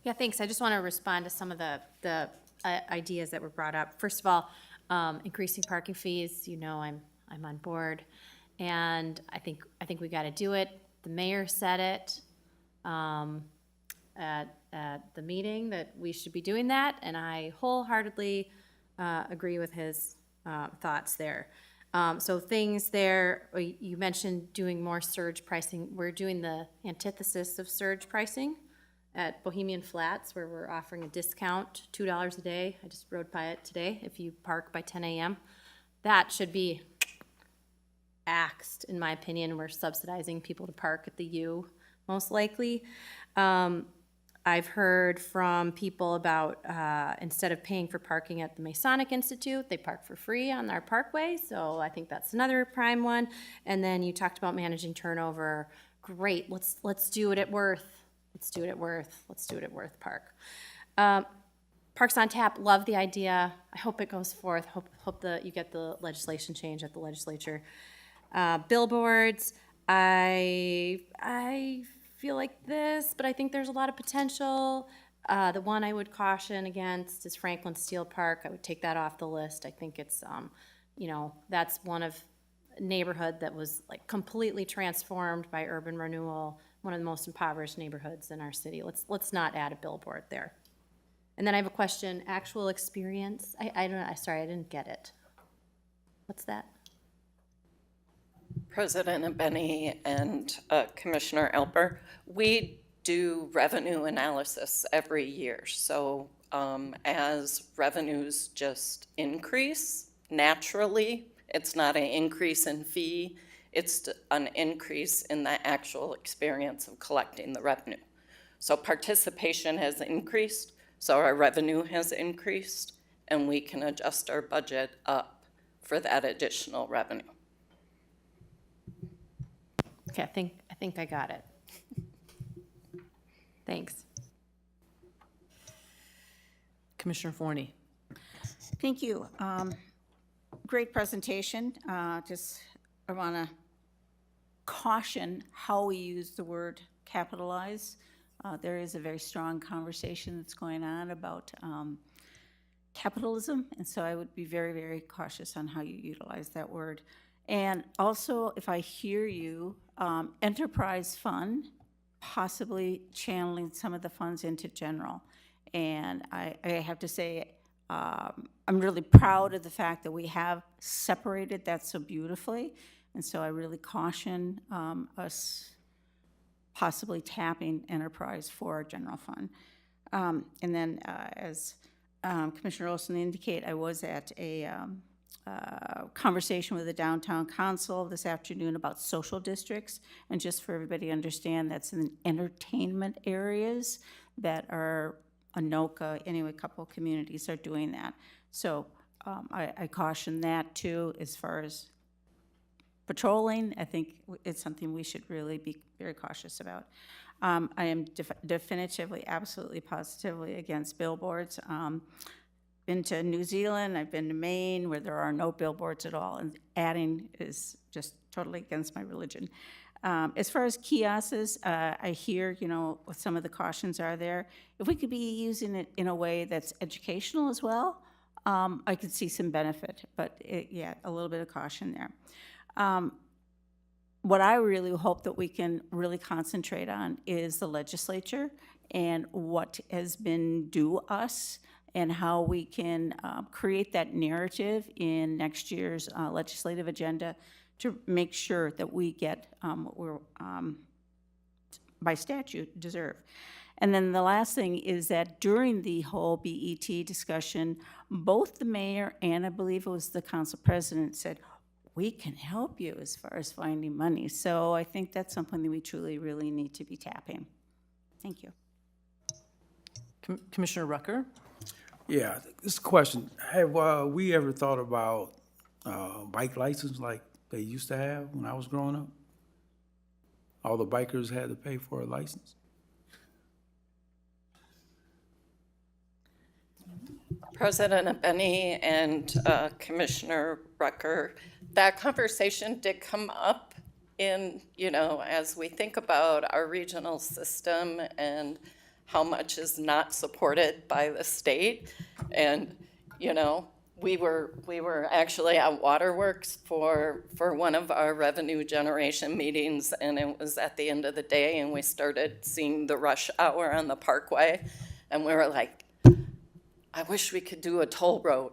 Yeah, thanks. I just want to respond to some of the ideas that were brought up. First of all, increasing parking fees. I'm on board, and I think we got to do it. The mayor said it at the meeting that we should be doing that, and I wholeheartedly agree with his thoughts there. So things there, you mentioned doing more surge pricing. We're doing the antithesis of surge pricing at Bohemian Flats, where we're offering a discount, $2 a day. I just rode by it today, if you park by 10 a.m. That should be axed, in my opinion. We're subsidizing people to park at the U most likely. I've heard from people about, instead of paying for parking at the Masonic Institute, they park for free on our parkway, so I think that's another prime one. And then you talked about managing turnover. Great, let's do it at Worth. Let's do it at Worth. Let's do it at Worth Park. Parks on Tap, love the idea. I hope it goes forth. Hope you get the legislation change at the legislature. Billboards, I feel like this, but I think there's a lot of potential. The one I would caution against is Franklin Steel Park. I would take that off the list. I think it's, that's one of neighborhood that was like completely transformed by urban renewal, one of the most impoverished neighborhoods in our city. Let's not add a billboard there. And then I have a question, actual experience. I don't know, sorry, I didn't get it. What's that? President Benny and Commissioner Alper, we do revenue analysis every year. So as revenues just increase naturally, it's not an increase in fee, it's an increase in the actual experience of collecting the revenue. So participation has increased, so our revenue has increased, and we can adjust our budget up for that additional revenue. Okay, I think I got it. Thanks. Commissioner Forney. Thank you. Great presentation. I want to caution how we use the word capitalize. There is a very strong conversation that's going on about capitalism, and so I would be very, very cautious on how you utilize that word. And also, if I hear you, enterprise fund, possibly channeling some of the funds into general. And I have to say, I'm really proud of the fact that we have separated that so beautifully. And so I really caution us possibly tapping enterprise for our general fund. And then as Commissioner Olson indicated, I was at a conversation with the Downtown Council this afternoon about social districts. And just for everybody to understand, that's in entertainment areas that are Anoka, anyway, a couple of communities are doing that. So I caution that too, as far as patrolling. I think it's something we should really be very cautious about. I am definitively, absolutely, positively against billboards. Been to New Zealand, I've been to Maine, where there are no billboards at all, and adding is just totally against my religion. As far as kiosks, I hear, what some of the cautions are there. If we could be using it in a way that's educational as well, I could see some benefit, but yeah, a little bit of caution there. What I really hope that we can really concentrate on is the legislature and what has been due us, and how we can create that narrative in next year's legislative agenda to make sure that we get what we're, by statute, deserve. And then the last thing is that during the whole BET discussion, both the mayor and I believe it was the council president said, we can help you as far as finding money. So I think that's something that we truly, really need to be tapping. Thank you. Commissioner Rucker. Yeah, this is a question. Have we ever thought about bike license like they used to have when I was growing up? All the bikers had to pay for a license. President Benny and Commissioner Rucker, that conversation did come up in, as we think about our regional system and how much is not supported by the state. And, we were actually at Waterworks for one of our revenue generation meetings, and it was at the end of the day, and we started seeing the rush hour on the parkway, and we were like, I wish we could do a toll road.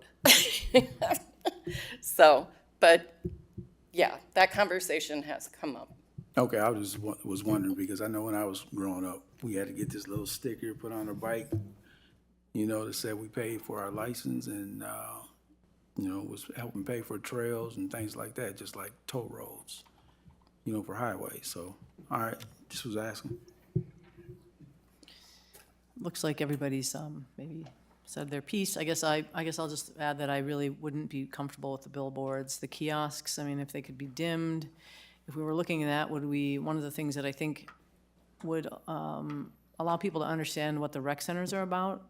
So, but yeah, that conversation has come up. Okay, I was wondering, because I know when I was growing up, we had to get this little sticker put on our bike, that said we paid for our license, and was helping pay for trails and things like that, just like toll roads. for highway. So, all right, just was asking. Looks like everybody's maybe said their piece. I guess I'll just add that I really wouldn't be comfortable with the billboards, the kiosks. I mean, if they could be dimmed, if we were looking at that, one of the things that I think would allow people to understand what the rec centers are about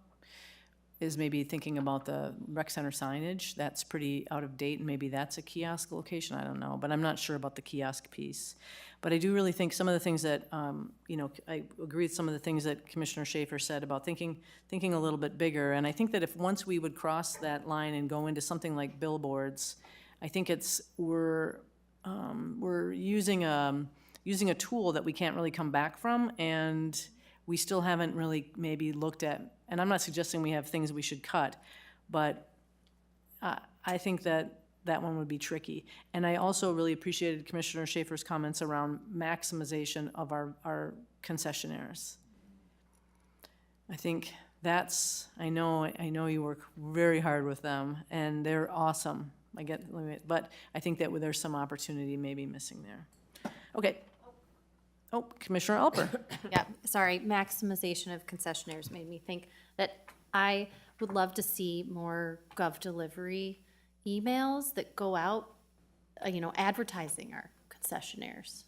is maybe thinking about the rec center signage. That's pretty out of date, and maybe that's a kiosk location, I don't know, but I'm not sure about the kiosk piece. But I do really think some of the things that, I agree with some of the things that Commissioner Schaefer said about thinking a little bit bigger, and I think that if once we would cross that line and go into something like billboards, I think we're using a tool that we can't really come back from, and we still haven't really maybe looked at, and I'm not suggesting we have things we should cut, but I think that one would be tricky. And I also really appreciated Commissioner Schaefer's comments around maximization of our concessionaires. I think I know you work very hard with them, and they're awesome. But I think that there's some opportunity maybe missing there. Okay. Oh, Commissioner Alper. Yeah, sorry, maximization of concessionaires made me think that I would love to see more Gov delivery emails that go out, advertising our concessionaires.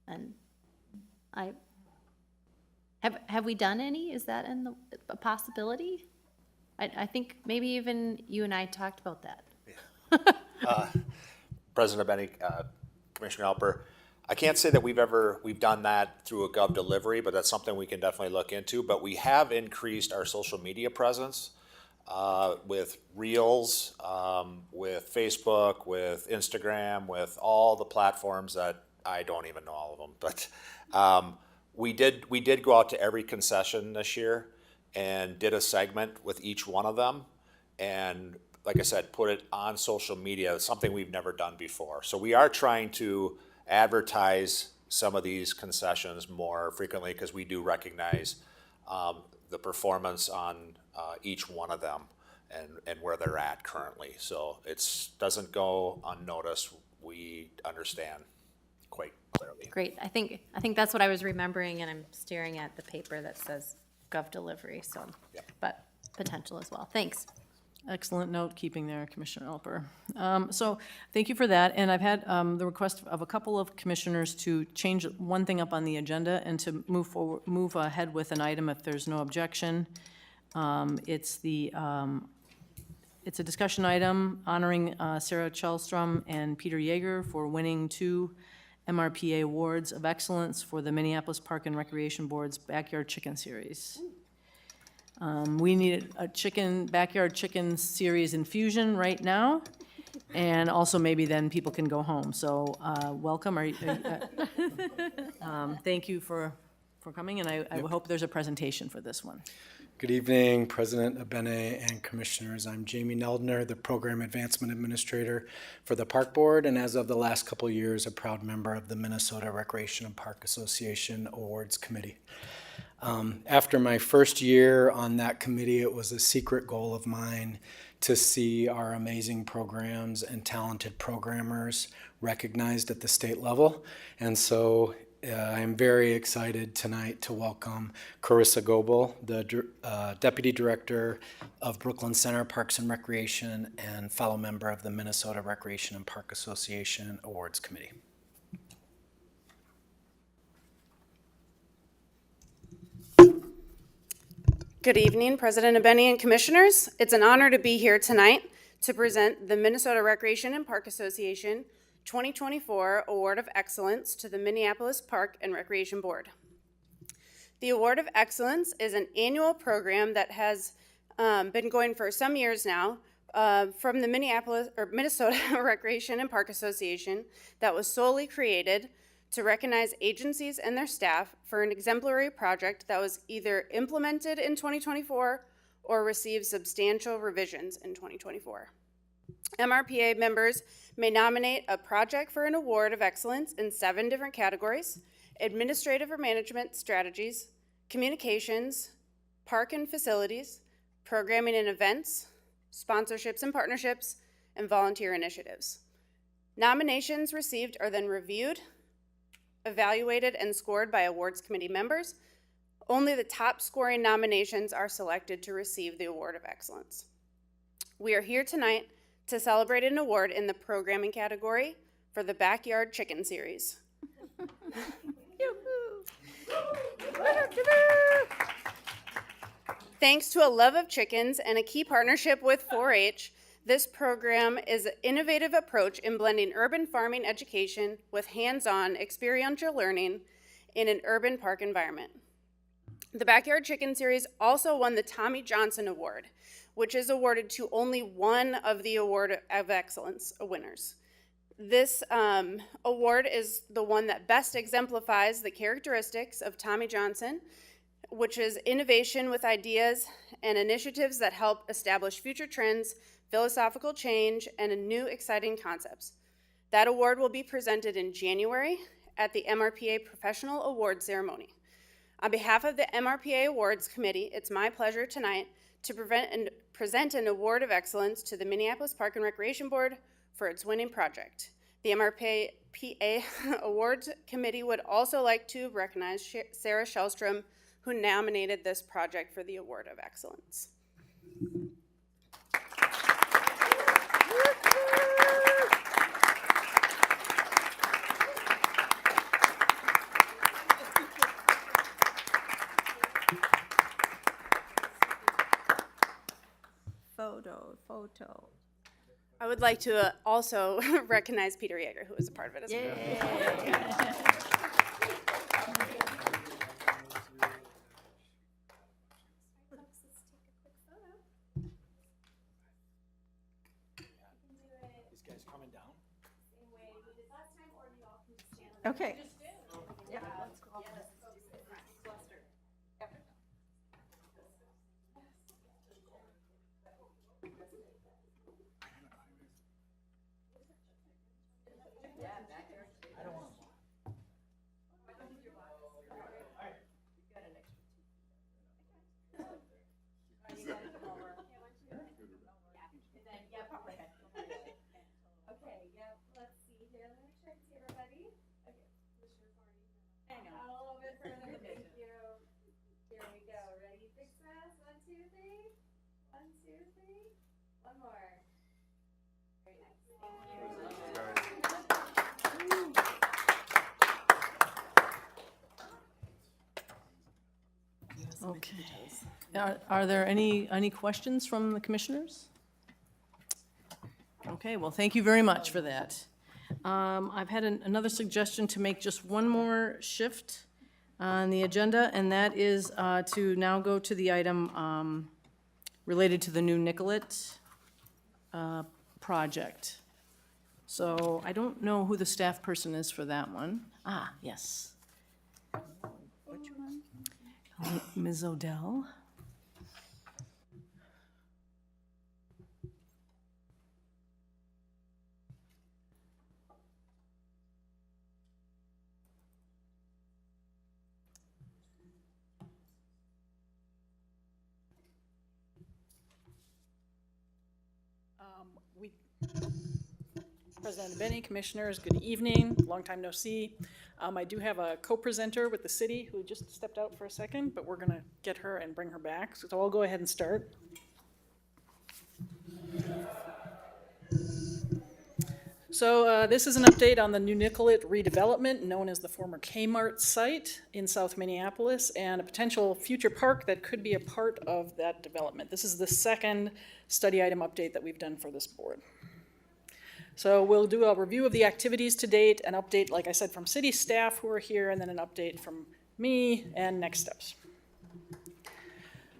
And have we done any? Is that a possibility? I think maybe even you and I talked about that. President Benny, Commissioner Alper, I can't say that we've done that through a Gov delivery, but that's something we can definitely look into. But we have increased our social media presence with Reels, with Facebook, with Instagram, with all the platforms that I don't even know all of them. But we did go out to every concession this year and did a segment with each one of them. And like I said, put it on social media, something we've never done before. So we are trying to advertise some of these concessions more frequently because we do recognize the performance on each one of them and where they're at currently. So it doesn't go unnoticed. We understand quite clearly. Great. I think that's what I was remembering, and I'm staring at the paper that says Gov delivery. So, but potential as well. Thanks. Excellent note keeping there, Commissioner Alper. So thank you for that. And I've had the request of a couple of commissioners to change one thing up on the agenda and to move ahead with an item if there's no objection. It's a discussion item honoring Sarah Chelstrom and Peter Yeager for winning 2 MRPA Awards of Excellence for the Minneapolis Park and Recreation Board's Backyard Chicken Series. We need a backyard chicken series infusion right now, and also maybe then people can go home. So welcome. Thank you for coming, and I hope there's a presentation for this one. Good evening, President Abene and Commissioners. I'm Jamie Neldner, the Program Advancement Administrator for the Park Board, and as of the last couple of years, a proud member of the Minnesota Recreation and Park Association Awards Committee. After my first year on that committee, it was a secret goal of mine to see our amazing programs and talented programmers recognized at the state level. And so I'm very excited tonight to welcome Carissa Goebel, the Deputy Director of Brooklyn Center Parks and Recreation and fellow member of the Minnesota Recreation and Park Association Awards Committee. Good evening, President Abene and Commissioners. It's an honor to be here tonight to present the Minnesota Recreation and Park Association 2024 Award of Excellence to the Minneapolis Park and Recreation Board. The Award of Excellence is an annual program that has been going for some years now from the Minnesota Recreation and Park Association that was solely created to recognize agencies and their staff for an exemplary project that was either implemented in 2024 or received substantial revisions in 2024. MRPA members may nominate a project for an award of excellence in 7 different categories: administrative or management strategies, communications, park and facilities, programming and events, sponsorships and partnerships, and volunteer initiatives. Nominations received are then reviewed, evaluated and scored by awards committee members. Only the top scoring nominations are selected to receive the Award of Excellence. We are here tonight to celebrate an award in the programming category for the Backyard Chicken Series. Thanks to a love of chickens and a key partnership with 4-H, this program is an innovative approach in blending urban farming education with hands-on experiential learning in an urban park environment. The Backyard Chicken Series also won the Tommy Johnson Award, which is awarded to only one of the Award of Excellence winners. This award is the one that best exemplifies the characteristics of Tommy Johnson, which is innovation with ideas and initiatives that help establish future trends, philosophical change, and new exciting concepts. That award will be presented in January at the MRPA Professional Awards Ceremony. On behalf of the MRPA Awards Committee, it's my pleasure tonight to present an Award of Excellence to the Minneapolis Park and Recreation Board for its winning project. The MRPA Awards Committee would also like to recognize Sarah Shellstrom, who nominated this project for the Award of Excellence. Photo. I would like to also recognize Peter Yeager, who was a part of it as well. These guys coming down? Okay. One more. Very nice. Okay. Are there any questions from the commissioners? Okay, well, thank you very much for that. I've had another suggestion to make just one more shift on the agenda, and that is to now go to the item related to the new Nicollet project. So I don't know who the staff person is for that one. Ah, yes. Which one? Ms. Odell. President Benny, Commissioners, good evening. Long time no see. I do have a co-presenter with the city who just stepped out for a second, but we're going to get her and bring her back. So I'll go ahead and start. So this is an update on the new Nicollet redevelopment, known as the former Kmart site in South Minneapolis, and a potential future park that could be a part of that development. This is the second study item update that we've done for this board. So we'll do a review of the activities to date, an update, like I said, from city staff who are here, and then an update from me and next steps.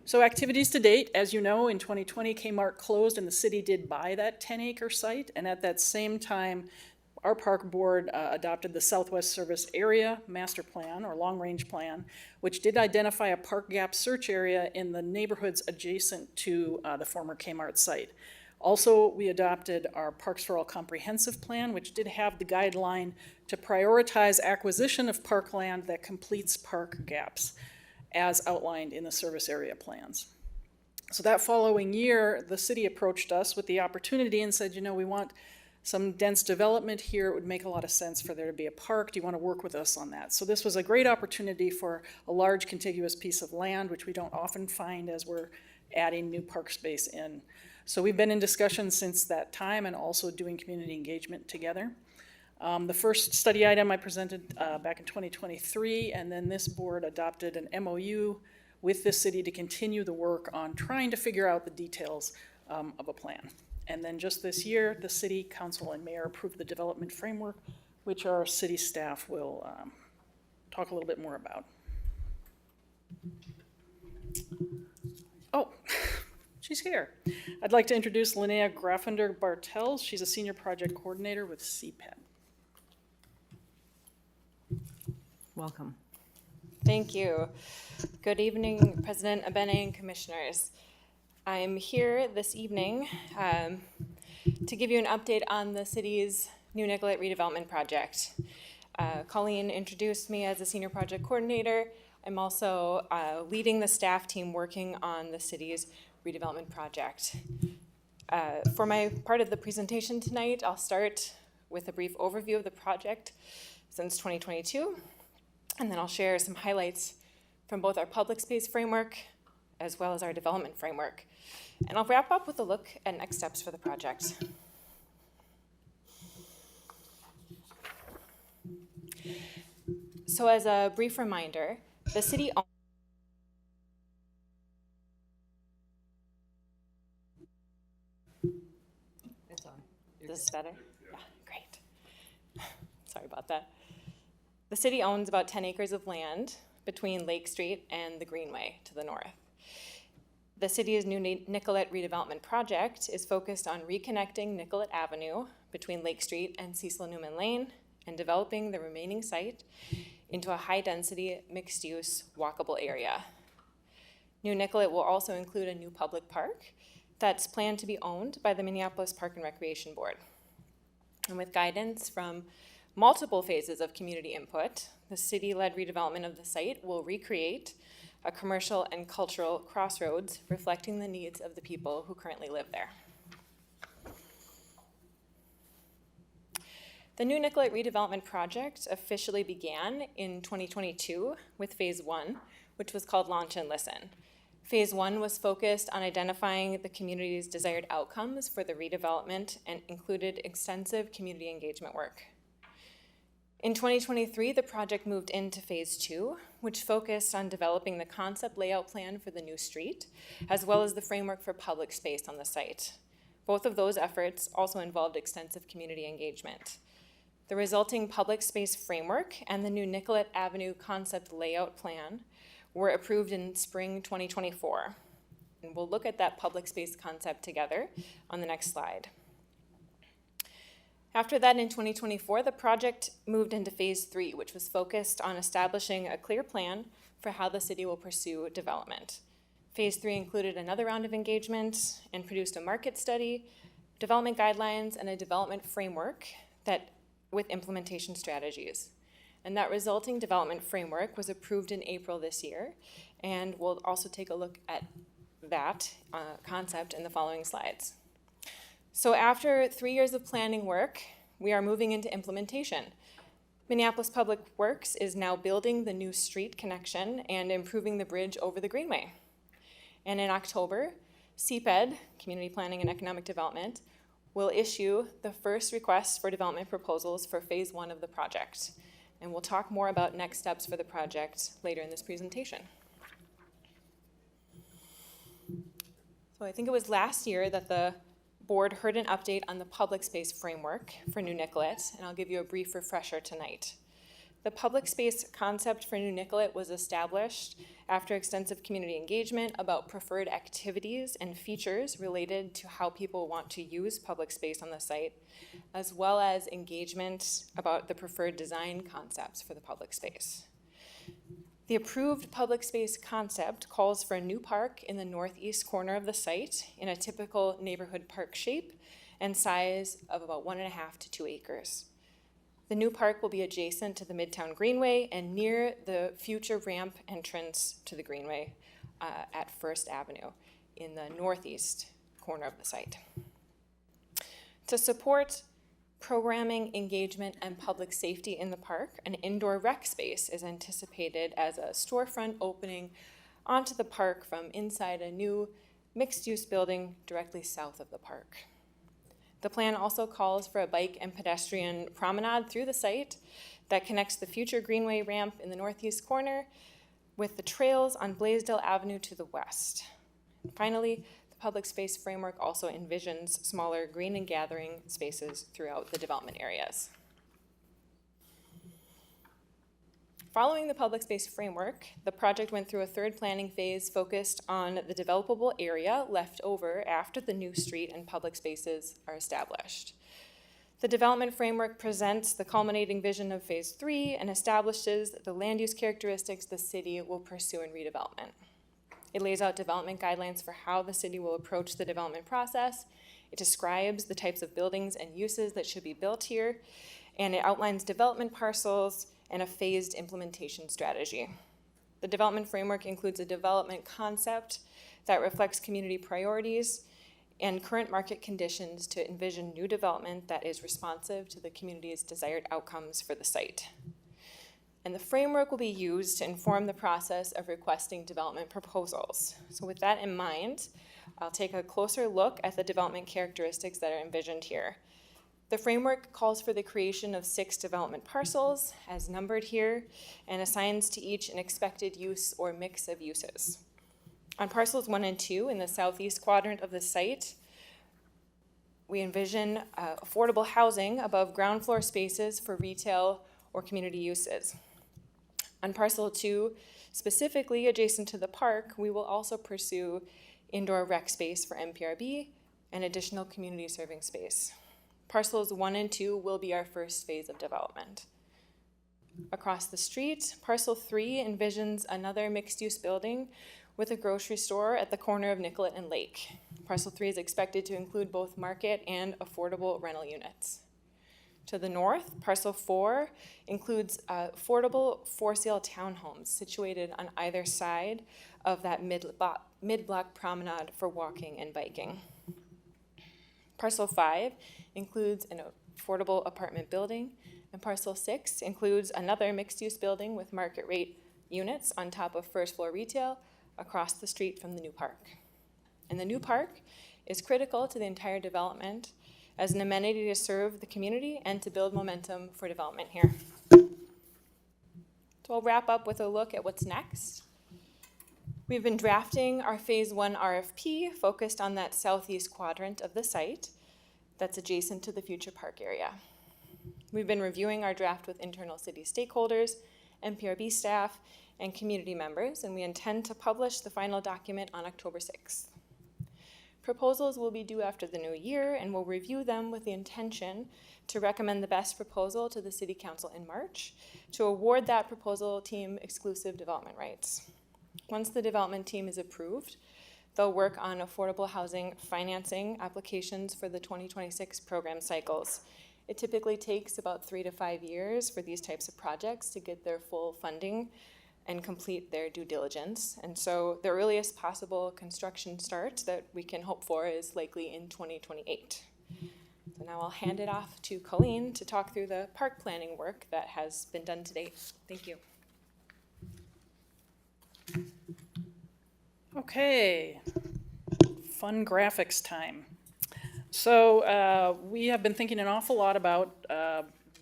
So activities to date, as you know, in 2020, Kmart closed and the city did buy that 10-acre site. And at that same time, our park board adopted the Southwest Service Area Master Plan, or Long Range Plan, which did identify a park gap search area in the neighborhoods adjacent to the former Kmart site. Also, we adopted our Parks for All Comprehensive Plan, which did have the guideline to prioritize acquisition of parkland that completes park gaps, as outlined in the service area plans. So that following year, the city approached us with the opportunity and said, you know, we want some dense development here, it would make a lot of sense for there to be a park. Do you want to work with us on that? So this was a great opportunity for a large contiguous piece of land, which we don't often find as we're adding new park space in. So we've been in discussion since that time and also doing community engagement together. The first study item I presented back in 2023, and then this board adopted an MOU with the city to continue the work on trying to figure out the details of a plan. And then just this year, the city council and mayor approved the development framework, which our city staff will talk a little bit more about. Oh, she's here. I'd like to introduce Linnea Graffender Bartels. She's a senior project coordinator with CPED. Welcome. Thank you. Good evening, President Abene and Commissioners. I'm here this evening to give you an update on the city's New Nicollet redevelopment project. Colleen introduced me as a senior project coordinator. I'm also leading the staff team working on the city's redevelopment project. For my part of the presentation tonight, I'll start with a brief overview of the project since 2022, and then I'll share some highlights from both our public space framework as well as our development framework. And I'll wrap up with a look at next steps for the project. So as a brief reminder, the city It's on. Is this better? Yeah, great. Sorry about that. The city owns about 10 acres of land between Lake Street and the Greenway to the north. The city's New Nicollet redevelopment project is focused on reconnecting Nicollet Avenue between Lake Street and Cecil Newman Lane and developing the remaining site into a high-density, mixed-use, walkable area. New Nicollet will also include a new public park that's planned to be owned by the Minneapolis Park and Recreation Board. And with guidance from multiple phases of community input, the city-led redevelopment of the site will recreate a commercial and cultural crossroads reflecting the needs of the people who currently live there. The New Nicollet redevelopment project officially began in 2022 with phase 1, which was called Launch and Listen. Phase 1 was focused on identifying the community's desired outcomes for the redevelopment and included extensive community engagement work. In 2023, the project moved into phase 2, which focused on developing the concept layout plan for the new street, as well as the framework for public space on the site. Both of those efforts also involved extensive community engagement. The resulting public space framework and the new Nicollet Avenue concept layout plan were approved in spring 2024. And we'll look at that public space concept together on the next slide. After that, in 2024, the project moved into phase 3, which was focused on establishing a clear plan for how the city will pursue development. Phase 3 included another round of engagement and produced a market study, development guidelines, and a development framework with implementation strategies. And that resulting development framework was approved in April this year, and we'll also take a look at that concept in the following slides. So after 3 years of planning work, we are moving into implementation. Minneapolis Public Works is now building the new street connection and improving the bridge over the Greenway. And in October, CPED, Community Planning and Economic Development, will issue the first request for development proposals for phase 1 of the project. And we'll talk more about next steps for the project later in this presentation. So I think it was last year that the board heard an update on the public space framework for New Nicollet, and I'll give you a brief refresher tonight. The public space concept for New Nicollet was established after extensive community engagement about preferred activities and features related to how people want to use public space on the site, as well as engagement about the preferred design concepts for the public space. The approved public space concept calls for a new park in the northeast corner of the site in a typical neighborhood park shape and size of about 1.5 to 2 acres. The new park will be adjacent to the Midtown Greenway and near the future ramp entrance to the Greenway at First Avenue in the northeast corner of the site. To support programming, engagement, and public safety in the park. An indoor rec space is anticipated as a storefront opening onto the park from inside a new mixed-use building directly south of the park. The plan also calls for a bike and pedestrian promenade through the site that connects the future greenway ramp in the northeast corner with the trails on Blaisdell Avenue to the west. And finally, the public space framework also envisions smaller green and gathering spaces throughout the development areas. Following the public space framework, the project went through a third planning phase focused on the developable area left over after the new street and public spaces are established. The development framework presents the culminating vision of phase 3 and establishes the land use characteristics the city will pursue in redevelopment. It lays out development guidelines for how the city will approach the development process. It describes the types of buildings and uses that should be built here, and it outlines development parcels and a phased implementation strategy. The development framework includes a development concept that reflects community priorities and current market conditions to envision new development that is responsive to the community's desired outcomes for the site. And the framework will be used to inform the process of requesting development proposals. So with that in mind, I'll take a closer look at the development characteristics that are envisioned here. The framework calls for the creation of 6 development parcels, as numbered here, and assigns to each an expected use or mix of uses. On parcels 1 and 2 in the southeast quadrant of the site, we envision affordable housing above ground floor spaces for retail or community uses. On parcel 2, specifically adjacent to the park, we will also pursue indoor rec space for MPRB and additional community serving space. Parcels 1 and 2 will be our first phase of development. Across the street, parcel 3 envisions another mixed-use building with a grocery store at the corner of Nicollet and Lake. Parcel 3 is expected to include both market and affordable rental units. To the north, parcel 4 includes affordable for-sale townhomes situated on either side of that mid-block promenade for walking and biking. Parcel 5 includes an affordable apartment building, and parcel 6 includes another mixed-use building with market rate units on top of first floor retail across the street from the new park. And the new park is critical to the entire development as an amenity to serve the community and to build momentum for development here. So I'll wrap up with a look at what's next. We've been drafting our phase 1 RFP focused on that southeast quadrant of the site that's adjacent to the future park area. We've been reviewing our draft with internal city stakeholders, MPRB staff, and community members, and we intend to publish the final document on October 6th. Proposals will be due after the new year, and we'll review them with the intention to recommend the best proposal to the City Council in March to award that proposal team exclusive development rights. Once the development team is approved, they'll work on affordable housing financing applications for the 2026 program cycles. It typically takes about 3 to 5 years for these types of projects to get their full funding and complete their due diligence. And so the earliest possible construction start that we can hope for is likely in 2028. So now I'll hand it off to Colleen to talk through the park planning work that has been done to date. Thank you. Okay, fun graphics time. So we have been thinking an awful lot about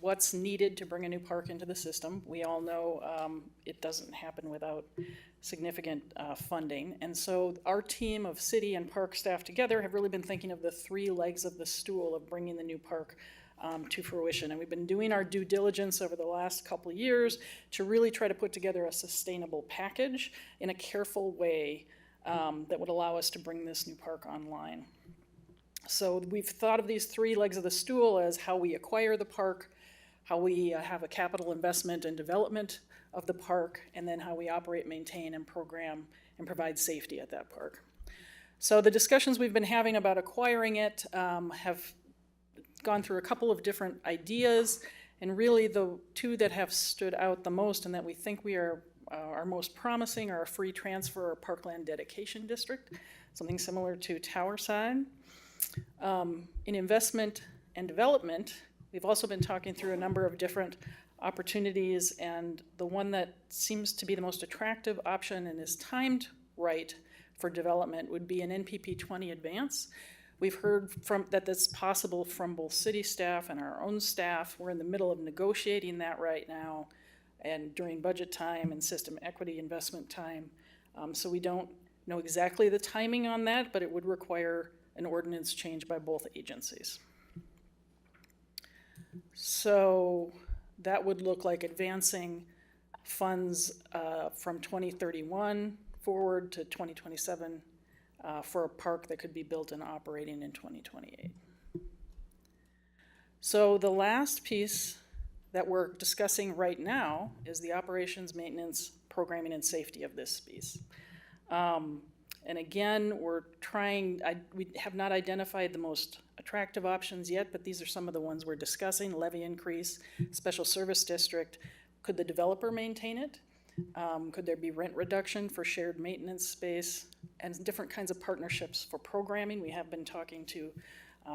what's needed to bring a new park into the system. We all know it doesn't happen without significant funding. And so our team of city and park staff together have really been thinking of the 3 legs of the stool of bringing the new park to fruition. And we've been doing our due diligence over the last couple of years to really try to put together a sustainable package in a careful way that would allow us to bring this new park online. So we've thought of these 3 legs of the stool as how we acquire the park, how we have a capital investment and development of the park, and then how we operate, maintain, and program and provide safety at that park. So the discussions we've been having about acquiring it have gone through a couple of different ideas, and really the 2 that have stood out the most and that we think we are most promising are a free transfer or parkland dedication district, something similar to Towerside. In investment and development, We've also been talking through a number of different opportunities, and the one that seems to be the most attractive option and is timed right for development would be an NPP 20 advance. We've heard that that's possible from both city staff and our own staff. We're in the middle of negotiating that right now, and during budget time and system equity investment time. So we don't know exactly the timing on that, but it would require an ordinance change by both agencies. So that would look like advancing funds from 2031 forward to 2027 for a park that could be built and operating in 2028. So the last piece that we're discussing right now is the operations, maintenance, programming, and safety of this piece. And again, we have not identified the most attractive options yet, but these are some of the ones we're discussing: levy increase, special service district. Could the developer maintain it? Could there be rent reduction for shared maintenance space, and different kinds of partnerships for programming? We have been talking to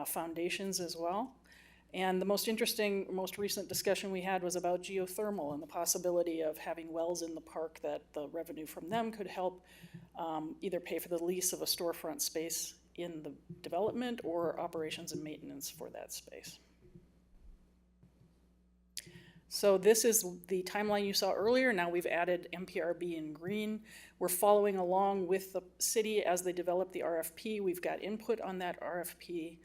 foundations as well. And the most interesting, most recent discussion we had was about geothermal and the possibility of having wells in the park that the revenue from them could help either pay for the lease of a storefront space in the development or operations and maintenance for that space. So this is the timeline you saw earlier. Now we've added MPRB in green. We're following along with the city as they develop the RFP. We've got input on that RFP,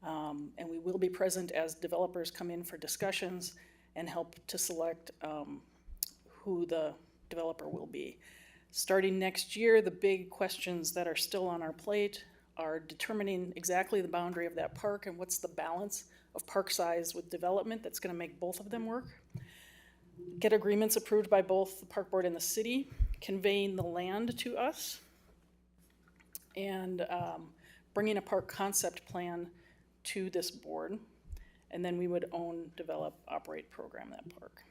and we will be present as developers come in for discussions and help to select who the developer will be. Starting next year, the big questions that are still on our plate are determining exactly the boundary of that park and what's the balance of park size with development that's going to make both of them work. Get agreements approved by both the park board and the city, conveying the land to us, and bringing a park concept plan to this board. And then we would own, develop, operate, program that park.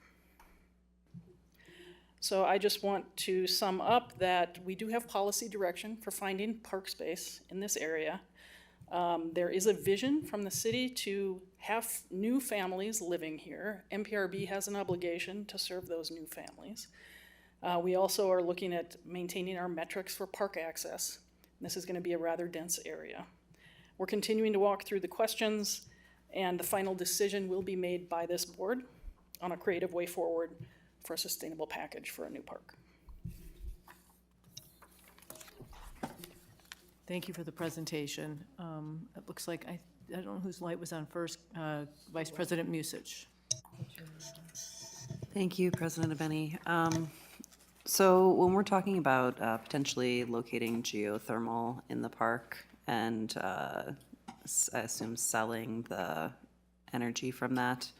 So I just want to sum up that we do have policy direction for finding park space in this area. There is a vision from the city to have new families living here. MPRB has an obligation to serve those new families. We also are looking at maintaining our metrics for park access. This is going to be a rather dense area. We're continuing to walk through the questions, and the final decision will be made by this board on a creative way forward for a sustainable package for a new park. Thank you for the presentation. It looks like, I don't know whose light was on first, Vice President Musich. Thank you, President Abeni. So when we're talking about potentially locating geothermal in the park and I assume selling the energy from that,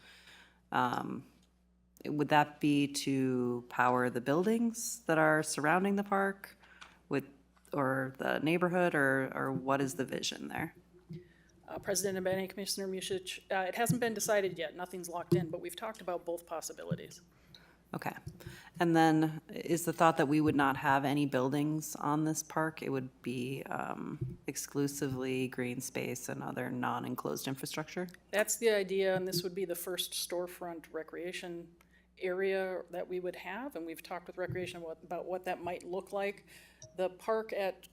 would that be to power the buildings that are surrounding the park or the neighborhood, or what is the vision there? President Abeni, Commissioner Musich, it hasn't been decided yet. Nothing's locked in, but we've talked about both possibilities. Okay. And then is the thought that we would not have any buildings on this park? It would be exclusively green space and other non-enclosed infrastructure? That's the idea, and this would be the first storefront recreation area that we would have, and we've talked with Recreation about what that might look like. The park at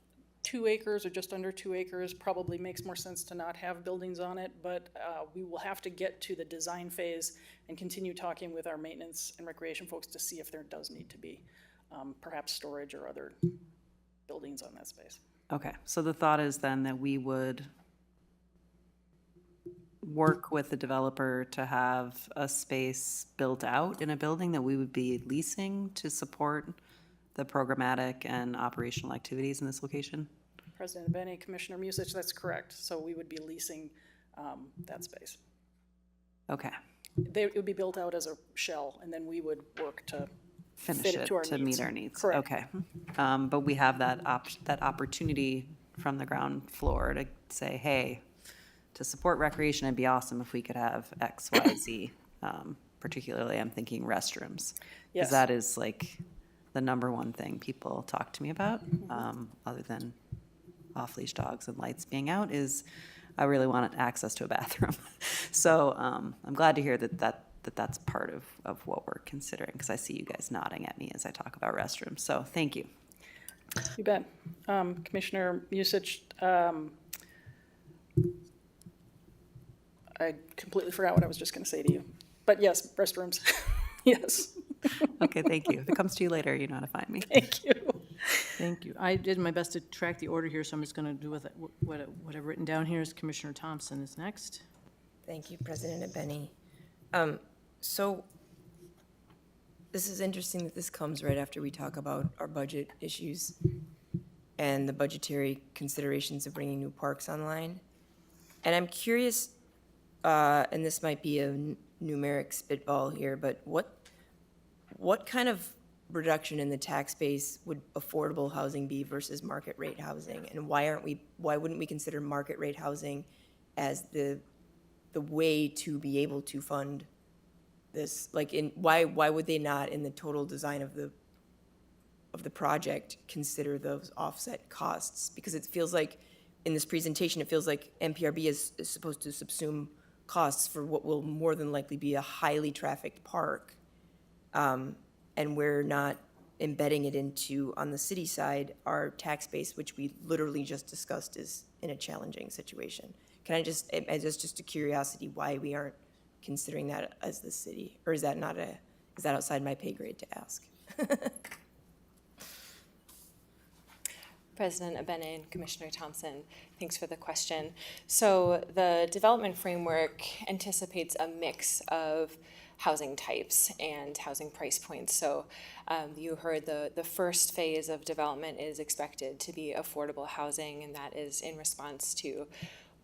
2 acres or just under 2 acres probably makes more sense to not have buildings on it, but we will have to get to the design phase and continue talking with our maintenance and recreation folks to see if there does need to be perhaps storage or other buildings on that space. Okay, so the thought is then that we would work with the developer to have a space built out in a building that we would be leasing to support the programmatic and operational activities in this location? President Abeni, Commissioner Musich, that's correct. So we would be leasing that space. Okay. It would be built out as a shell, and then we would work to Finish fit it it to our to needs. meet our needs. Correct. Okay. But we have that opportunity from the ground floor to say, hey, to support recreation, it'd be awesome if we could have X, Y, Z. Particularly, I'm thinking restrooms. Yes. Because that is like the number one thing people talk to me about, other than off-leash dogs and lights being out, is I really want access to a bathroom. So I'm glad to hear that's part of what we're considering, because I see you guys nodding at me as I talk about restrooms. So thank you. You bet. Commissioner Musich, I completely forgot what I was just going to say to you. But yes, restrooms. Yes. Okay, thank you. If it comes to you later, you know how to find me. Thank you. Thank you. I did my best to track the order here, so I'm just going to do with it what I've written down here is Commissioner Thompson is next. Thank you, President Abeni. So this is interesting that this comes right after we talk about our budget issues and the budgetary considerations of bringing new parks online. And I'm curious, and this might be a numeric spitball here, but what kind of reduction in the tax base would affordable housing be versus market rate housing? And why wouldn't we consider market rate housing as the way to be able to fund this? Like, why would they not, in the total design of the project, consider those offset costs? Because it feels like in this presentation, it feels like MPRB is supposed to subsume costs for what will more than likely be a highly trafficked park. And we're not embedding it into, on the city side, our tax base, which we literally just discussed is in a challenging situation. Can I just a curiosity, why we aren't considering that as the city? Or is that outside my pay grade to ask? President Abene and Commissioner Thompson, thanks for the question. So the development framework anticipates a mix of housing types and housing price points. So you heard the first phase of development is expected to be affordable housing, and that is in response to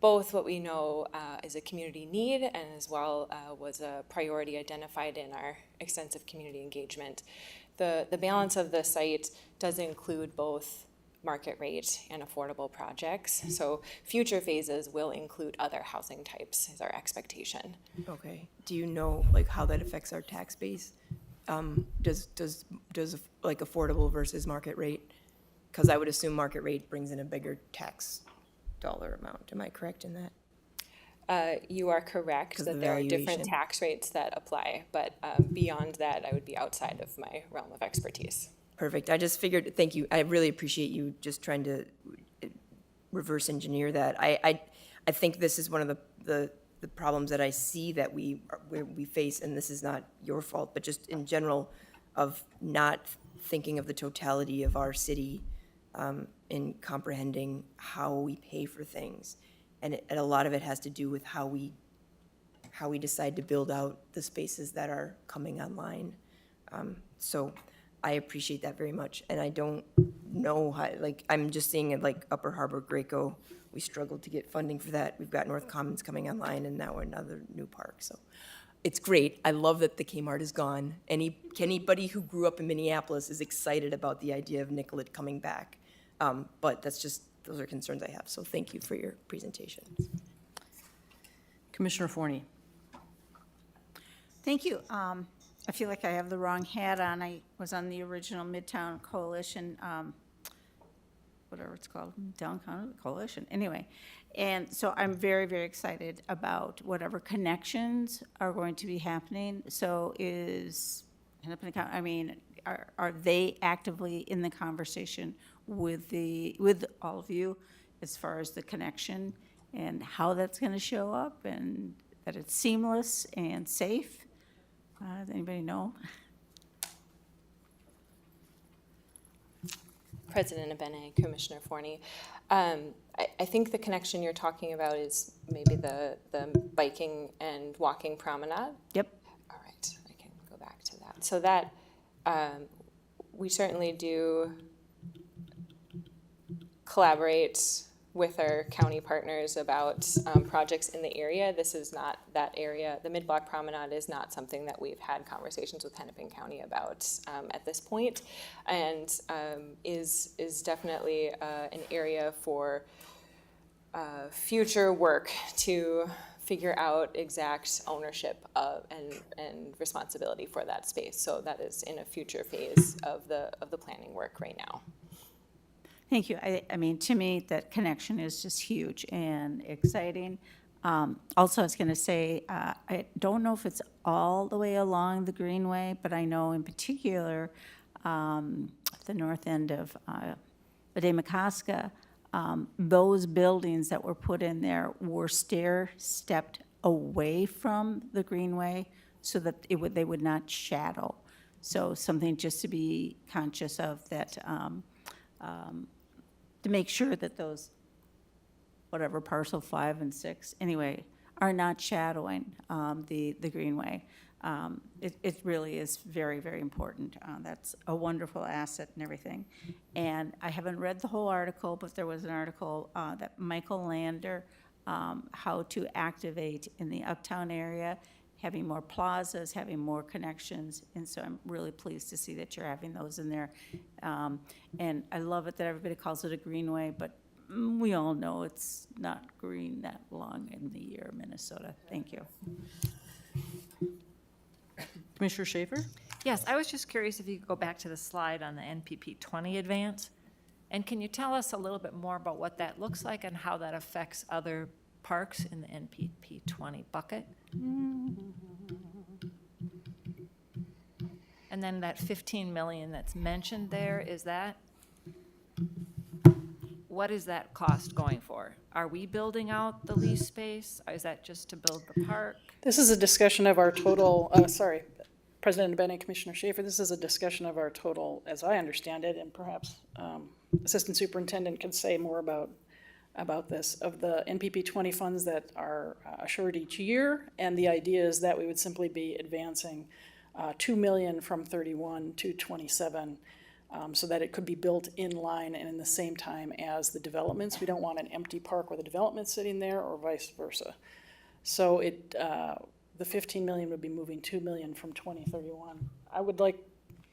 both what we know is a community need and as well was a priority identified in our extensive community engagement. The balance of the site does include both market rate and affordable projects. So future phases will include other housing types is our expectation. Okay. Do you know like how that affects our tax base? Does like affordable versus market rate? Because I would assume market rate brings in a bigger tax dollar amount. Am I correct in that? You are correct that there are different tax rates that apply, but beyond that, I would be outside of my realm of expertise. Perfect. I just figured, thank you. I really appreciate you just trying to reverse engineer that. I think this is one of the problems that I see that we face, and this is not your fault, but just in general of not thinking of the totality of our city in comprehending how we pay for things. And a lot of it has to do with how we decide to build out the spaces that are coming online. So I appreciate that very much, and I don't know how, like, I'm just seeing it like Upper Harbor, Graco, we struggled to get funding for that. We've got North Commons coming online, and now another new park, so it's great. I love that the Kmart is gone. Anybody who grew up in Minneapolis is excited about the idea of Nicollet coming back, but those are concerns I have, so thank you for your presentation. Commissioner Forney. Thank you. I feel like I have the wrong hat on. I was on the original Midtown Coalition, whatever it's called, Downtown Coalition, anyway. And so I'm very, very excited about whatever connections are going to be happening. So are they actively in the conversation with all of you as far as the connection and how that's going to show up and that it's seamless and safe? Does anybody know? President Abene, Commissioner Forney. I think the connection you're talking about is maybe the biking and walking promenade. Yep. All right, I can go back to that. So that we certainly do collaborate with our county partners about projects in the area. This is not that area. The mid-block promenade is not something that we've had conversations with Hennepin County about at this point, and is definitely an area for future work to figure out exact ownership of and responsibility for that space. So that is in a future phase of the planning work right now. Thank you. I mean, to me, that connection is just huge and exciting. Also, I was going to say, I don't know if it's all the way along the Greenway, but I know in particular, the north end of Wadena-Makaska, those buildings that were put in there were stair-stepped away from the Greenway so that they would not shadow. So something just to be conscious of that, to make sure that those, whatever, parcel 5 and 6, anyway, are not shadowing the Greenway. It really is very, very important. That's a wonderful asset and everything. And I haven't read the whole article, but there was an article that Michael Lander, how to activate in the uptown area, having more plazas, having more connections, and so I'm really pleased to see that you're having those in there. And I love it that everybody calls it a greenway, but we all know it's not green that long in the year, Minnesota. Thank you. Commissioner Schaefer? Yes, I was just curious if you could go back to the slide on the NPP 20 advance. And can you tell us a little bit more about what that looks like and how that affects other parks in the NPP 20 bucket? And then that 15 million that's mentioned there, what is that cost going for? Are we building out the lease space? Or is that just to build the park? This is a discussion of our total, President Bennett, Commissioner Schaefer, this is a discussion of our total, as I understand it, and perhaps Assistant Superintendent can say more about this, of the NPP 20 funds that are assured each year. And the idea is that we would simply be advancing $2 million from 31 to 27 so that it could be built in line and in the same time as the developments. We don't want an empty park with a development sitting there or vice versa. So the 15 million would be moving 2 million from 2031. I would like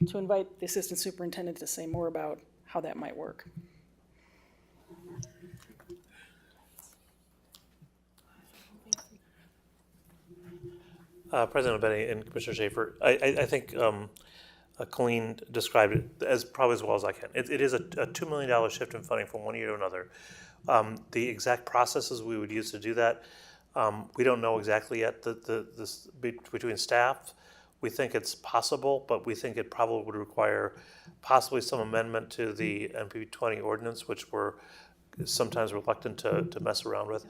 to invite the Assistant Superintendent to say more about how that might work. President Benny and Commissioner Schaefer, I think Colleen described it as probably as well as I can. It is a $2 million shift in funding from one year to another. The exact processes we would use to do that, we don't know exactly yet. This between staff, we think it's possible, but we think it probably would require possibly some amendment to the NPP 20 ordinance, which we're sometimes reluctant to mess around with.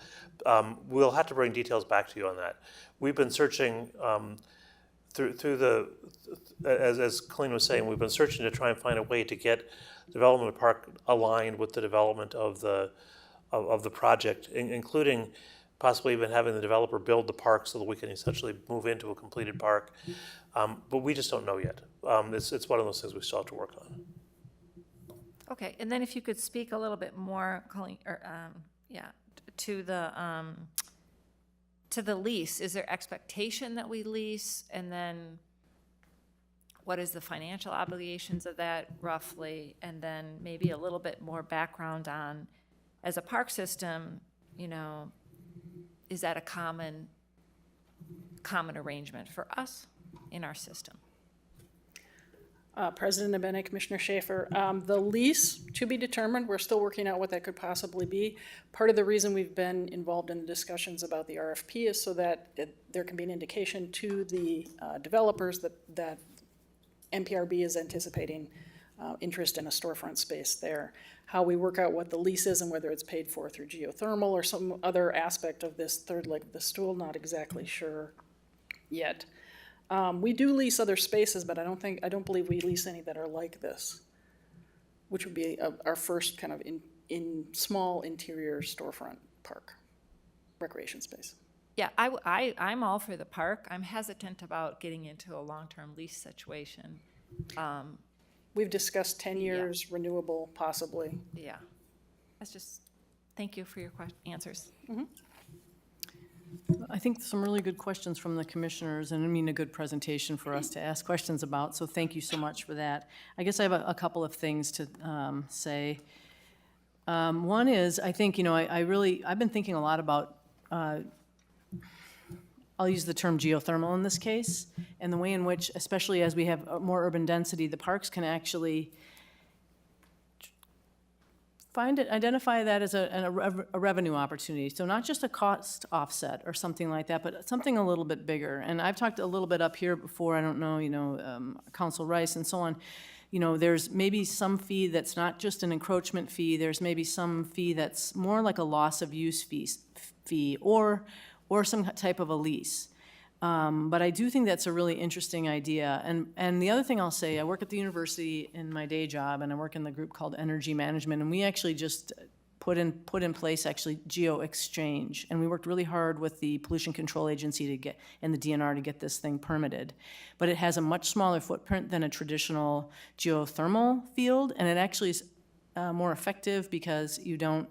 We'll have to bring details back to you on that. We've been searching as Colleen was saying, we've been searching to try and find a way to get development of the park aligned with the development of the project, including possibly even having the developer build the park so that we can essentially move into a completed park. But we just don't know yet. It's one of those things we still have to work on. Okay, and then if you could speak a little bit more, Colleen, or, to the lease. Is there expectation that we lease? And then what is the financial obligations of that roughly? And then maybe a little bit more background on, as a park system, is that a common arrangement for us in our system? President Bennett, Commissioner Schaefer, the lease to be determined. We're still working out what that could possibly be. Part of the reason we've been involved in the discussions about the RFP is so that there can be an indication to the developers that MPRB is anticipating interest in a storefront space there. How we work out what the lease is and whether it's paid for through geothermal or some other aspect of this third leg of the stool, not exactly sure yet. We do lease other spaces, but I don't believe we lease any that are like this, which would be our first kind of in small interior storefront park recreation space. Yeah, I'm all for the park. I'm hesitant about getting into a long-term lease situation. We've discussed 10 years, renewable, possibly. Yeah, that's just, thank you for your answers. Mm-hmm. I think some really good questions from the commissioners, and I mean a good presentation for us to ask questions about, so thank you so much for that. I guess I have a couple of things to say. One is, I think, I've been thinking a lot about, I'll use the term geothermal in this case, and the way in which, especially as we have more urban density, the parks can actually identify that as a revenue opportunity. So not just a cost offset or something like that, but something a little bit bigger. And I've talked a little bit up here before, I don't know, Council Rice and so on. There's maybe some fee that's not just an encroachment fee. There's maybe some fee that's more like a loss of use fee or some type of a lease. But I do think that's a really interesting idea. And the other thing I'll say, I work at the university in my day job, and I work in the group called Energy Management, and we actually just put in place actually geo-exchange. And we worked really hard with the Pollution Control Agency and the DNR to get this thing permitted. But it has a much smaller footprint than a traditional geothermal field, and it actually is more effective because you don't,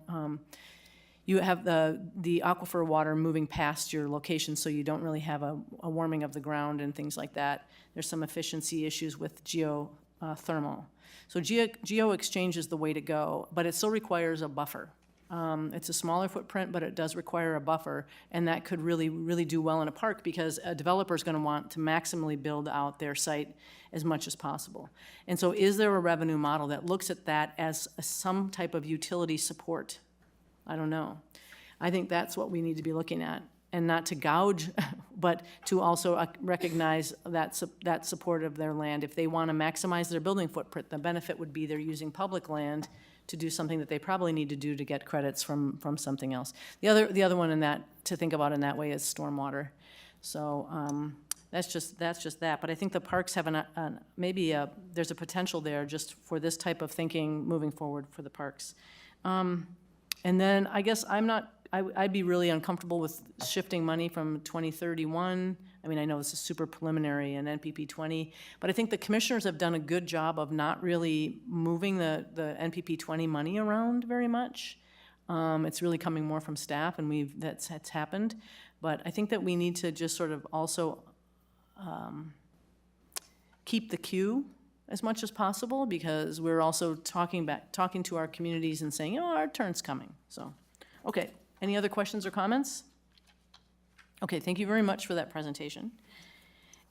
you have the aquifer water moving past your location, so you don't really have a warming of the ground and things like that. There's some efficiency issues with geothermal. So geo-exchange is the way to go, but it still requires a buffer. It's a smaller footprint, but it does require a buffer, and that could really, really do well in a park because a developer is going to want to maximally build out their site as much as possible. And so is there a revenue model that looks at that as some type of utility support? I don't know. I think that's what we need to be looking at, and not to gouge, but to also recognize that support of their land. If they want to maximize their building footprint, the benefit would be they're using public land to do something that they probably need to do to get credits from something else. The other one in that to think about in that way is stormwater. So that's just that. But I think the parks have there's a potential there just for this type of thinking moving forward for the parks. And then I guess I'd be really uncomfortable with shifting money from 2031. I mean, I know this is super preliminary and NPP 20, but I think the commissioners have done a good job of not really moving the NPP 20 money around very much. It's really coming more from staff, and that's happened. But I think that we need to just sort of also keep the queue as much as possible, because we're also talking to our communities and saying, our turn's coming. So, okay. Any other questions or comments? Okay, thank you very much for that presentation.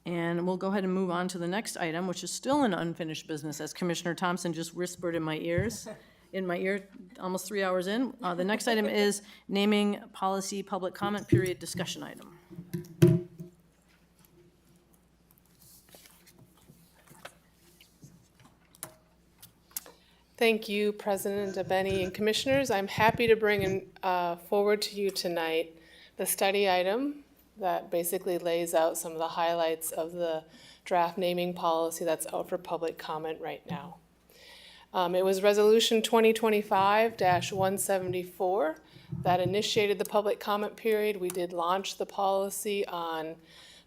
And we'll go ahead and move on to the next item, which is still an unfinished business, as Commissioner Thompson just whispered in my ear almost 3 hours in. The next item is naming policy public comment period discussion item. Thank you, President Abeni and Commissioners. I'm happy to bring forward to you tonight the study item that basically lays out some of the highlights of the draft naming policy that's out for public comment right now. It was Resolution 2025-174 that initiated the public comment period. We did launch the policy on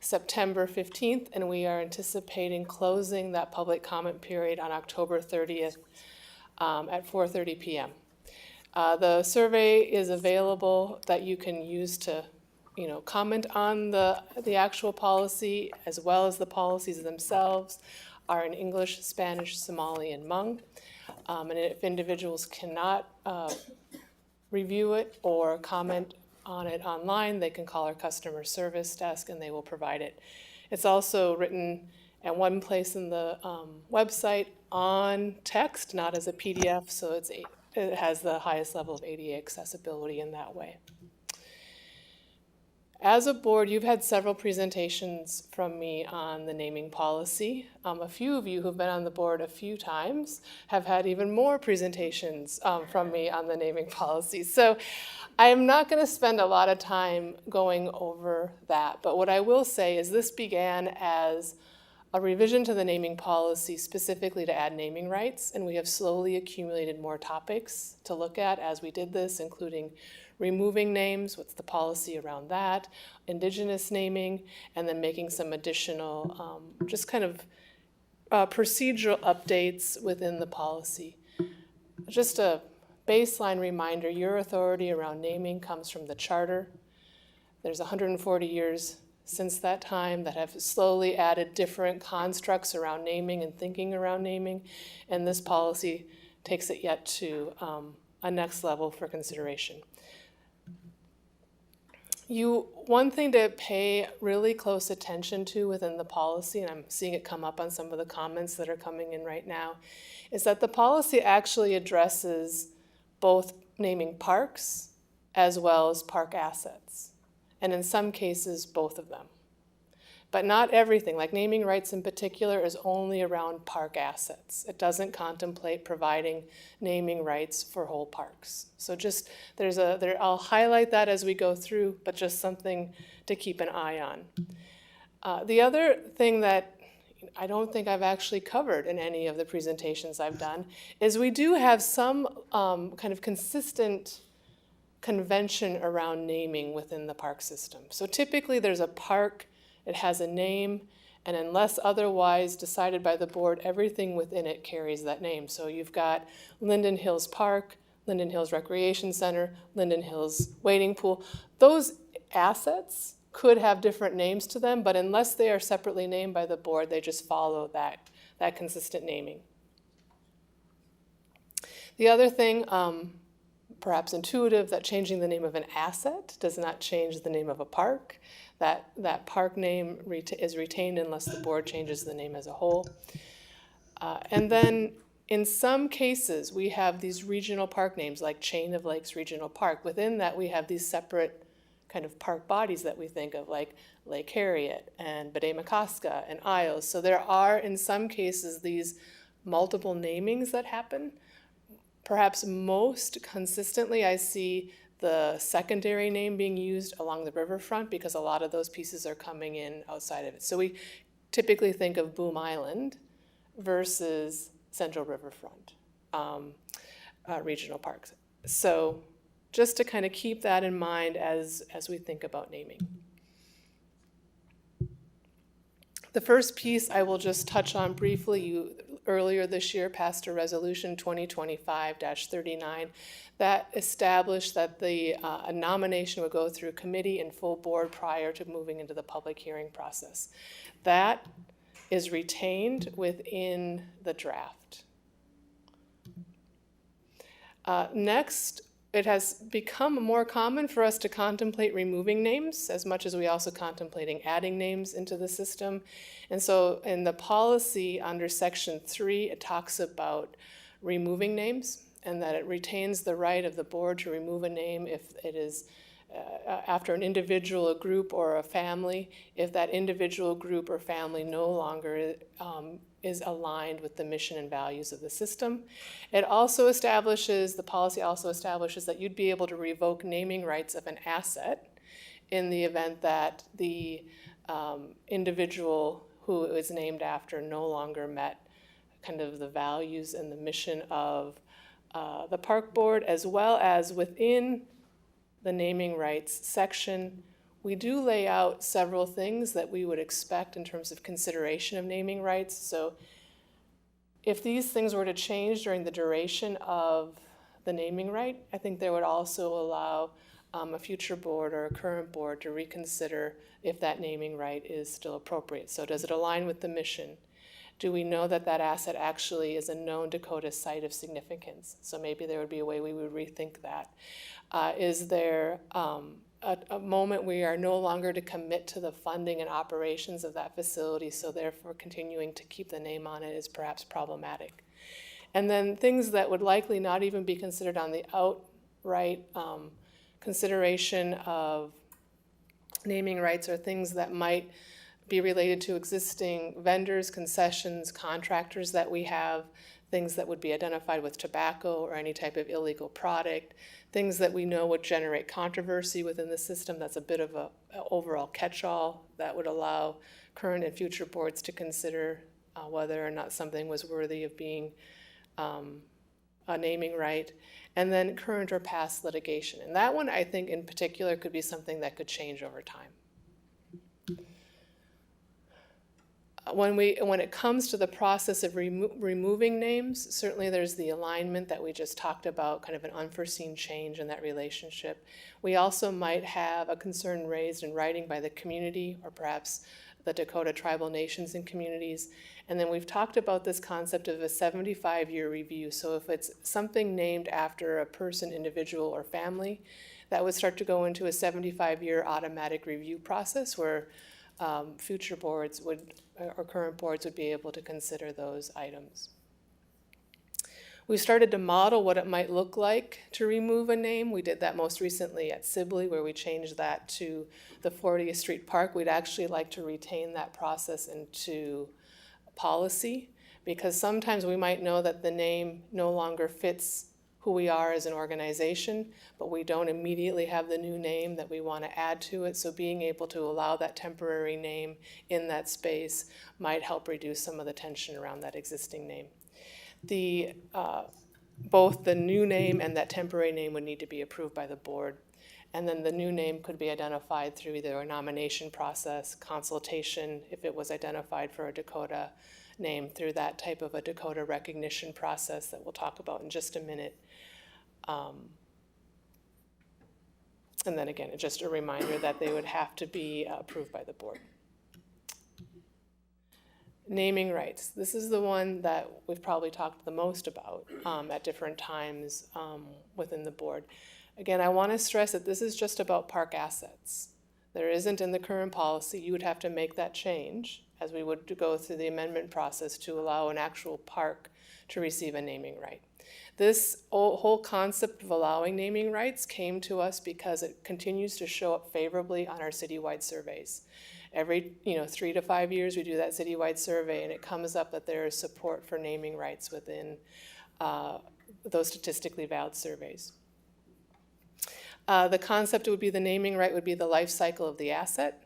September 15th, and we are anticipating closing that public comment period on October 30th at 4:30 p.m. The survey is available that you can use to, comment on the actual policy, as well as the policies themselves are in English, Spanish, Somali, and Hmong. And if individuals cannot review it or comment on it online, they can call our customer service desk and they will provide it. It's also written at one place in the website on text, not as a PDF, so it has the highest level of ADA accessibility in that way. As a board, you've had several presentations from me on the naming policy. A few of you who've been on the board a few times have had even more presentations from me on the naming policy. So I am not going to spend a lot of time going over that, but what I will say is this began as a revision to the naming policy specifically to add naming rights, and we have slowly accumulated more topics to look at as we did this, including removing names, what's the policy around that, indigenous naming, and then making some additional just kind of procedural updates within the policy. Just a baseline reminder, your authority around naming comes from the charter. There's 140 years since that time that have slowly added different constructs around naming and thinking around naming, and this policy takes it yet to a next level for consideration. One thing to pay really close attention to within the policy, and I'm seeing it come up on some of the comments that are coming in right now, is that the policy actually addresses both naming parks as well as park assets, and in some cases, both of them. But not everything, like naming rights in particular, is only around park assets. It doesn't contemplate providing naming rights for whole parks. So just, I'll highlight that as we go through, but just something to keep an eye on. The other thing that I don't think I've actually covered in any of the presentations I've done is we do have some kind of consistent convention around naming within the park system. So typically there's a park, it has a name, and unless otherwise decided by the board, everything within it carries that name. So you've got Linden Hills Park, Linden Hills Recreation Center, Linden Hills Wading Pool. Those assets could have different names to them, but unless they are separately named by the board, they just follow that consistent naming. The other thing, perhaps intuitive, that changing the name of an asset does not change the name of a park. That park name is retained unless the board changes the name as a whole. And then in some cases, we have these regional park names like Chain of Lakes Regional Park. Within that, we have these separate kind of park bodies that we think of, like Lake Harriet and Bedé-Makaska and Isles. So there are, in some cases, these multiple namings that happen. Perhaps most consistently, I see the secondary name being used along the riverfront because a lot of those pieces are coming in outside of it. So we typically think of Boom Island versus Central Riverfront regional parks. So just to kind of keep that in mind as we think about naming. The first piece I will just touch on briefly. You earlier this year passed a resolution 2025-39 that established that a nomination would go through committee and full board prior to moving into the public hearing process. That is retained within the draft. Next, it has become more common for us to contemplate removing names as much as we also contemplating adding names into the system. And so in the policy under section 3, it talks about removing names and that it retains the right of the board to remove a name if it is after an individual, a group, or a family, if that individual, group, or family no longer is aligned with the mission and values of the system. It also establishes, the policy also establishes that you'd be able to revoke naming rights of an asset in the event that the individual who it was named after no longer met kind of the values and the mission of the park board, as well as within the naming rights section, we do lay out several things that we would expect in terms of consideration of naming rights. So if these things were to change during the duration of the naming right, I think they would also allow a future board or a current board to reconsider if that naming right is still appropriate. So does it align with the mission? Do we know that that asset actually is a known Dakota site of significance? So maybe there would be a way we would rethink that. Is there a moment we are no longer to commit to the funding and operations of that facility, so therefore continuing to keep the name on it is perhaps problematic? And then things that would likely not even be considered on the outright consideration of naming rights are things that might be related to existing vendors, concessions, contractors that we have, things that would be identified with tobacco or any type of illegal product, things that we know would generate controversy within the system. That's a bit of an overall catch-all that would allow current and future boards to consider whether or not something was worthy of being a naming right. And then current or past litigation. And that one, I think, in particular, could be something that could change over time. When it comes to the process of removing names, certainly there's the alignment that we just talked about, kind of an unforeseen change in that relationship. We also might have a concern raised in writing by the community or perhaps the Dakota tribal nations and communities. And then we've talked about this concept of a 75-year review. So if it's something named after a person, individual, or family, that would start to go into a 75-year automatic review process where future boards would, or current boards would be able to consider those items. We started to model what it might look like to remove a name. We did that most recently at Sibley, where we changed that to the 40th Street Park. We'd actually like to retain that process into policy, because sometimes we might know that the name no longer fits who we are as an organization, but we don't immediately have the new name that we want to add to it. So being able to allow that temporary name in that space might help reduce some of the tension around that existing name. Both the new name and that temporary name would need to be approved by the board. And then the new name could be identified through either a nomination process, consultation, if it was identified for a Dakota name, through that type of a Dakota recognition process that we'll talk about in just a minute. And then again, just a reminder that they would have to be approved by the board. Naming rights. This is the one that we've probably talked the most about at different times within the board. Again, I want to stress that this is just about park assets. There isn't in the current policy. You would have to make that change as we would go through the amendment process to allow an actual park to receive a naming right. This whole concept of allowing naming rights came to us because it continues to show up favorably on our citywide surveys. Every 3 to 5 years we do that citywide survey, and it comes up that there is support for naming rights within those statistically valid surveys. The concept would be the naming right would be the life cycle of the asset.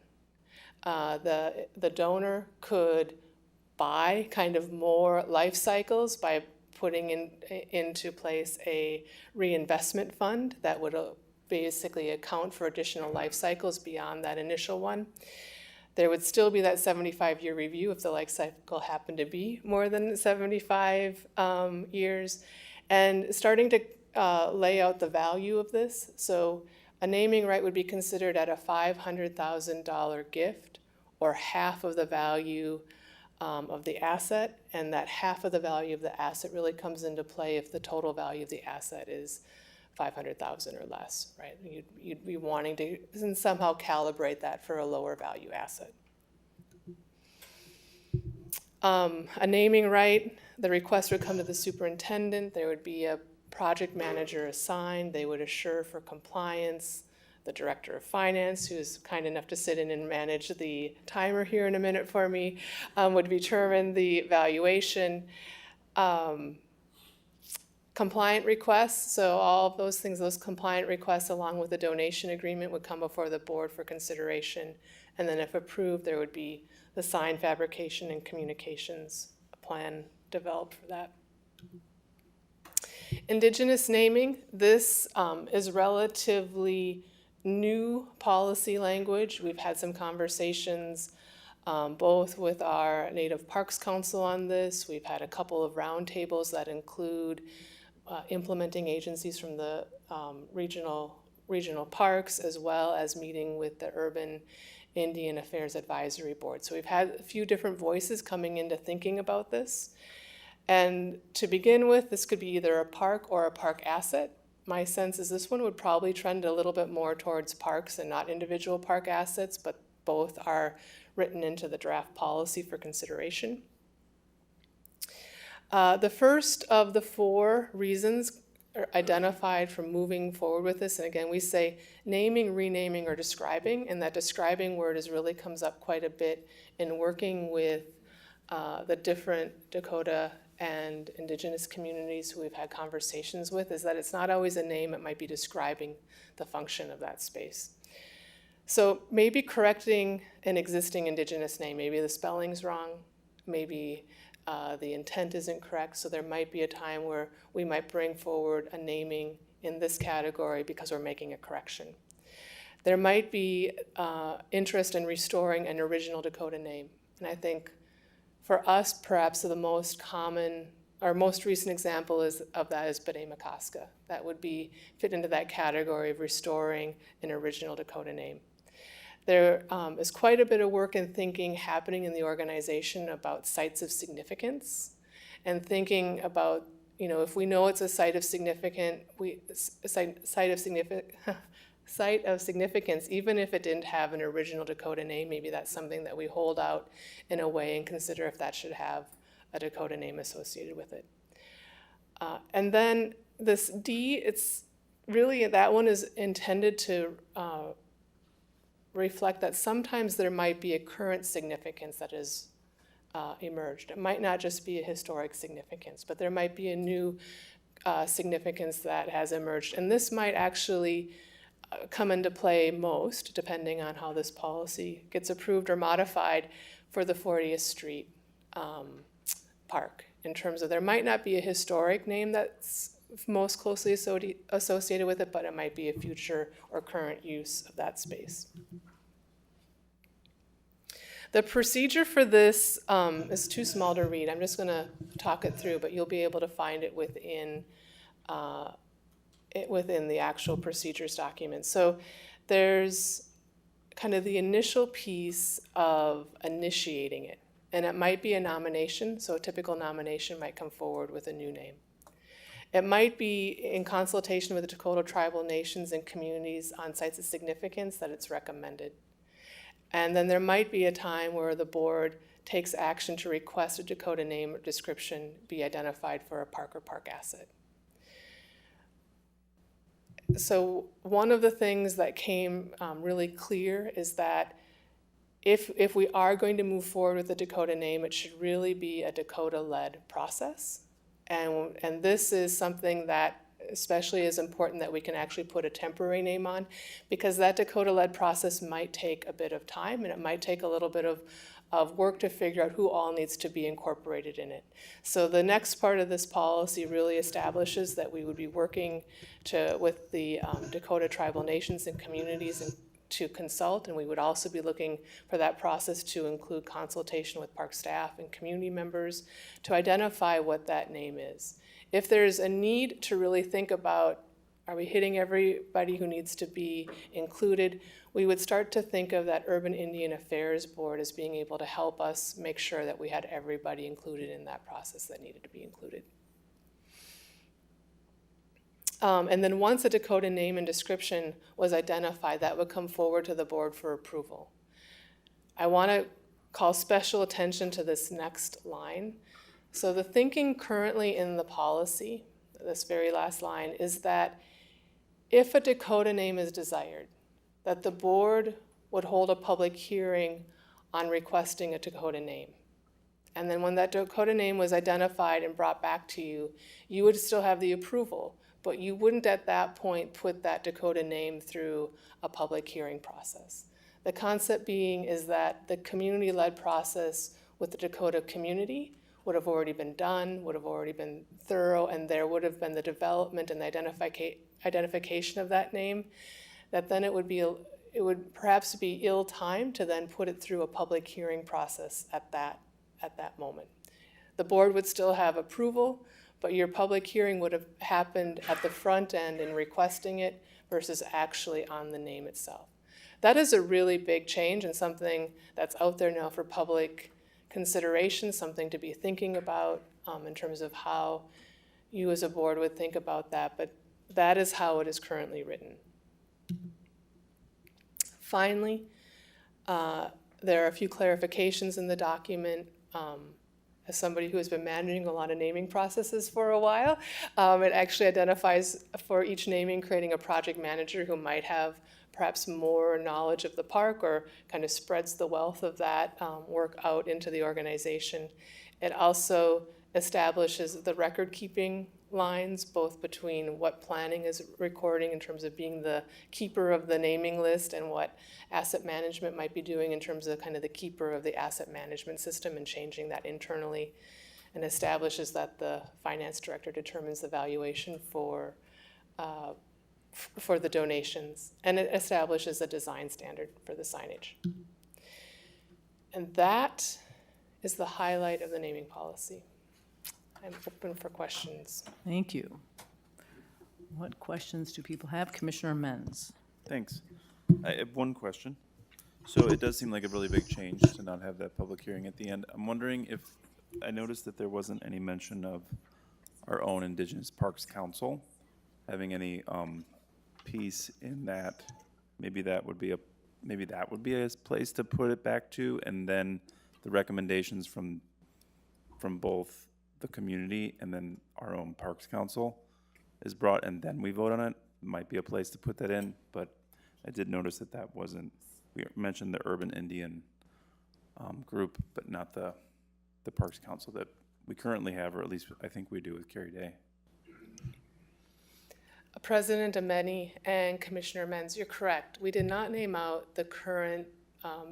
The donor could buy kind of more life cycles by putting into place a reinvestment fund that would basically account for additional life cycles beyond that initial one. There would still be that 75-year review if the life cycle happened to be more than 75 years. And starting to lay out the value of this. So a naming right would be considered at a $500,000 gift, or half of the value of the asset, and that half of the value of the asset really comes into play if the total value of the asset is $500,000 or less, right? You'd be wanting to somehow calibrate that for a lower value asset. A naming right, the request would come to the superintendent. There would be a project manager assigned. They would assure for compliance. The director of finance, who is kind enough to sit in and manage the timer here in a minute for me, would determine the valuation. Compliant requests, so all of those things, those compliant requests along with the donation agreement would come before the board for consideration. And then if approved, there would be the sign fabrication and communications plan developed for that. Indigenous naming, this is relatively new policy language. We've had some conversations both with our Native Parks Council on this. We've had a couple of roundtables that include implementing agencies from the regional parks, as well as meeting with the Urban Indian Affairs Advisory Board. So we've had a few different voices coming into thinking about this. And to begin with, this could be either a park or a park asset. My sense is this one would probably trend a little bit more towards parks and not individual park assets, but both are written into the draft policy for consideration. The first of the 4 reasons are identified for moving forward with this, and again, we say naming, renaming, or describing, and that describing word really comes up quite a bit in working with the different Dakota and Indigenous communities who we've had conversations with, is that it's not always a name, it might be describing the function of that space. So maybe correcting an existing Indigenous name, maybe the spelling's wrong, maybe the intent isn't correct, so there might be a time where we might bring forward a naming in this category because we're making a correction. There might be interest in restoring an original Dakota name, and I think for us, perhaps the most common, our most recent example of that is B'nai-Makaska. That would fit into that category of restoring an original Dakota name. There is quite a bit of work and thinking happening in the organization about sites of significance, and thinking about, if we know it's a site of significance, site of significance, even if it didn't have an original Dakota name, maybe that's something that we hold out in a way and consider if that should have a Dakota name associated with it. And then this D, it's really, that one is intended to reflect that sometimes there might be a current significance that is emerged. It might not just be a historic significance, but there might be a new significance that has emerged. And this might actually come into play most, depending on how this policy gets approved or modified for the 40th Street Park, in terms of there might not be a historic name that's most closely associated with it, but it might be a future or current use of that space. The procedure for this is too small to read. I'm just going to talk it through, but you'll be able to find it within the actual procedures document. So there's kind of the initial piece of initiating it, and it might be a nomination. So a typical nomination might come forward with a new name. It might be in consultation with the Dakota tribal nations and communities on sites of significance that it's recommended. And then there might be a time where the board takes action to request a Dakota name or description be identified for a park or park asset. So one of the things that came really clear is that if we are going to move forward with the Dakota name, it should really be a Dakota-led process. And this is something that especially is important that we can actually put a temporary name on, because that Dakota-led process might take a bit of time, and it might take a little bit of work to figure out who all needs to be incorporated in it. So the next part of this policy really establishes that we would be working with the Dakota tribal nations and communities to consult, and we would also be looking for that process to include consultation with park staff and community members to identify what that name is. If there's a need to really think about, are we hitting everybody who needs to be included, we would start to think of that Urban Indian Affairs Board as being able to help us make sure that we had everybody included in that process that needed to be included. And then once a Dakota name and description was identified, that would come forward to the board for approval. I want to call special attention to this next line. So the thinking currently in the policy, this very last line, is that if a Dakota name is desired, that the board would hold a public hearing on requesting a Dakota name. And then when that Dakota name was identified and brought back to you, you would still have the approval, but you wouldn't at that point put that Dakota name through a public hearing process. The concept being is that the community-led process with the Dakota community would have already been done, would have already been thorough, and there would have been the development and the identification of that name, that then it would perhaps be ill-timed to then put it through a public hearing process at that moment. The board would still have approval, but your public hearing would have happened at the front end in requesting it versus actually on the name itself. That is a really big change and something that's out there now for public consideration, something to be thinking about in terms of how you as a board would think about that, but that is how it is currently written. Finally, there are a few clarifications in the document. As somebody who has been managing a lot of naming processes for a while, it actually identifies for each naming, creating a project manager who might have perhaps more knowledge of the park or kind of spreads the wealth of that work out into the organization. It also establishes the record-keeping lines, both between what planning is recording in terms of being the keeper of the naming list and what asset management might be doing in terms of kind of the keeper of the asset management system and changing that internally, and establishes that the finance director determines the valuation for the donations, and it establishes a design standard for the signage. And that is the highlight of the naming policy. I'm open for questions. Thank you. What questions do people have? Commissioner Menz. Thanks. I have one question. So it does seem like a really big change to not have that public hearing at the end. I'm wondering if, I noticed that there wasn't any mention of our own Indigenous Parks Council having any piece in that. Maybe that would be a place to put it back to, and then the recommendations from both the community and then our own Parks Council is brought and then we vote on it. Might be a place to put that in, but I did notice that that wasn't, we mentioned the Urban Indian group, but not the Parks Council that we currently have, or at least I think we do with Carrie Day. President Ameni and Commissioner Menz, you're correct. We did not name out the current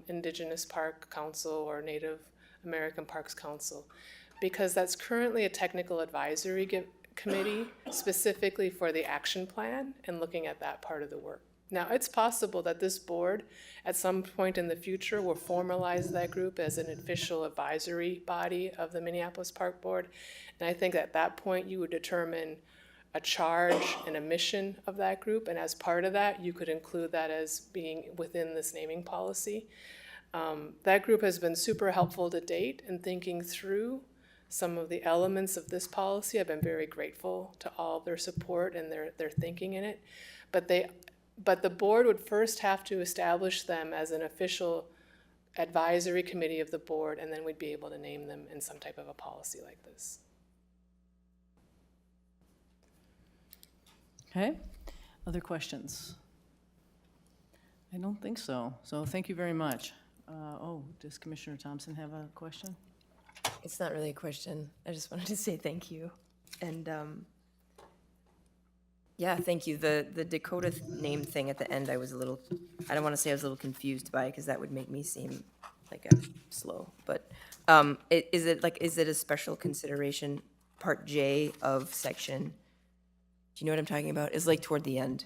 Indigenous Park Council or Native American Parks Council because that's currently a technical advisory committee specifically for the action plan and looking at that part of the work. Now, it's possible that this board at some point in the future will formalize that group as an official advisory body of the Minneapolis Park Board. And I think at that point you would determine a charge and a mission of that group. And as part of that, you could include that as being within this naming policy. That group has been super helpful to date in thinking through some of the elements of this policy. I've been very grateful to all of their support and their thinking in it. But the board would first have to establish them as an official advisory committee of the board, and then we'd be able to name them in some type of a policy like this. Okay, other questions? I don't think so. So thank you very much. Does Commissioner Thompson have a question? It's not really a question. I just wanted to say thank you. And yeah, thank you. The Dakota name thing at the end, I don't want to say I was a little confused by, because that would make me seem like I'm slow. But is it a special consideration, Part J of section, do you know what I'm talking about? It's like toward the end.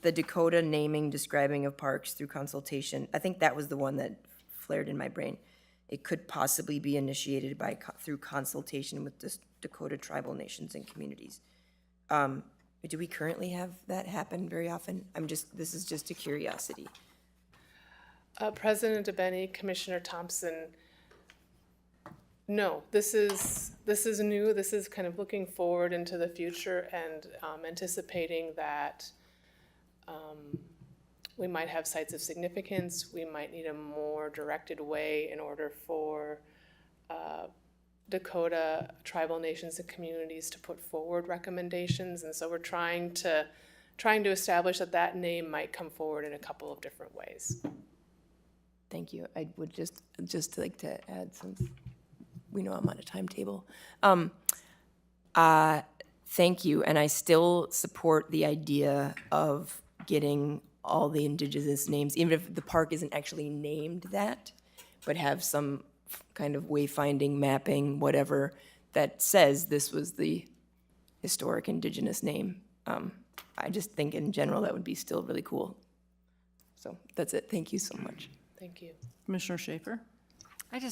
The Dakota naming, describing of parks through consultation. I think that was the one that flared in my brain. It could possibly be initiated through consultation with the Dakota tribal nations and communities. Do we currently have that happen very often? This is just a curiosity. President Abeni, Commissioner Thompson, no, this is new. This is kind of looking forward into the future and anticipating that we might have sites of significance. We might need a more directed way in order for Dakota tribal nations and communities to put forward recommendations. And so we're trying to establish that name might come forward in a couple of different ways. Thank you. I would just like to add, since we know I'm on a timetable. Thank you, and I still support the idea of getting all the indigenous names, even if the park isn't actually named that, but have some kind of wayfinding, mapping, whatever, that says this was the historic indigenous name. I just think in general that would be still really cool. So that's it. Thank you so much. Thank you. Commissioner Schaefer?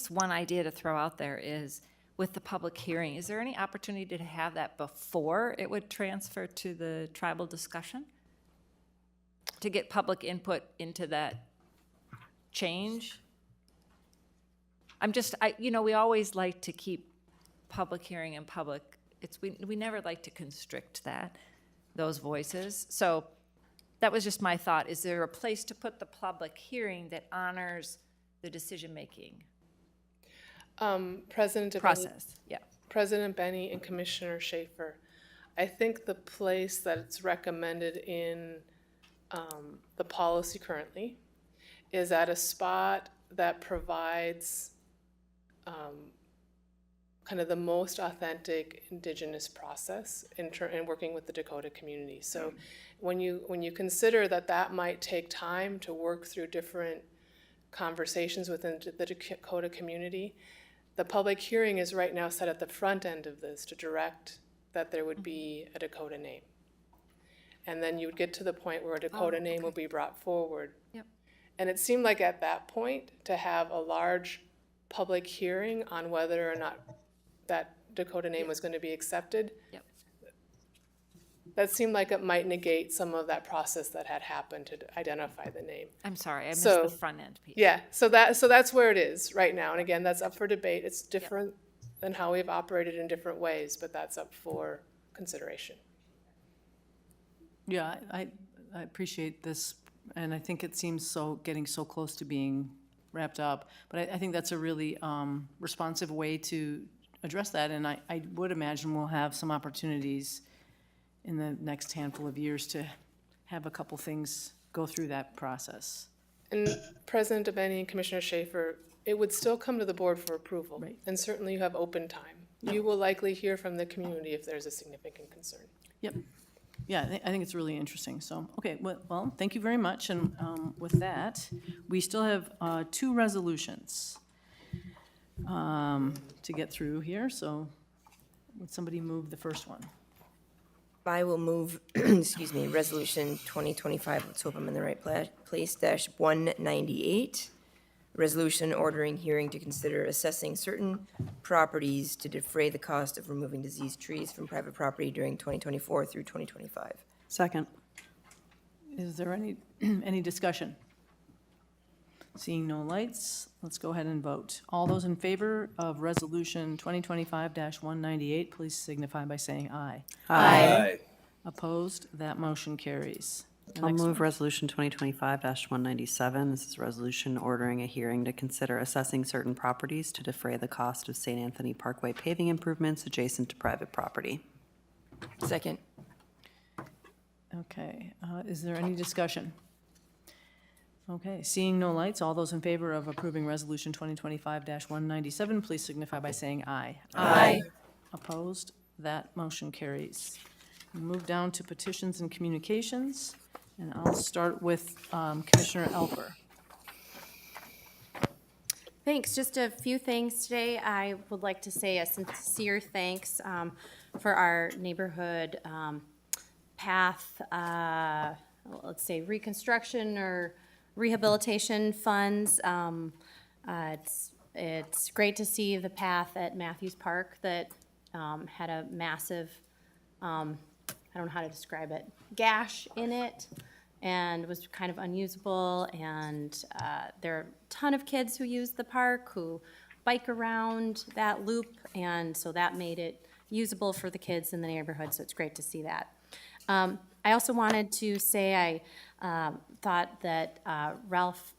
One idea to throw out there is, with the public hearing, is there any opportunity to have that before it would transfer to the tribal discussion? To get public input into that change? We always like to keep public hearing and public, we never like to constrict those voices. So that was just my thought. Is there a place to put the public hearing that honors the decision-making process? Yeah. President Benny and Commissioner Schaefer, I think the place that it's recommended in the policy currently is at a spot that provides kind of the most authentic indigenous process in working with the Dakota community. So when you consider that might take time to work through different conversations within the Dakota community, the public hearing is right now set at the front end of this to direct that there would be a Dakota name. And then you would get to the point where a Dakota name would be brought forward. Yep. And it seemed like at that point to have a large public hearing on whether or not that Dakota name was going to be accepted. Yep. That seemed like it might negate some of that process that had happened to identify the name. I'm sorry, I missed the front end piece. Yeah, so that's where it is right now. And again, that's up for debate. It's different than how we've operated in different ways, but that's up for consideration. Yeah, I appreciate this, and I think it seems getting so close to being wrapped up. But I think that's a really responsive way to address that, and I would imagine we'll have some opportunities in the next handful of years to have a couple things go through that process. And President Abeni and Commissioner Schaefer, it would still come to the board for approval. Right. And certainly you have open time. You will likely hear from the community if there's a significant concern. Yep. Yeah, I think it's really interesting. So, okay, well, thank you very much. And with that, we still have 2 resolutions to get through here. So would somebody move the first one? I will move, excuse me, Resolution 2025, let's hope I'm in the right place, -198. Resolution ordering hearing to consider assessing certain properties to defray the cost of removing diseased trees from private property during 2024 through 2025. Second. Is there any discussion? Seeing no lights, let's go ahead and vote. All those in favor of Resolution 2025-198, please signify by saying aye. Aye. Opposed? That motion carries. The I'll next move one. Resolution 2025-197. This is a resolution ordering a hearing to consider assessing certain properties to defray the cost of St. Anthony Parkway paving improvements adjacent to private property. Second. Okay, is there any discussion? Okay, seeing no lights, all those in favor of approving Resolution 2025-197, please signify by saying aye. Aye. Opposed? That motion carries. We move down to petitions and communications, and I'll start with Commissioner Elper. Thanks. Just a few things today. I would like to say a sincere thanks for our neighborhood path, let's say reconstruction or rehabilitation funds. It's great to see the path at Matthews Park that had a massive, I don't know how to describe it, gash in it, and was kind of unusable. And there are a ton of kids who use the park, who bike around that loop, and so that made it usable for the kids in the neighborhood, so it's great to see that. I also wanted to say I thought that Ralph,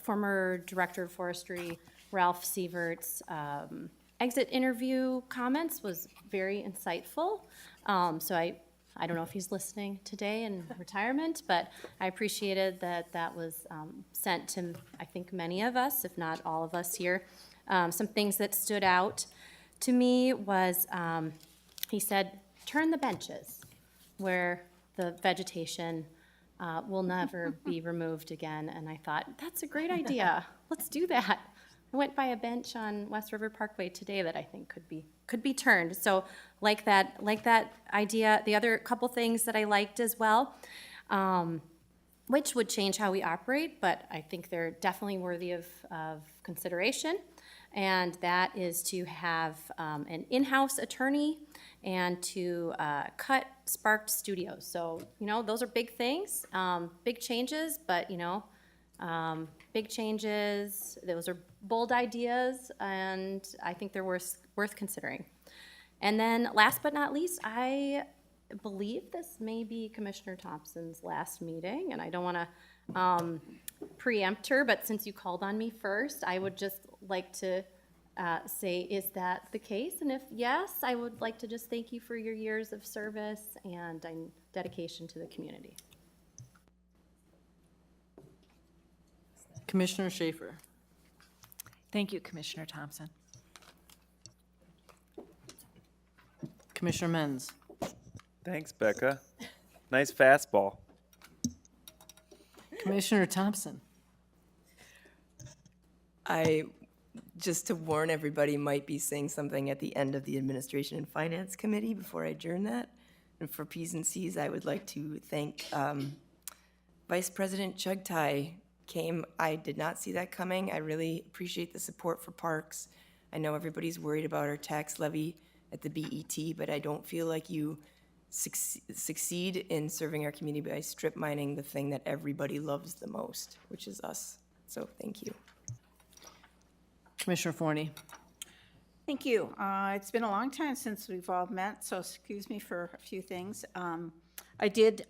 former Director of Forestry, Ralph Sievert's exit interview comments was very insightful. So I don't know if he's listening today in retirement, but I appreciated that that was sent to, I think, many of us, if not all of us here. Some things that stood out to me was, he said, turn the benches where the vegetation will never be removed again. And I thought, that's a great idea. Let's do that. I went by a bench on West River Parkway today that I think could be turned. So like that idea. The other couple things that I liked as well, which would change how we operate, but I think they're definitely worthy of consideration. And that is to have an in-house attorney and to cut Sparked Studios. So, those are big things, big changes, but, big changes. Those are bold ideas, and I think they're worth considering. And then last but not least, I believe this may be Commissioner Thompson's last meeting, and I don't want to preempt her, but since you called on me first, I would just like to say, is that the case? And if yes, I would like to just thank you for your years of service and dedication to the community. Commissioner Schaefer. Thank you, Commissioner Thompson. Commissioner Menz. Thanks, Becca. Nice fastball. Commissioner Thompson. I, just to warn everybody, might be saying something at the end of the Administration and Finance Committee before I adjourn that. And for P's and C's, I would like to thank Vice President Chugtai came. I did not see that coming. I really appreciate the support for parks. I know everybody's worried about our tax levy at the BET, but I don't feel like you succeed in serving our community by strip mining the thing that everybody loves the most, which is us. So thank you. Commissioner Forney. Thank you. It's been a long time since we've all met, so excuse me for a few things. I did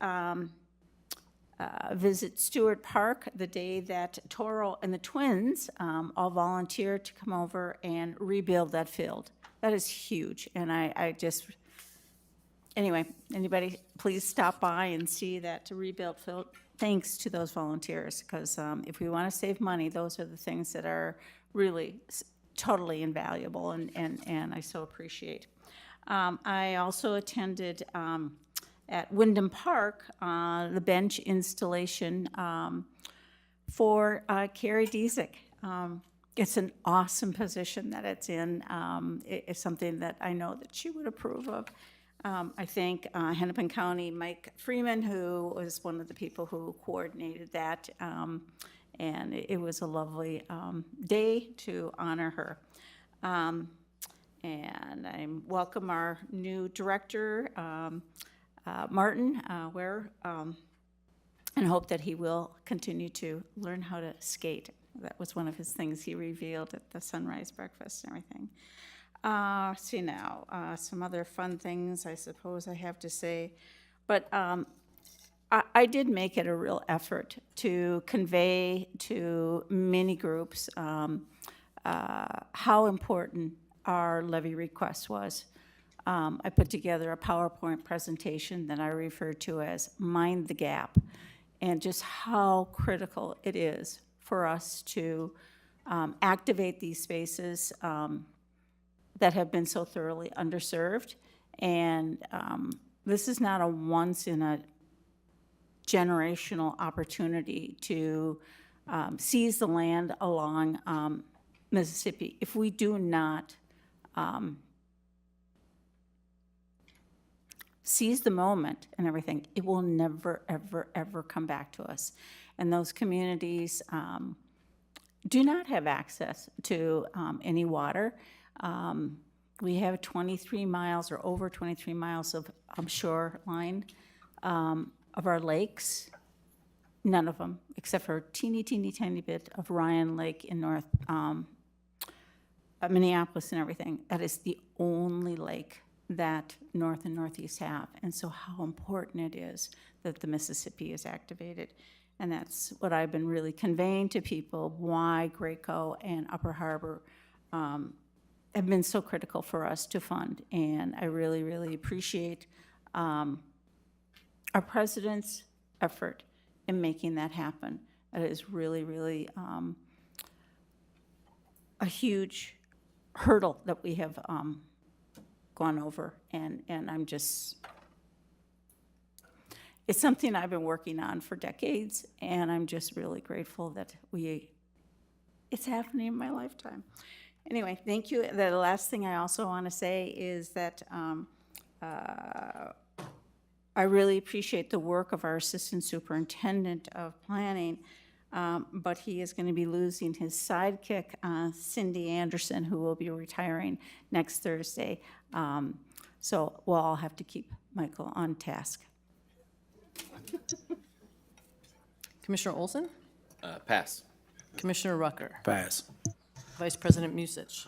visit Stewart Park the day that Toro and the twins all volunteered to come over and rebuild that field. That is huge, and I just, anyway, anybody, please stop by and see that rebuilt field, thanks to those volunteers, because if we want to save money, those are the things that are really totally invaluable, and I so appreciate. I also attended at Wyndham Park, the bench installation for Carrie Diesick. It's an awesome position that it's in. It's something that I know that she would approve of. I thank Hennepin County Mike Freeman, who was one of the people who coordinated that, and it was a lovely day to honor her. And I welcome our new director, Martin Ware, and hope that he will continue to learn how to skate. That was one of his things he revealed at the sunrise breakfast and everything. See now, some other fun things I suppose I have to say, but I did make it a real effort to convey to many groups how important our levy request was. I put together a PowerPoint presentation that I refer to as Mind the Gap, and just how critical it is for us to activate these spaces that have been so thoroughly underserved. And this is not a once in a generational opportunity to seize the land along Mississippi. If we do not seize the moment and everything, it will never, ever, ever come back to us. And those communities do not have access to any water. We have 23 miles or over 23 miles of shoreline of our lakes. None of them, except for a teeny, teeny, tiny bit of Ryan Lake in North Minneapolis and everything. That is the only lake that North and Northeast have. And so how important it is that the Mississippi is activated. And that's what I've been really conveying to people, why Graco and Upper Harbor have been so critical for us to fund. And I really, really appreciate our president's effort in making that happen. It is really, really a huge hurdle that we have gone over, and I'm just, it's something I've been working on for decades, and I'm just really grateful that it's happening in my lifetime. Anyway, thank you. The last thing I also want to say is that I really appreciate the work of our Assistant Superintendent of Planning, but he is going to be losing his sidekick, Cindy Anderson, who will be retiring next Thursday. So we'll all have to keep Michael on task. Commissioner Olson? Pass. Commissioner Rucker? Pass. Vice President Musich?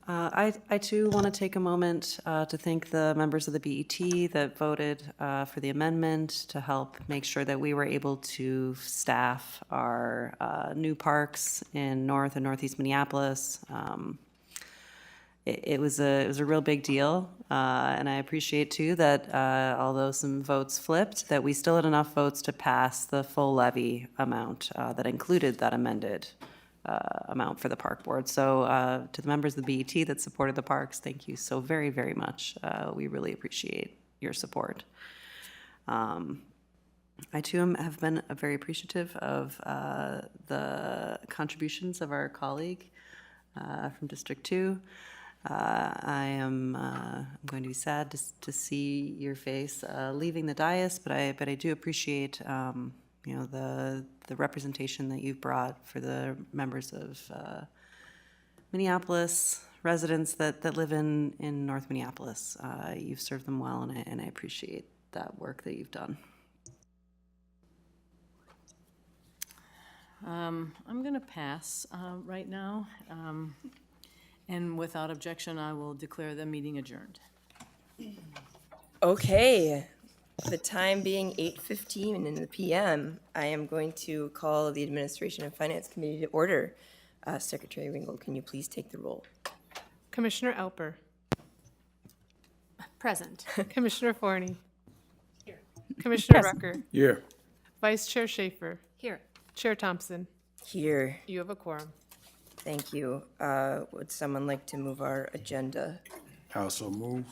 I too want to take a moment to thank the members of the BET that voted for the amendment to help make sure that we were able to staff our new parks in North and Northeast Minneapolis. It was a real big deal, and I appreciate too that although some votes flipped, that we still had enough votes to pass the full levy amount that included that amended amount for the park board. So to the members of the BET that supported the parks, thank you so very, very much. We really appreciate your support. I too have been very appreciative of the contributions of our colleague from District 2. I am going to be sad to see your face leaving the dais, but I do appreciate you know, the representation that you've brought for the members of Minneapolis, residents that live in North Minneapolis. You've served them well, and I appreciate that work that you've done. I'm going to pass right now. And without objection, I will declare the meeting adjourned. Okay. The time being 8:15 in the PM, I am going to call the Administration and Finance Committee to order. Secretary Ringgold, can you please take the roll? Commissioner Alper, Present. Commissioner Forney. Here. Commissioner Rucker. Here. Vice Chair Schaefer. Here. Chair Thompson. Here. You have a quorum. Thank you. Would someone like to move our agenda? Also move.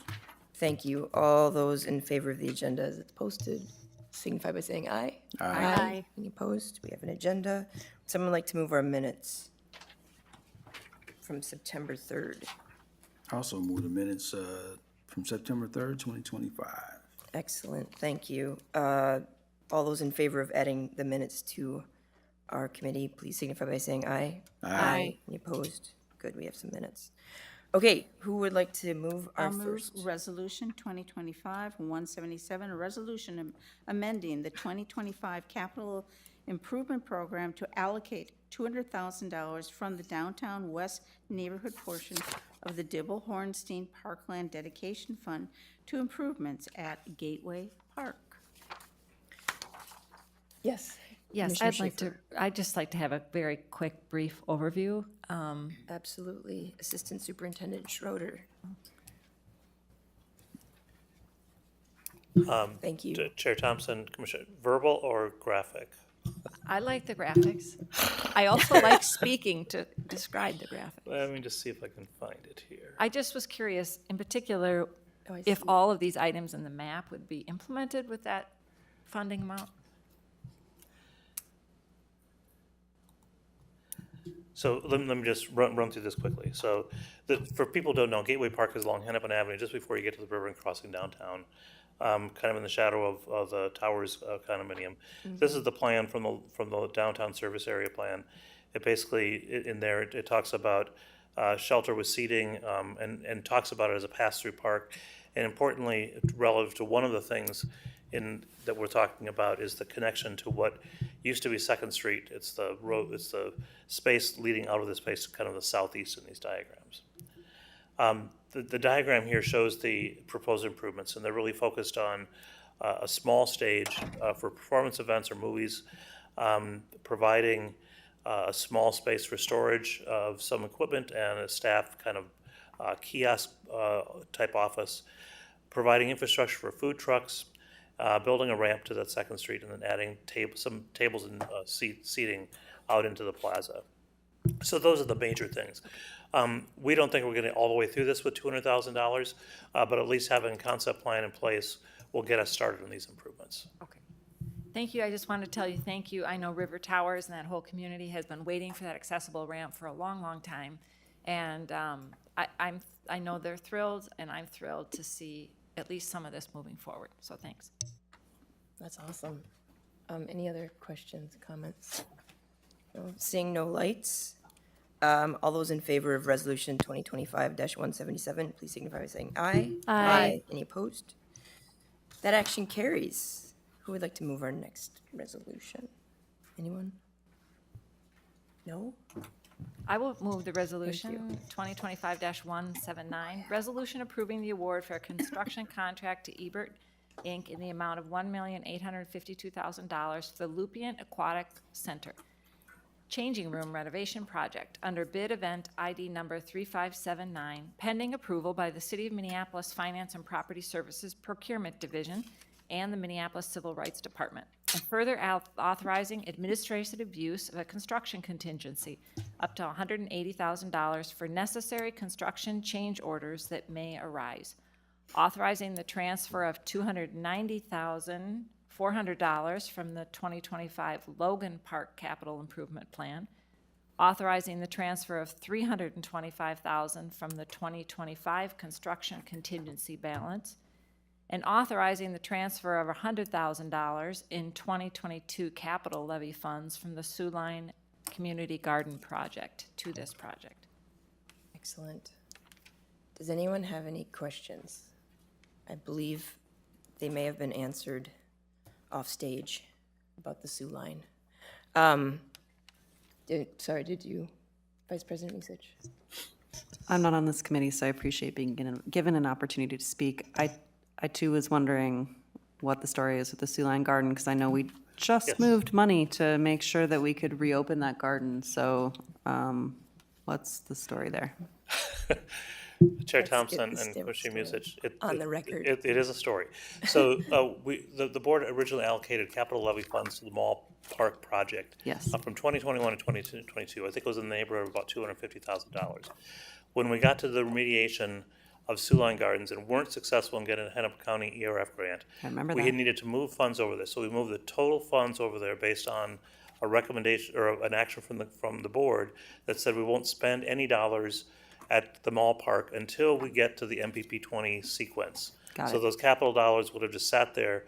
Thank you. All those in favor of the agenda as it's posted, signify by saying aye. Aye. Any opposed? We have an agenda. Would someone like to move our minutes from September 3rd? Also move the minutes from September 3rd, 2025. Excellent, thank you. All those in favor of adding the minutes to our committee, please signify by saying aye. Aye. Any opposed? Good, we have some minutes. Okay, who would like to move our I'll move first? Resolution 2025-177, a resolution amending the 2025 Capital Improvement Program to allocate $200,000 from the Downtown West neighborhood portion of the Dibble Hornstein Parkland Dedication Fund to improvements at Gateway Park. Yes. Yes, I'd just like to have a very quick, brief overview. Absolutely. Assistant Superintendent Schroeder. Thank you. Chair Thompson, Commissioner, verbal or graphic? I like the graphics. I also like speaking to describe the graphics. Let me just see if I can find it here. I just was curious, in particular, I if see. all of these items in the map would be implemented with that funding amount? So let me just run through this quickly. So for people who don't know, Gateway Park is along Hennepin Avenue, just before you get to the river and crossing downtown, kind of in the shadow of the Towers condominium. This is the plan from the downtown service area plan. It basically, in there, it talks about shelter with seating and talks about it as a pass-through park. And importantly, relative to one of the things that we're talking about is the connection to what used to be Second Street. It's the road, it's the space leading out of the space to kind of the southeast in these diagrams. The diagram here shows the proposed improvements, and they're really focused on a small stage for performance events or movies, providing a small space for storage of some equipment and a staff kind of kiosk type office, providing infrastructure for food trucks, building a ramp to that Second Street, and then adding some tables and seating out into the plaza. So those are the major things. We don't think we're getting all the way through this with $200,000, but at least having a concept plan in place will get us started on these improvements. Okay. Thank you. I just wanted to tell you thank you. I know River Towers and that whole community has been waiting for that accessible ramp for a long, long time. And I know they're thrilled, and I'm thrilled to see at least some of this moving forward. So thanks. That's awesome. Any other questions, comments? No? Seeing no lights, all those in favor of Resolution 2025-177, please signify by saying aye. Aye. Any opposed? That action carries. Who would like to move our next resolution? Anyone? No? I will move the resolution 2025-179, resolution approving the award for a construction contract to Ebert Inc. in the amount of $1,852,000 for the Lupien Aquatic Center changing room renovation project under bid event ID number 3579, pending approval by the City of Minneapolis Finance and Property Services Procurement Division and the Minneapolis Civil Rights Department, and further authorizing administrative use of a construction contingency up to $180,000 for necessary construction change orders that may arise, authorizing the transfer of $290,400 from the 2025 Logan Park Capital Improvement Plan, authorizing the transfer of $325,000 from the 2025 construction contingency balance, and authorizing the transfer of $100,000 in 2022 capital levy funds from the Sioux Line Community Garden Project to this project. Excellent. Does anyone have any questions? I believe they may have been answered off stage about the Sioux Line. Did you, Vice President Misich? I'm not on this committee, so I appreciate being given an opportunity to speak. I too was wondering what the story is with the Sioux Line Garden, because I know we just moved money to make sure that we could reopen that garden. So what's the story there? Chair Let's get Thompson this and story Commissioner Musich. on the record. It is a story. So the board originally allocated capital levy funds to the mall park project. Yes. From 2021 to 2022. I think it was in the neighborhood of about $250,000. When we got to the remediation of Siouxline Gardens and weren't successful in getting a Hennepin County ERF grant, I remember we that. had needed to move funds over there. So we moved the total funds over there based on a recommendation or an action from the board that said we won't spend any dollars at the mall park until we get to the MPP 20 sequence. Got So it. those capital dollars would have just sat there,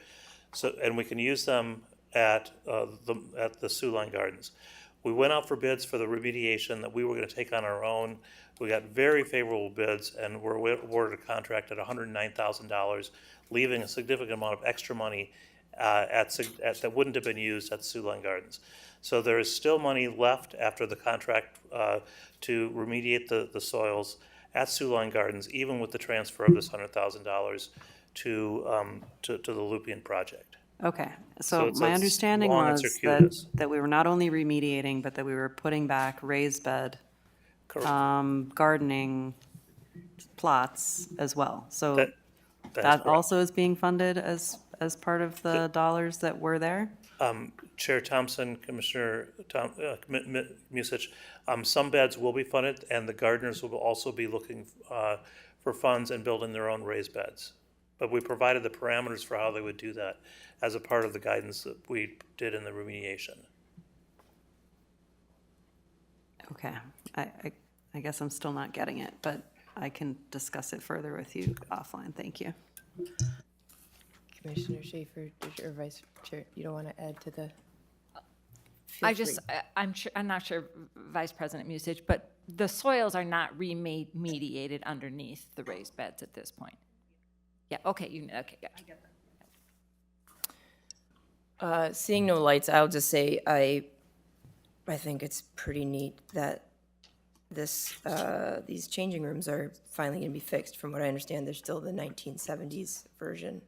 so, and we can use them at the Siouxline Gardens. We went out for bids for the remediation that we were gonna take on our own. We got very favorable bids and were awarded a contract at $109,000, leaving a significant amount of extra money that wouldn't have been used at the Siouxline Gardens. So there is still money left after the contract to remediate the soils at Siouxline Gardens, even with the transfer of this $100,000 to the Lupien project. Okay, So so it's my a understanding long and was circuitous. that we were not only remediating, but that we were putting back raised bed Correct. gardening plots as well. So That is that correct. also is being funded as part of the dollars that were there? Chair Thompson, Commissioner Musich, some beds will be funded, and the gardeners will also be looking for funds and building their own raised beds. But we provided the parameters for how they would do that as a part of the guidance that we did in the remediation. Okay, I guess I'm still not getting it, but I can discuss it further with you offline. Thank you. Commissioner Schaefer, or Vice Chair, you don't want to add to the? I'm not sure, Vice President Musich, but the soils are not remediated underneath the raised beds at this point. Yeah, okay, okay, yeah. Seeing no lights, I'll just say I think it's pretty neat that these changing rooms are finally going to be fixed. From what I understand, there's still the 1970s version,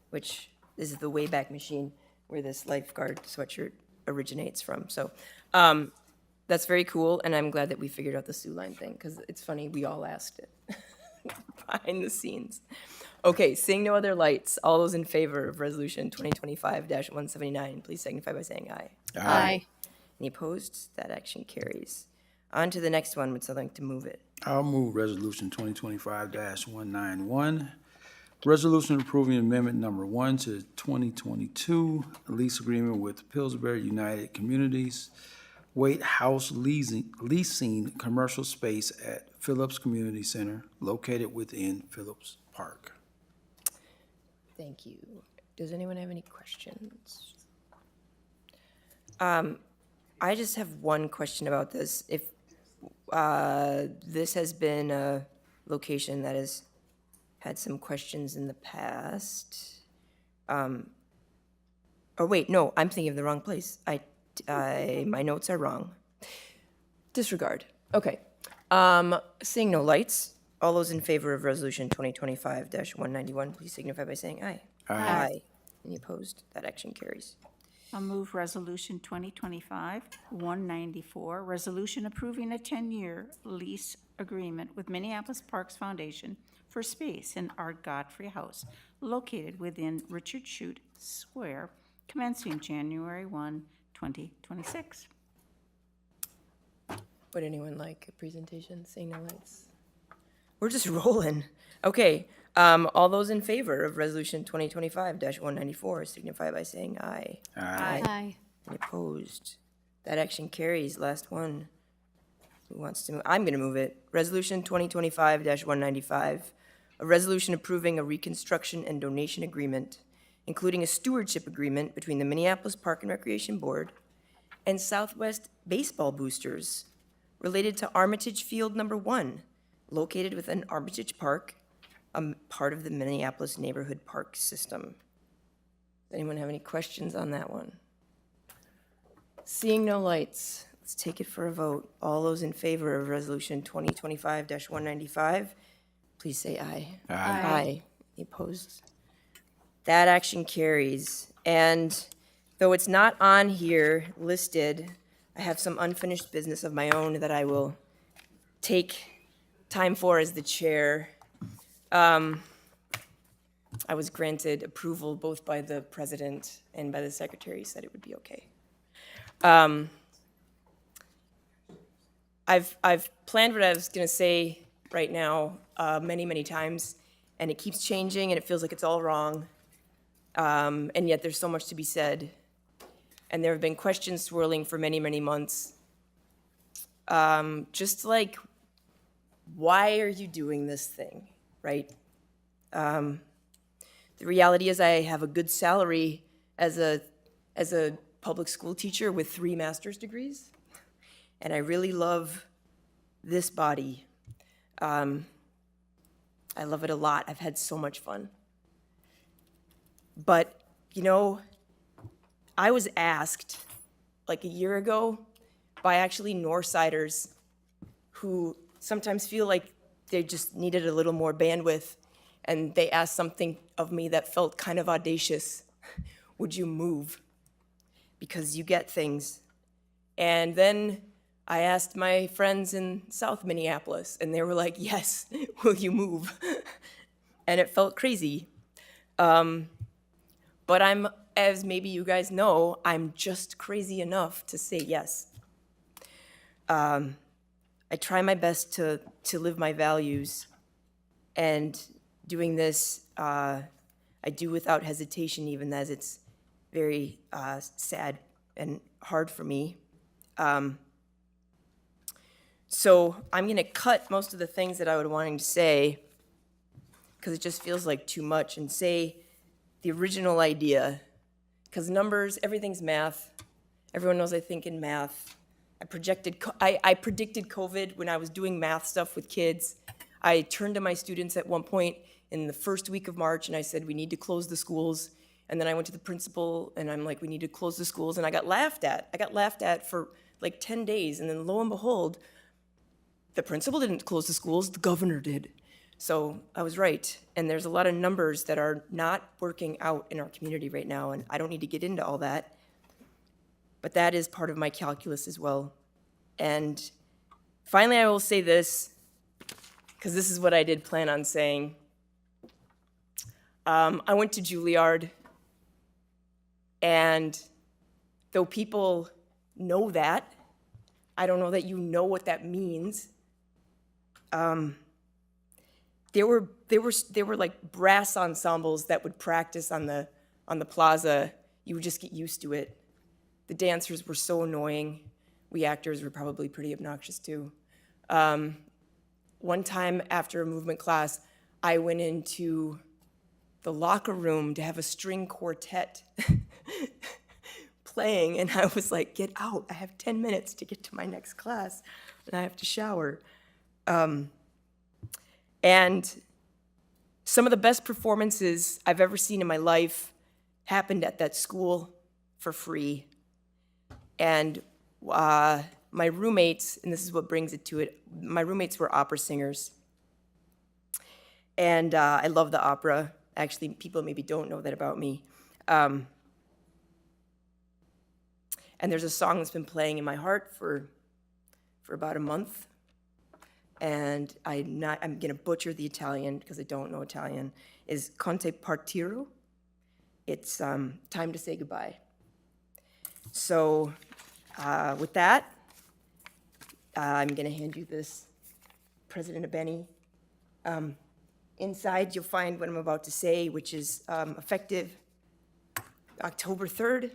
which is the Wayback Machine where this lifeguard sweatshirt originates from. So that's very cool, and I'm glad that we figured out the Siouxline thing, because it's funny, we all asked it behind the scenes. Okay, seeing no other lights, all those in favor of Resolution 2025-179, please signify by saying aye. Aye. Any opposed? That action carries. On to the next one. Would someone like to move it? I'll move Resolution 2025-191. Resolution approving amendment number 1 to 2022 lease agreement with Pillsbury United Communities, Waite House leasing commercial space at Phillips Community Center located within Phillips Park. Thank you. Does anyone have any questions? I just have one question about this. If this has been a location that has had some questions in the past. Oh wait, no, I'm thinking of the wrong place. My notes are wrong. Disregard. Okay. Seeing no lights, all those in favor of Resolution 2025-191, please signify by saying aye. Aye. Any opposed? That action carries. I'll move Resolution 2025-194, resolution approving a 10-year lease agreement with Minneapolis Parks Foundation for space in Art Godfrey House located within Richard Shute Square, commencing January 1, 2026. Would anyone like a presentation? Seeing no lights. We're just rolling. Okay. All those in favor of Resolution 2025-194 signify by saying aye. Aye. Any opposed? That action carries. Last one. Who wants to move? I'm going to move it. Resolution 2025-195, a resolution approving a reconstruction and donation agreement, including a stewardship agreement between the Minneapolis Park and Recreation Board and Southwest Baseball Boosters related to Armitage Field Number 1, located within Armitage Park, part of the Minneapolis Neighborhood Park System. Does anyone have any questions on that one? Seeing no lights, let's take it for a vote. All those in favor of Resolution 2025-195, please say aye. Aye. Any opposed? That action carries. And though it's not on here listed, I have some unfinished business of my own that I will take time for as the chair. I was granted approval both by the president and by the secretary, said it would be okay. I've planned what I was going to say right now many times, and it keeps changing, and it feels like it's all wrong. And yet there's so much to be said. And there have been questions swirling for many months. Just like, why are you doing this thing, right? The reality is I have a good salary as a public school teacher with 3 master's degrees, and I really love this body. I love it a lot. I've had so much fun. But, you know, I was asked like a year ago by actually Northsiders who sometimes feel like they just needed a little more bandwidth, and they asked something of me that felt kind of audacious. Would you move? Because you get things. And then I asked my friends in South Minneapolis, and they were like, yes, will you move? And it felt crazy. But I'm, as maybe you guys know, I'm just crazy enough to say yes. I try my best to live my values, and doing this, I do without hesitation, even as it's very sad and hard for me. So I'm gonna cut most of the things that I would wanting to say, because it just feels like too much, and say the original idea, because numbers, everything's math. Everyone knows I think in math. I predicted COVID when I was doing math stuff with kids. I turned to my students at one point in the first week of March, and I said, we need to close the schools. And then I went to the principal, and I'm like, we need to close the schools, and I got laughed at. I got laughed at for like 10 days, and then lo and behold, the principal didn't close the schools, the governor did. So I was right, and there's a lot of numbers that are not working out in our community right now, and I don't need to get into all that, but that is part of my calculus as well. And finally, I will say this, because this is what I did plan on saying. I went to Juilliard, and though people know that, I don't know that you know what that means. There were like brass ensembles that would practice on the plaza. You would just get used to it. The dancers were so annoying. We actors were probably pretty obnoxious too. One time after a movement class, I went into the locker room to have a string quartet playing, and I was like, get out, I have 10 minutes to get to my next class, and I have to shower. And some of the best performances I've ever seen in my life happened at that school for free. And my roommates, and this is what brings it to it, my roommates were opera singers. And I love the opera. Actually, people maybe don't know that about me. And there's a song that's been playing in my heart for about a month. And I'm gonna butcher the Italian because I don't know Italian, is Conte Partiro. It's time to say goodbye. So with that, I'm gonna hand you this, President Abeni. Inside, you'll find what I'm about to say, which is effective October 3rd,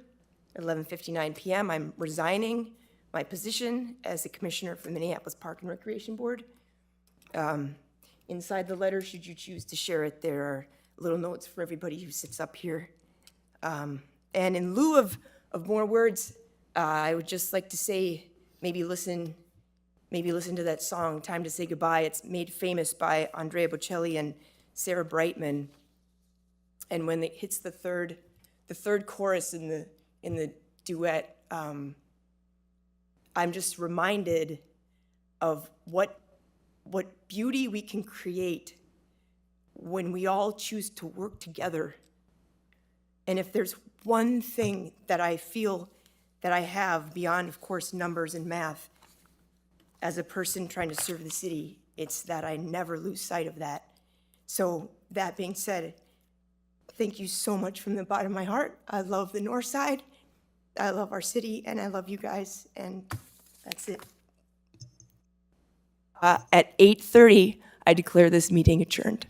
11:59 p.m. I'm resigning my position as the commissioner for the Minneapolis Park and Recreation Board. Inside the letter, should you choose to share it, there are little notes for everybody who sits up here. And in lieu of more words, I would just like to say, maybe listen to that song, Time to Say Goodbye. It's made famous by Andrea Bocelli and Sarah Brightman. And when it hits the third chorus in the duet, I'm just reminded of what beauty we can create when we all choose to work together. And if there's one thing that I feel that I have beyond, of course, numbers and math, as a person trying to serve the city, It's that I never lose sight of that. So that being said, thank you so much from the bottom of my heart. I love the North Side. I love our city, and I love you guys, and that's it. At 8:30, I declare this meeting adjourned.